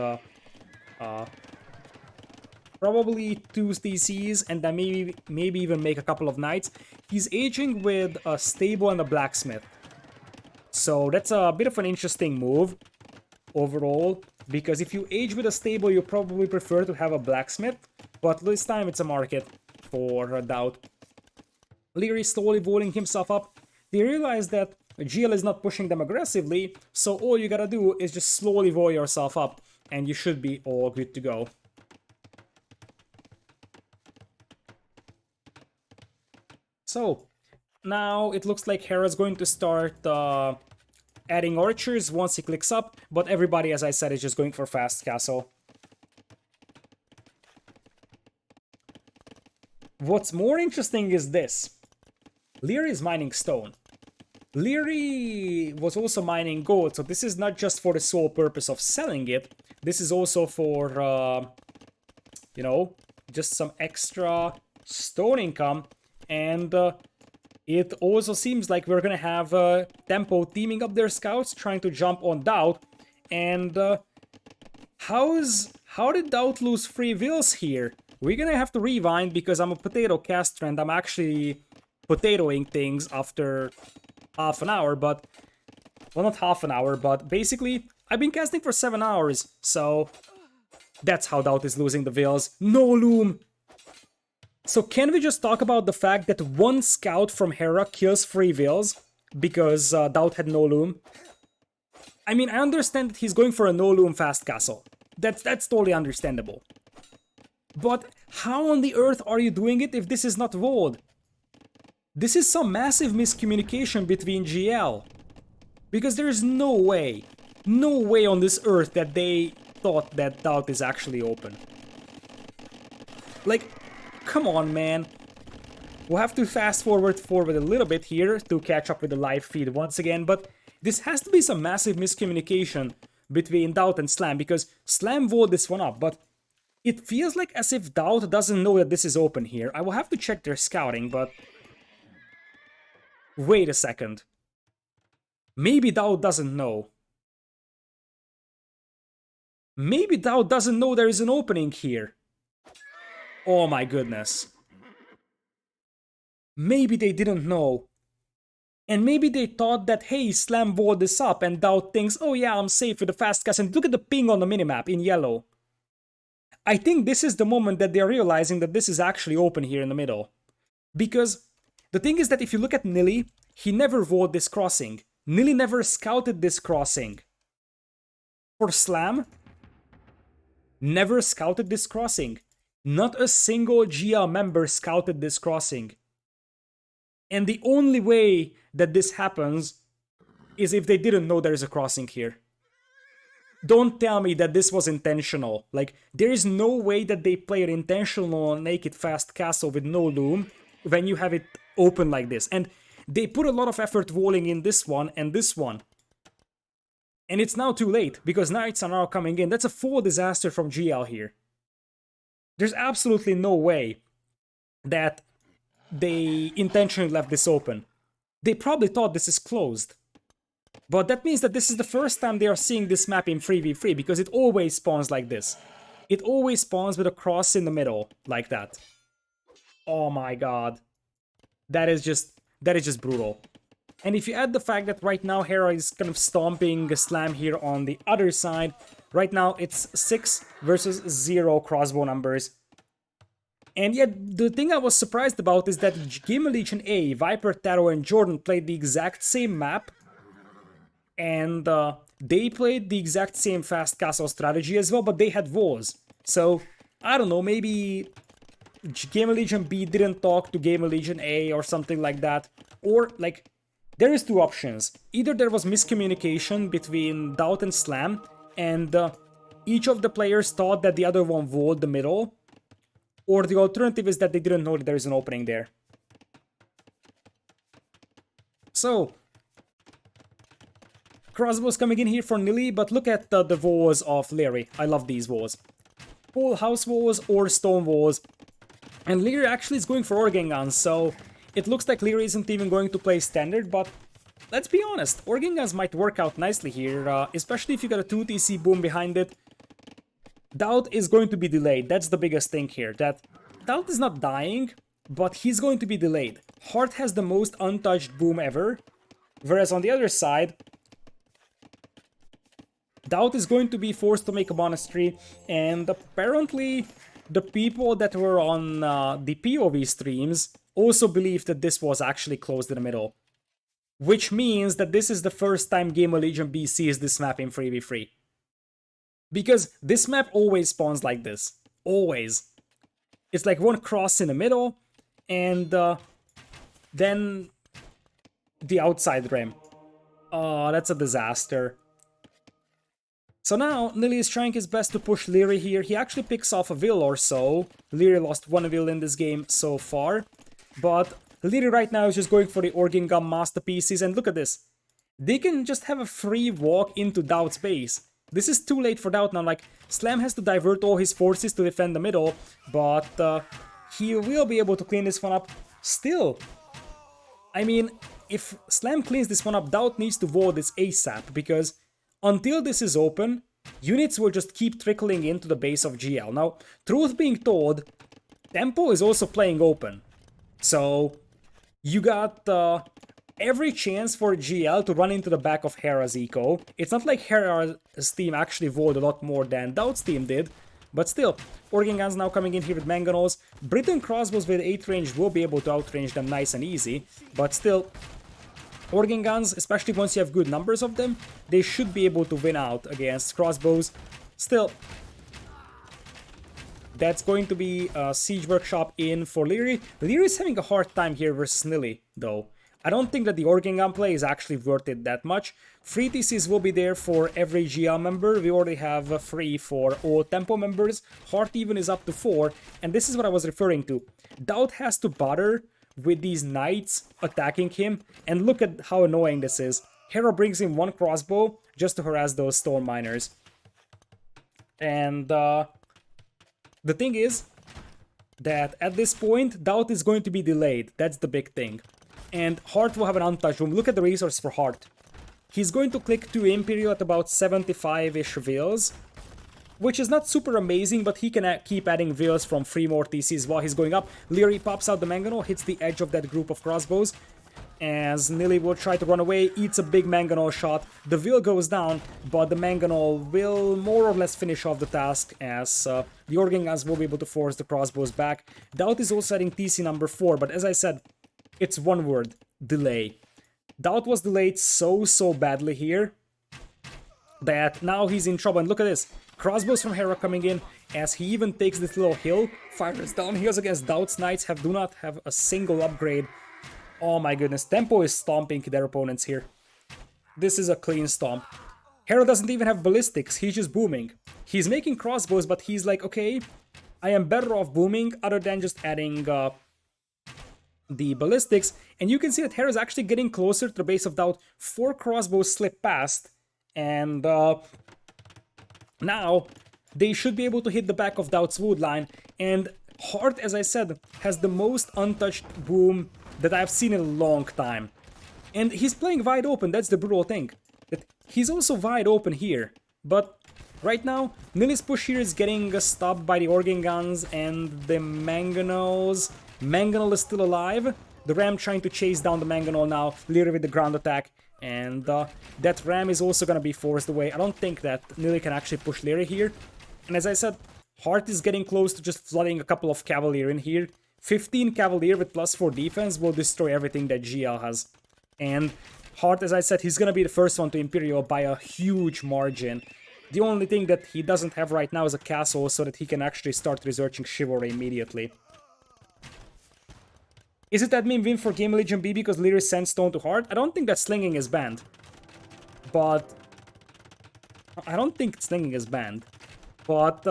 probably 2 TCs and then maybe even make a couple of knights. He's aging with a stable and a blacksmith. So that's a bit of an interesting move overall, because if you age with a stable, you probably prefer to have a blacksmith, but this time it's a market for DauT. Leary slowly walling himself up. They realize that GL is not pushing them aggressively, so all you gotta do is just slowly wall yourself up, and you should be all good to go. So, now it looks like Hera's going to start adding archers once he clicks up, but everybody, as I said, is just going for fast castle. What's more interesting is this. Leary is mining stone. Leary was also mining gold, so this is not just for the sole purpose of selling it. This is also for, you know, just some extra stone income. And it also seems like we're gonna have Tempo teaming up their scouts, trying to jump on DauT. And how did DauT lose 3 wills here? We're gonna have to rewind because I'm a potato caster and I'm actually potatoing things after half an hour, but... well, not half an hour, but basically, I've been casting for 7 hours, so... that's how DauT is losing the wills. No loom! So can we just talk about the fact that 1 scout from Hera kills 3 wills because DauT had no loom? I mean, I understand that he's going for a no loom fast castle. That's totally understandable. But how on the earth are you doing it if this is not walled? This is some massive miscommunication between GL. Because there's no way on this earth that they thought that DauT is actually open. Like, come on, man. We'll have to fast forward a little bit here to catch up with the live feed once again, but this has to be some massive miscommunication between DauT and Slam, because Slam walled this one up, but it feels like as if DauT doesn't know that this is open here. I will have to check their scouting, but... wait a second. Maybe DauT doesn't know. Maybe DauT doesn't know there is an opening here. Oh my goodness. Maybe they didn't know. And maybe they thought that, hey, Slam walled this up, and DauT thinks, oh yeah, I'm safe with the fast cast, and look at the ping on the minimap in yellow. I think this is the moment that they're realizing that this is actually open here in the middle. Because the thing is that if you look at Nili, he never walled this crossing. Nili never scouted this crossing. For Slam, never scouted this crossing. Not a single GL member scouted this crossing. And the only way that this happens is if they didn't know there is a crossing here. Don't tell me that this was intentional. Like, there is no way that they played intentional naked fast castle with no loom when you have it open like this. And they put a lot of effort walling in this one and this one. And it's now too late, because knights are now coming in. That's a full disaster from GL here. There's absolutely no way that they intentionally left this open. They probably thought this is closed. But that means that this is the first time they are seeing this map in 3v3, because it always spawns like this. It always spawns with a cross in the middle, like that. Oh my god. That is just brutal. And if you add the fact that right now Hera is kind of stomping Slam here on the other side, right now it's 6 versus 0 crossbow numbers. And yet, the thing I was surprised about is that GamerLegion A, Viper, Taro, and Jordan played the exact same map. And they played the exact same fast castle strategy as well, but they had walls. So, I don't know, maybe GamerLegion B didn't talk to GamerLegion A or something like that. Or, like, there is two options. Either there was miscommunication between DauT and Slam, and each of the players thought that the other one walled the middle, or the alternative is that they didn't know that there is an opening there. So, crossbows coming in here for Nili, but look at the walls of Leary. I love these walls. Full house walls or stone walls. And Leary actually is going for organ guns, so it looks like Leary isn't even going to play standard, but let's be honest, organ guns might work out nicely here, especially if you got a 2TC boom behind it. DauT is going to be delayed. That's the biggest thing here. That DauT is not dying, but he's going to be delayed. Heart has the most untouched boom ever, whereas on the other side, DauT is going to be forced to make a monastery, and apparently the people that were on the POV streams also believed that this was actually closed in the middle. Which means that this is the first time GamerLegion B sees this map in 3v3. Because this map always spawns like this. Always. It's like one cross in the middle, and then the outside rim. Oh, that's a disaster. So now, Nili is trying his best to push Leary here. He actually picks off a will or so. Leary lost one will in this game so far. But Leary right now is just going for the organ gun masterpieces, and look at this. They can just have a free walk into DauT's base. This is too late for DauT now, like, Slam has to divert all his forces to defend the middle, but he will be able to clean this one up still. I mean, if Slam cleans this one up, DauT needs to wall this ASAP, because until this is open, units will just keep trickling into the base of GL. Now, truth being told, Tempo is also playing open, so you got every chance for GL to run into the back of Hera's eco. It's not like Hera's team actually walled a lot more than DauT's team did, but still, organ guns now coming in here with mangonels. Britain crossbows with 8 range will be able to outrange them nice and easy, but still, organ guns, especially once you have good numbers of them, they should be able to win out against crossbows. Still, that's going to be a Siege Workshop in for Leary. Leary is having a hard time here versus Nili, though. I don't think that the organ gun play is actually worth it that much. 3 TCs will be there for every GL member. We already have 3 for all Tempo members. Heart even is up to 4. And this is what I was referring to. DauT has to bother with these knights attacking him. And look at how annoying this is. Hera brings in 1 crossbow just to harass those storm miners. And the thing is that at this point, DauT is going to be delayed. That's the big thing. And Heart will have an untouched room. Look at the resource for Heart. He's going to click to Imperial at about 75-ish vills, which is not super amazing, but he can keep adding vills from 3 more TCs while he's going up. Leary pops out the mangonel, hits the edge of that group of crossbows, as Nili will try to run away, eats a big mangonel shot. The vill goes down, but the mangonel will more or less finish off the task, as the organ guns will be able to force the crossbows back. DauT is also adding TC number 4, but as I said, it's one word, delay. DauT was delayed so badly here that now he's in trouble. And look at this, crossbows from Hera coming in, as he even takes this little hill, fires down heals against DauT's knights, do not have a single upgrade. Oh my goodness, Tempo is stomping their opponents here. This is a clean stomp. Hera doesn't even have ballistics, he's just booming. He's making crossbows, but he's like, okay, I am better off booming other than just adding the ballistics, and you can see that Hera is actually getting closer to the base of DauT. 4 crossbows slip past, and now they should be able to hit the back of DauT's wood line, and Heart, as I said, has the most untouched boom that I've seen in a long time. And he's playing wide open, that's the brutal thing. That he's also wide open here, but right now, Nili's push here is getting stopped by the organ guns and the mangonels. Mangonel is still alive. The ram trying to chase down the mangonel now, Leary with the ground attack. And that ram is also gonna be forced away. I don't think that Nili can actually push Leary here. And as I said, Heart is getting close to just flooding a couple of Cavalier in here. 15 Cavalier with +4 defense will destroy everything that GL has. And Heart, as I said, he's gonna be the first one to Imperial by a huge margin. The only thing that he doesn't have right now is a castle so that he can actually start researching Chivalry immediately. Is it admin win for GamerLegion B because Leary sent Stone to Heart? I don't think that slinging is banned. But I don't think slinging is banned. But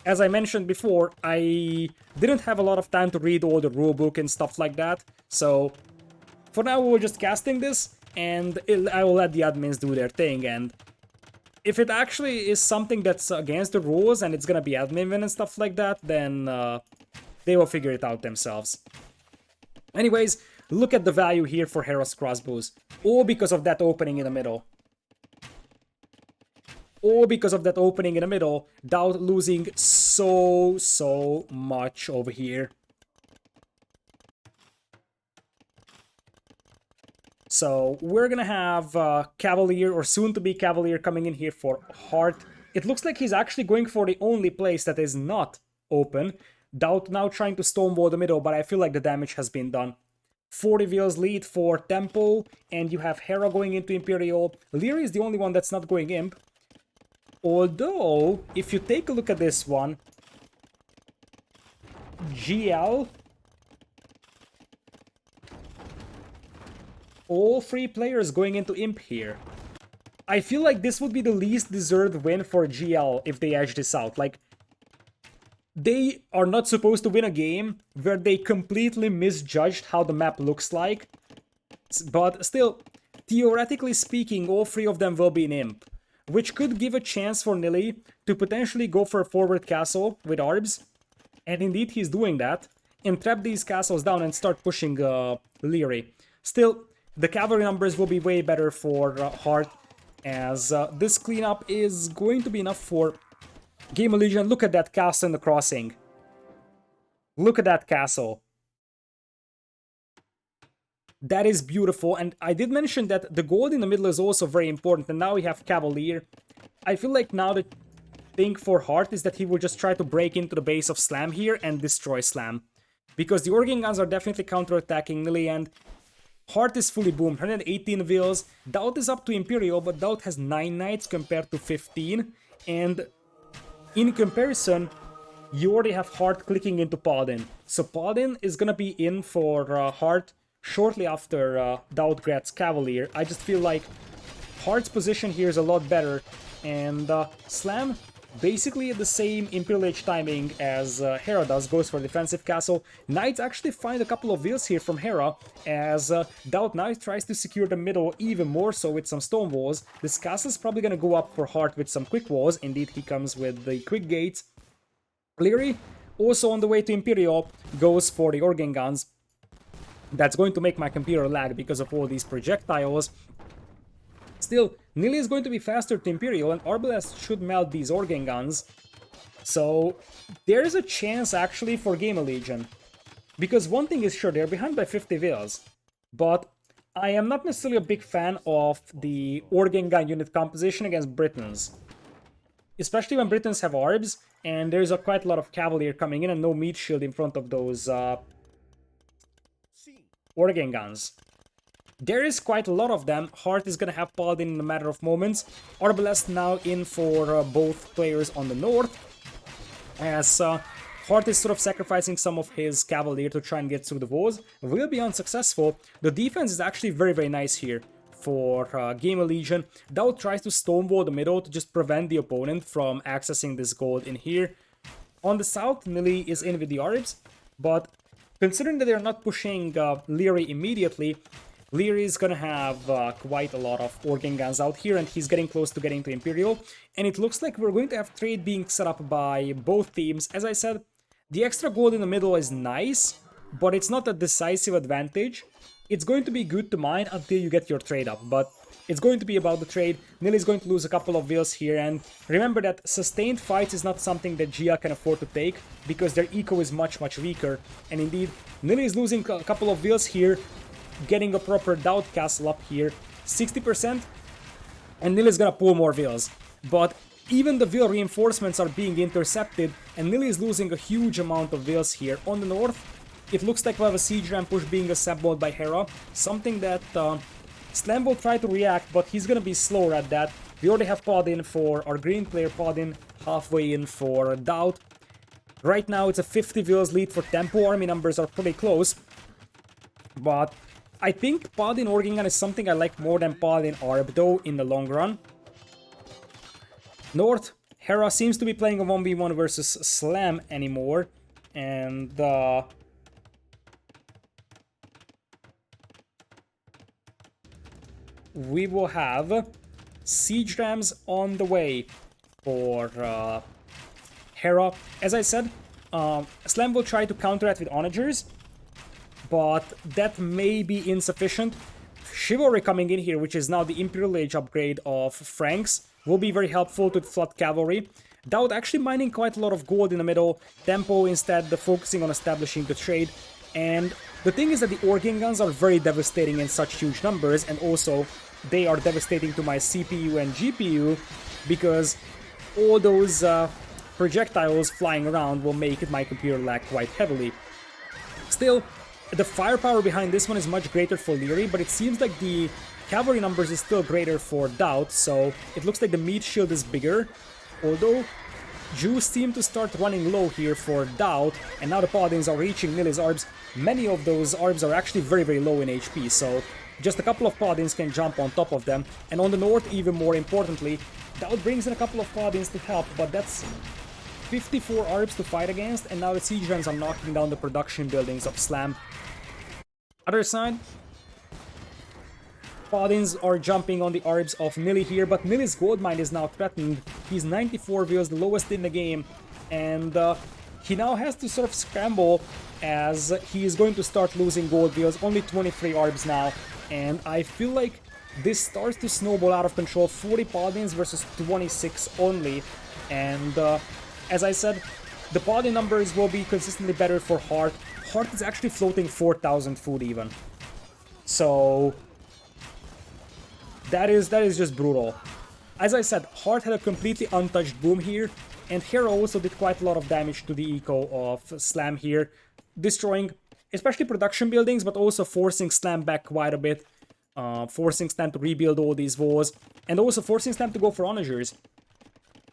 as I mentioned before, I didn't have a lot of time to read all the rulebook and stuff like that. So for now we're just casting this, and I will let the admins do their thing. And if it actually is something that's against the rules and it's gonna be admin win and stuff like that, then they will figure it out themselves. Anyways, look at the value here for Hera's crossbows. All because of that opening in the middle. All because of that opening in the middle, DauT losing so much over here. So we're gonna have Cavalier, or soon-to-be Cavalier, coming in here for Heart. It looks like he's actually going for the only place that is not open. DauT now trying to stonewall the middle, but I feel like the damage has been done. 4 reveals lead for Tempo, and you have Hera going into Imperial. Leary is the only one that's not going Imp. Although, if you take a look at this one, GL, all 3 players going into Imp here. I feel like this would be the least deserved win for GL if they edge this out. Like, they are not supposed to win a game where they completely misjudged how the map looks like. But still, theoretically speaking, all 3 of them will be in Imp, which could give a chance for Nili to potentially go for a forward castle with Arbs. And indeed, he's doing that. And trap these castles down and start pushing Leary. Still, the cavalry numbers will be way better for Heart, as this cleanup is going to be enough for GamerLegion. Look at that castle in the crossing. Look at that castle. That is beautiful, and I did mention that the gold in the middle is also very important, and now we have Cavalier. I feel like now the thing for Heart is that he will just try to break into the base of Slam here and destroy Slam. Because the organ guns are definitely counterattacking Nili, and Heart is fully boomed. 118 vills. DauT is up to Imperial, but DauT has 9 knights compared to 15, and in comparison, you already have Heart clicking into Paladin. So Paladin is gonna be in for Heart shortly after DauT gets Cavalier. I just feel like Heart's position here is a lot better, and Slam basically at the same Imperial Age timing as Hera does, goes for defensive castle. Knights actually find a couple of vills here from Hera, as DauT now tries to secure the middle even more so with some stone walls. This castle is probably gonna go up for Heart with some quick walls. Indeed, he comes with the quick gates. Leary, also on the way to Imperial, goes for the organ guns. That's going to make my computer lag because of all these projectiles. Still, Nili is going to be faster to Imperial, and Arbalest should melt these organ guns. So there is a chance actually for GamerLegion. Because one thing is sure, they're behind by 50 vills. But I am not necessarily a big fan of the organ gun unit composition against Britons. Especially when Britons have Arbs, and there's quite a lot of Cavalier coming in and no meat shield in front of those organ guns. There is quite a lot of them. Heart is gonna have Paladin in a matter of moments. Arbalest now in for both players on the north, as Heart is sort of sacrificing some of his Cavalier to try and get through the walls. Will be unsuccessful. The defense is actually very nice here for GamerLegion. DauT tries to stonewall the middle to just prevent the opponent from accessing this gold in here. On the south, Nili is in with the Arbs, but considering that they're not pushing Leary immediately, Leary is gonna have quite a lot of organ guns out here, and he's getting close to getting to Imperial. And it looks like we're going to have trade being set up by both teams. As I said, the extra gold in the middle is nice, but it's not a decisive advantage. It's going to be good to mine until you get your trade up, but it's going to be about the trade. Nili is going to lose a couple of wheels here, and remember that sustained fights is not something that GL can afford to take, because their eco is much weaker. And indeed, Nili is losing a couple of wheels here, getting a proper DauT castle up here, 60%, and Nili is gonna pull more wheels. But even the wheel reinforcements are being intercepted, and Nili is losing a huge amount of wheels here. On the north, it looks like we have a siege ram push being assembled by Hera, something that Slam will try to react, but he's gonna be slower at that. We already have pod in for our green player, pod in halfway in for DauT. Right now it's a 50 wheels lead for Tempo, army numbers are pretty close, but I think pod in Organ Gun is something I like more than pod in Arb though in the long run. North, Hera seems to be playing a 1v1 versus Slam anymore, and we will have siege rams on the way for Hera. As I said, Slam will try to counter that with onagers, but that may be insufficient. Chivalry coming in here, which is now the Imperial Age upgrade of Franks, will be very helpful to flood cavalry. DauT actually mining quite a lot of gold in the middle, Tempo instead focusing on establishing the trade. And the thing is that the organ guns are very devastating in such huge numbers, and also they are devastating to my CPU and GPU, because all those projectiles flying around will make my computer lag quite heavily. Still, the firepower behind this one is much greater for Leary, but it seems like the cavalry numbers is still greater for DauT, so it looks like the meat shield is bigger. Although, Jews seem to start running low here for DauT, and now the paladins are reaching Nili's arbs. Many of those arbs are actually very low in HP, so just a couple of paladins can jump on top of them. And on the north, even more importantly, DauT brings in a couple of paladins to help, but that's 54 arbs to fight against, and now the siege rams are knocking down the production buildings of Slam. Other side, paladins are jumping on the arbs of Nili here, but Nili's gold mine is now threatened. He's 94 wheels, the lowest in the game, and he now has to sort of scramble as he is going to start losing gold wheels. Only 23 arbs now, and I feel like this starts to snowball out of control. 40 paladins versus 26 only, and as I said, the paladin numbers will be consistently better for Heart. Heart is actually floating 4,000 food even, so that is just brutal. As I said, Heart had a completely untouched boom here, and Hero also did quite a lot of damage to the eco of Slam here, destroying especially production buildings, but also forcing Slam back quite a bit, forcing Slam to rebuild all these walls, and also forcing Slam to go for onagers.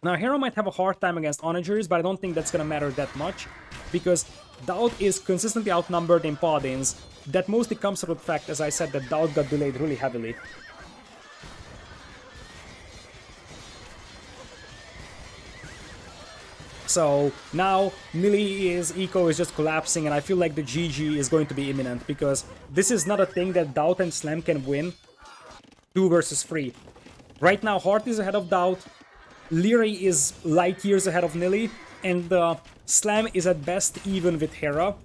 Now, Hero might have a hard time against onagers, but I don't think that's gonna matter that much, because DauT is consistently outnumbered in paladins. That mostly comes from the fact, as I said, that DauT got delayed really heavily. So now Nili's eco is just collapsing, and I feel like the GG is going to be imminent, because this is not a thing that DauT and Slam can win 2 versus 3. Right now, Heart is ahead of DauT, Leary is light years ahead of Nili, and Slam is at best even with Hera.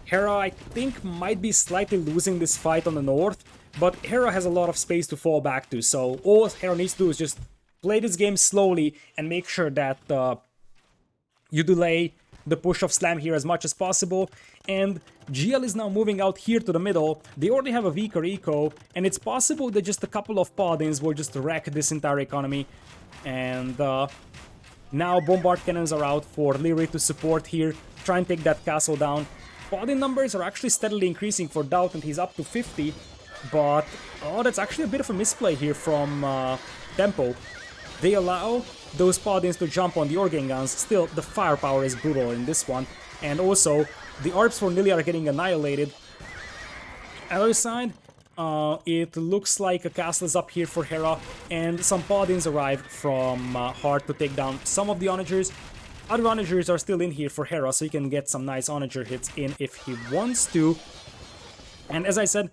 Hera, I think, might be slightly losing this fight on the north, but Hera has a lot of space to fall back to, so all Hera needs to do is just play this game slowly and make sure that you delay the push of Slam here as much as possible. And GL is now moving out here to the middle. They already have a weaker eco, and it's possible that just a couple of paladins will just wreck this entire economy. And now bombard cannons are out for Leary to support here, try and take that castle down. Paladin numbers are actually steadily increasing for DauT, and he's up to 50, but oh, that's actually a bit of a misplay here from Tempo. They allow those paladins to jump on the organ guns. Still, the firepower is brutal in this one, and also the arbs for Nili are getting annihilated. Other side, it looks like a castle is up here for Hera, and some paladins arrive from Heart to take down some of the onagers. other onagers are still in here for Hera, so he can get some nice onager hits in if he wants to. And as I said,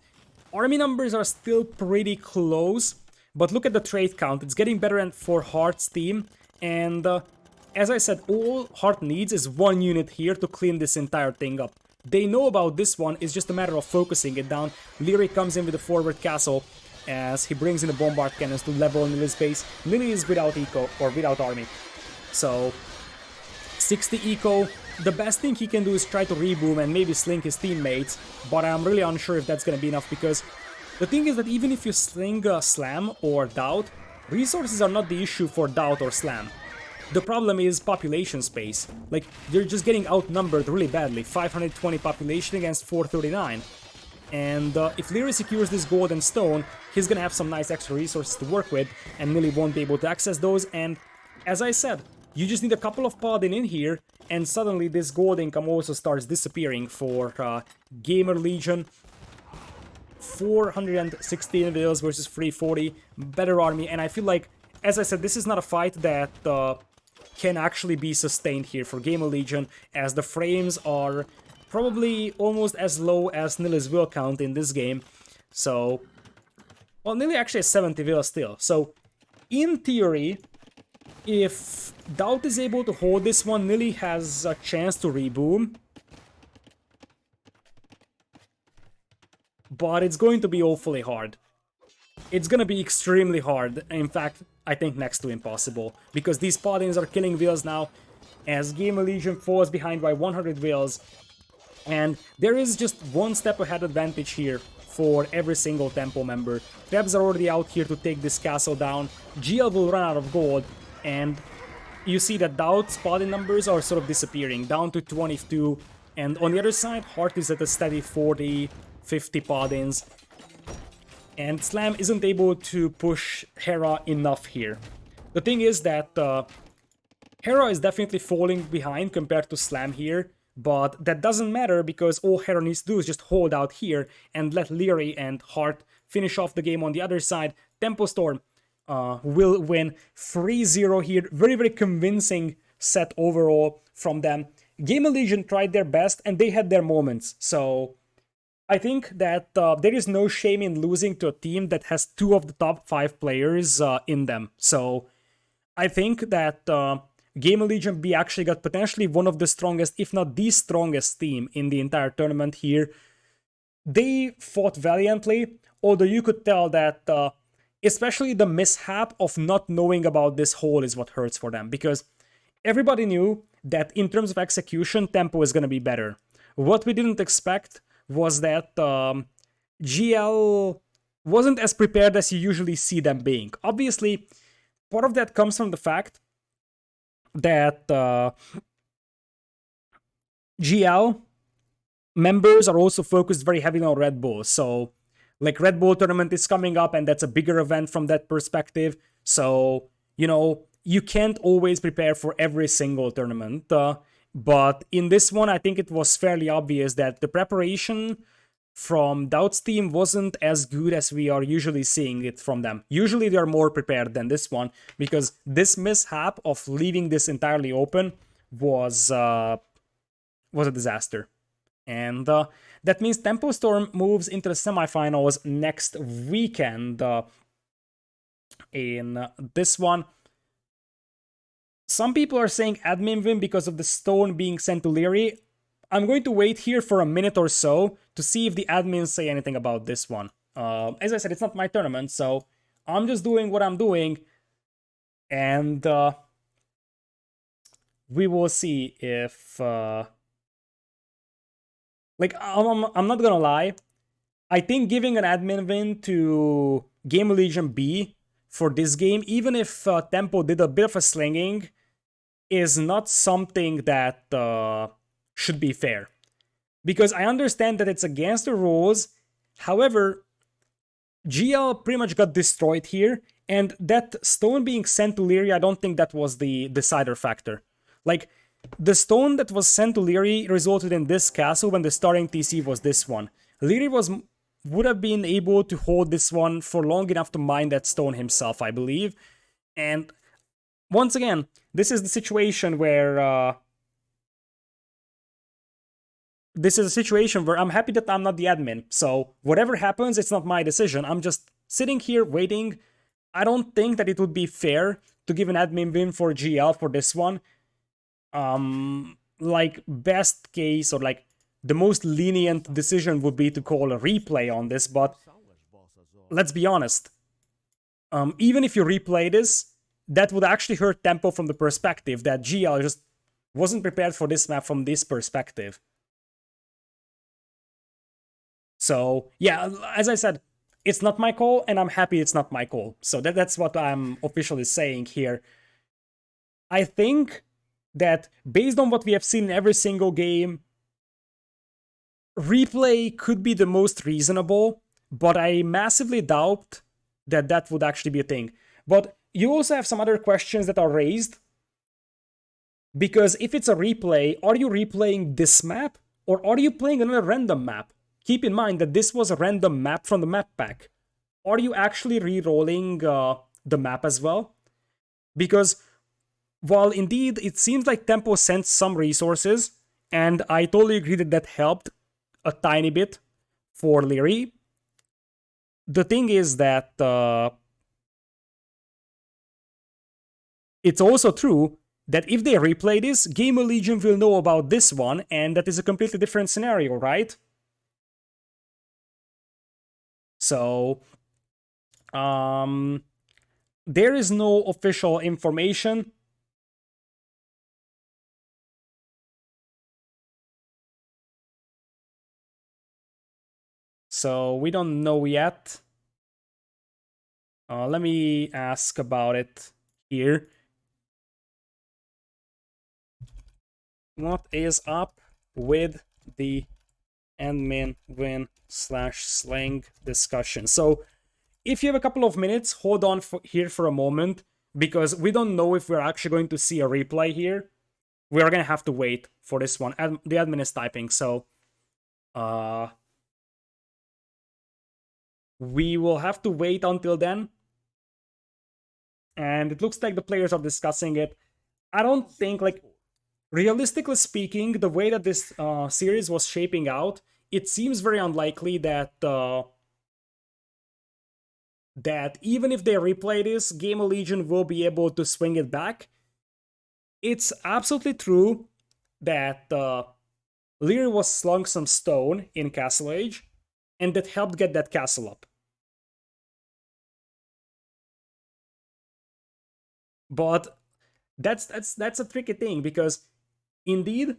army numbers are still pretty close, but look at the trait count. It's getting better for Heart's team, and as I said, all Heart needs is 1 unit here to clean this entire thing up. They know about this one, it's just a matter of focusing it down. Nili comes in with the forward castle as he brings in the bombard cannons to level Nili's base. Nili is without eco, or without army. So, 60 eco, the best thing he can do is try to reboom and maybe sling his teammates, but I'm really unsure if that's gonna be enough, because the thing is that even if you sling Slam or DauT, resources are not the issue for DauT or Slam. The problem is population space. Like, they're just getting outnumbered really badly. 520 population against 439. And if Nili secures this gold and stone, he's gonna have some nice extra resources to work with, and Nili won't be able to access those. And as I said, you just need a couple of paladin in here, and suddenly this gold income also starts disappearing for GamerLegion. 416 vills versus 340, better army, and I feel like, as I said, this is not a fight that can actually be sustained here for GamerLegion, as the frames are probably almost as low as Nili's will count in this game. So, well, Nili actually has 70 vills still. So, in theory, if DauT is able to hold this one, Nili has a chance to reboom. But it's going to be awfully hard. It's gonna be extremely hard. In fact, I think next to impossible. Because these paladins are killing vills now, as GamerLegion falls behind by 100 vills. And there is just one step ahead advantage here for every single tempo member. Trebs are already out here to take this castle down. GL will run out of gold, and you see that DauT's paladin numbers are sort of disappearing, down to 22. And on the other side, Heart is at a steady 40, 50 paladins. And Slam isn't able to push Hera enough here. The thing is that Hera is definitely falling behind compared to Slam here, but that doesn't matter because all Hera needs to do is just hold out here and let Nili and Heart finish off the game on the other side. Tempo Storm will win 3-0 here. Very, very convincing set overall from them. GamerLegion tried their best and they had their moments, so I think that there is no shame in losing to a team that has 2 of the top 5 players in them. So I think that GamerLegion B actually got potentially one of the strongest, if not the strongest team in the entire tournament here. They fought valiantly, although you could tell that especially the mishap of not knowing about this hole is what hurts for them, because everybody knew that in terms of execution, tempo is going to be better. What we didn't expect was that GL wasn't as prepared as you usually see them being. Obviously, part of that comes from the fact that GL members are also focused very heavily on Red Bull. So, like, Red Bull tournament is coming up, and that's a bigger event from that perspective. So, you know, you can't always prepare for every single tournament. But in this one, I think it was fairly obvious that the preparation from DauT's team wasn't as good as we are usually seeing it from them. Usually they are more prepared than this one, because this mishap of leaving this entirely open was a disaster. And that means Tempo Storm moves into the semifinals next weekend. In this one, some people are saying admin win because of the stone being sent to Nili. I'm going to wait here for a minute or so to see if the admins say anything about this one. As I said, it's not my tournament, so I'm just doing what I'm doing. And we will see if... like, I'm not gonna lie. I think giving an admin win to GamerLegion B for this game, even if Tempo did a bit of a slinging, is not something that should be fair. Because I understand that it's against the rules. However, GL pretty much got destroyed here, and that stone being sent to Nili, I don't think that was the decider factor. Like, the stone that was sent to Nili resulted in this castle when the starting TC was this one. Nili would have been able to hold this one for long enough to mine that stone himself, I believe. And once again, this is the situation where I'm happy that I'm not the admin. So whatever happens, it's not my decision. I'm just sitting here waiting. I don't think that it would be fair to give an admin win for GL for this one. Like best case or like the most lenient decision would be to call a replay on this, but let's be honest. Even if you replay this, that would actually hurt Tempo from the perspective that GL just wasn't prepared for this map from this perspective. So yeah, as I said, it's not my call, and I'm happy it's not my call. So that's what I'm officially saying here. I think that based on what we have seen in every single game, replay could be the most reasonable, but I massively doubt that that would actually be a thing. But you also have some other questions that are raised, because if it's a replay, are you replaying this map, or are you playing another random map? Keep in mind that this was a random map from the map pack. Are you actually re-rolling the map as well? Because while indeed it seems like Tempo sent some resources, and I totally agree that that helped a tiny bit for Leary, the thing is that it's also true that if they replay this, GamerLegion will know about this one, and that is a completely different scenario, right? So, there is no official information. So we don't know yet. Let me ask about it here. What is up with the admin win / slang discussion? So if you have a couple of minutes, hold on here for a moment, because we don't know if we're actually going to see a replay here. We are going to have to wait for this one. The admin is typing, so we will have to wait until then. And it looks like the players are discussing it. I don't think, like, realistically speaking, the way that this series was shaping out, it seems very unlikely that that even if they replay this, GamerLegion will be able to swing it back. It's absolutely true that Lear was slung some stone in Castle Age, and that helped get that castle up. But that's a tricky thing, because indeed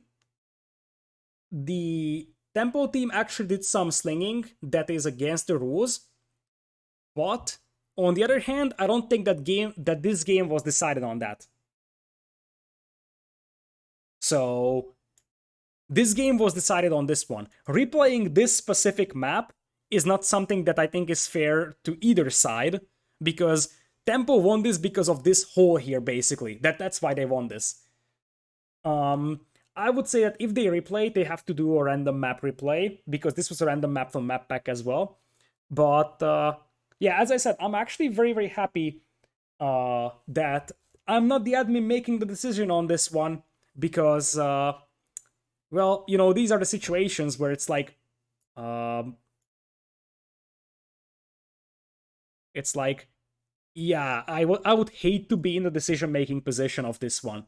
the Tempo team actually did some slinging that is against the rules, but on the other hand, I don't think that this game was decided on that. So this game was decided on this one. Replaying this specific map is not something that I think is fair to either side, because Tempo won this because of this hole here, basically. That's why they won this. I would say that if they replay, they have to do a random map replay, because this was a random map from map pack as well. But yeah, as I said, I'm actually very, very happy that I'm not the admin making the decision on this one, because well, you know, these are the situations where it's like yeah, I would hate to be in the decision making position of this one.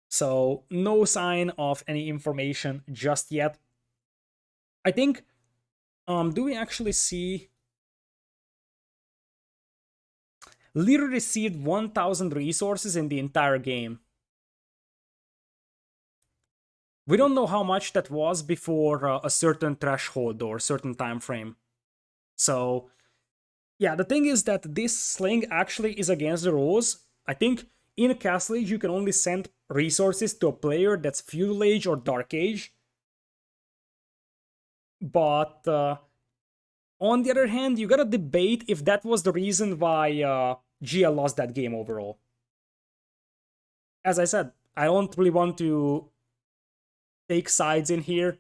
So no sign of any information just yet. I think do we actually see Leader received 1000 resources in the entire game. We don't know how much that was before a certain threshold or certain time frame. So yeah, the thing is that this sling actually is against the rules. I think in Castle Age you can only send resources to a player that's Feudal Age or Dark Age. But on the other hand, you gotta debate if that was the reason why GL lost that game overall. As I said, I don't really want to take sides in here.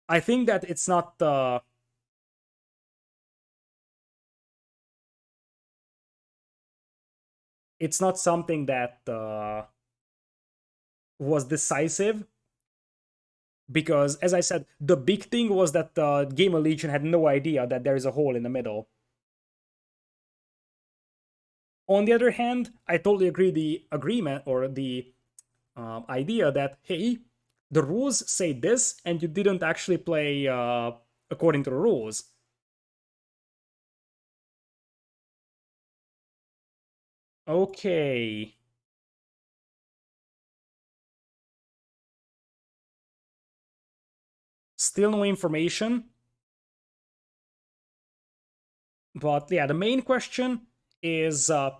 I think that it's not it's not something that was decisive, because, as I said, the big thing was that GamerLegion had no idea that there is a hole in the middle. On the other hand, I totally agree the agreement or the idea that, hey, the rules say this and you didn't actually play according to the rules. Okay. Still no information. But yeah, the main question is yeah,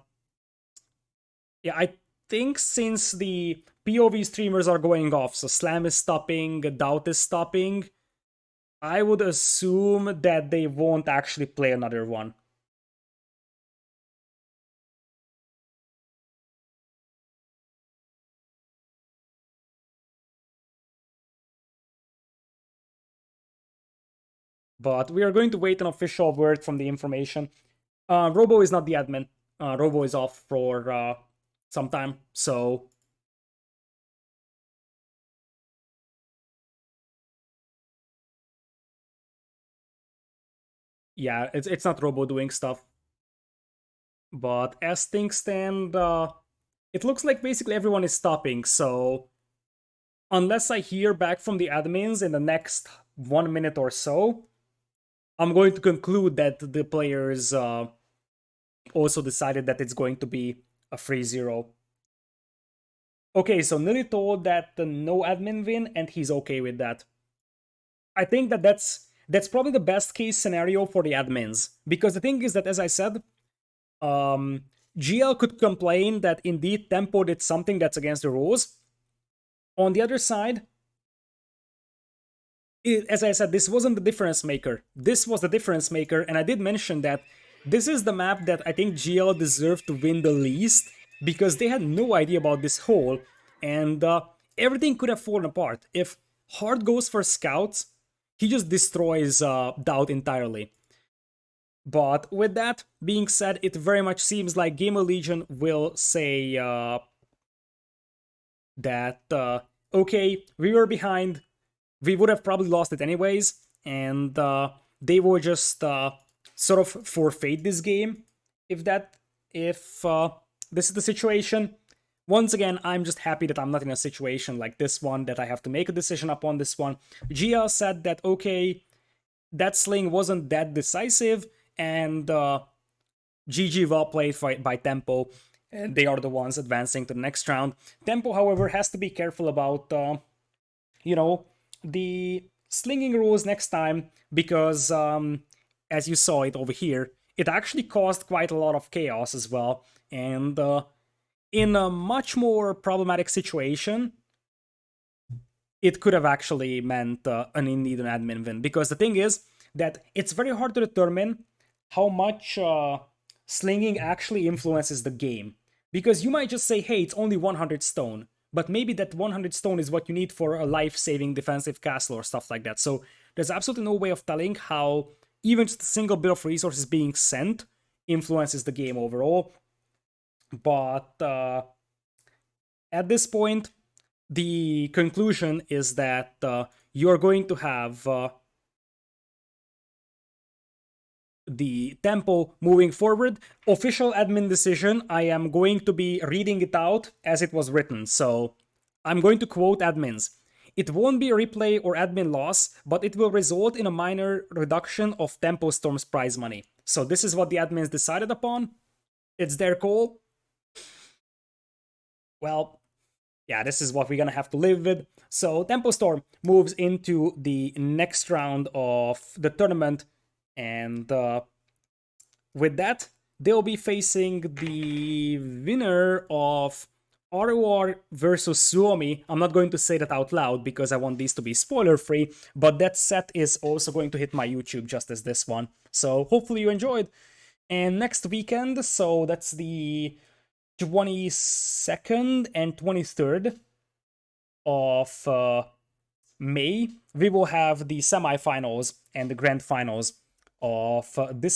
I think since the POV streamers are going off, so Slam is stopping, DauT is stopping, I would assume that they won't actually play another one. But we are going to wait an official word from the information. Robo is not the admin. Robo is off for some time, so yeah, it's not Robo doing stuff. But as things stand, it looks like basically everyone is stopping. So unless I hear back from the admins in the next 1 minute or so, I'm going to conclude that the players also decided that it's going to be a 3-0. Okay, so Nili told that the no admin win, and he's okay with that. I think that that's probably the best case scenario for the admins, because the thing is that, as I said, um, GL could complain that indeed Tempo did something that's against the rules. On the other side, as I said, this wasn't the difference maker. This was the difference maker, and I did mention that this is the map that I think GL deserved to win the least, because they had no idea about this hole, and everything could have fallen apart. If Hard goes for scouts, he just destroys DauT entirely. But with that being said, it very much seems like GamerLegion will say that, okay, we were behind, we would have probably lost it anyways, and they will just sort of forfeit this game if this is the situation. Once again, I'm just happy that I'm not in a situation like this one, that I have to make a decision upon this one. GL said that, okay, that sling wasn't that decisive, and GG, well played by Tempo, and they are the ones advancing to the next round. Tempo, however, has to be careful about you know, the slinging rules next time, because as you saw it over here, it actually caused quite a lot of chaos as well. And in a much more problematic situation, it could have actually meant an indeed an admin win. Because the thing is that it's very hard to determine how much slinging actually influences the game. Because you might just say, hey, it's only 100 stone, but maybe that 100 stone is what you need for a life-saving defensive castle or stuff like that. So there's absolutely no way of telling how even just a single bit of resources being sent influences the game overall. But at this point, the conclusion is that you're going to have the tempo moving forward. Official admin decision, I am going to be reading it out as it was written. So I'm going to quote admins. It won't be a replay or admin loss, but it will result in a minor reduction of Tempo Storm's prize money. So this is what the admins decided upon. It's their call. Well, yeah, this is what we're gonna have to live with. So Tempo Storm moves into the next round of the tournament, and with that, they'll be facing the winner of ROR versus Suomi. I'm not going to say that out loud because I want these to be spoiler free, but that set is also going to hit my YouTube just as this one. So hopefully you enjoyed. And next weekend, so that's the 22nd and 23rd of May, we will have the semifinals and the grand finals of this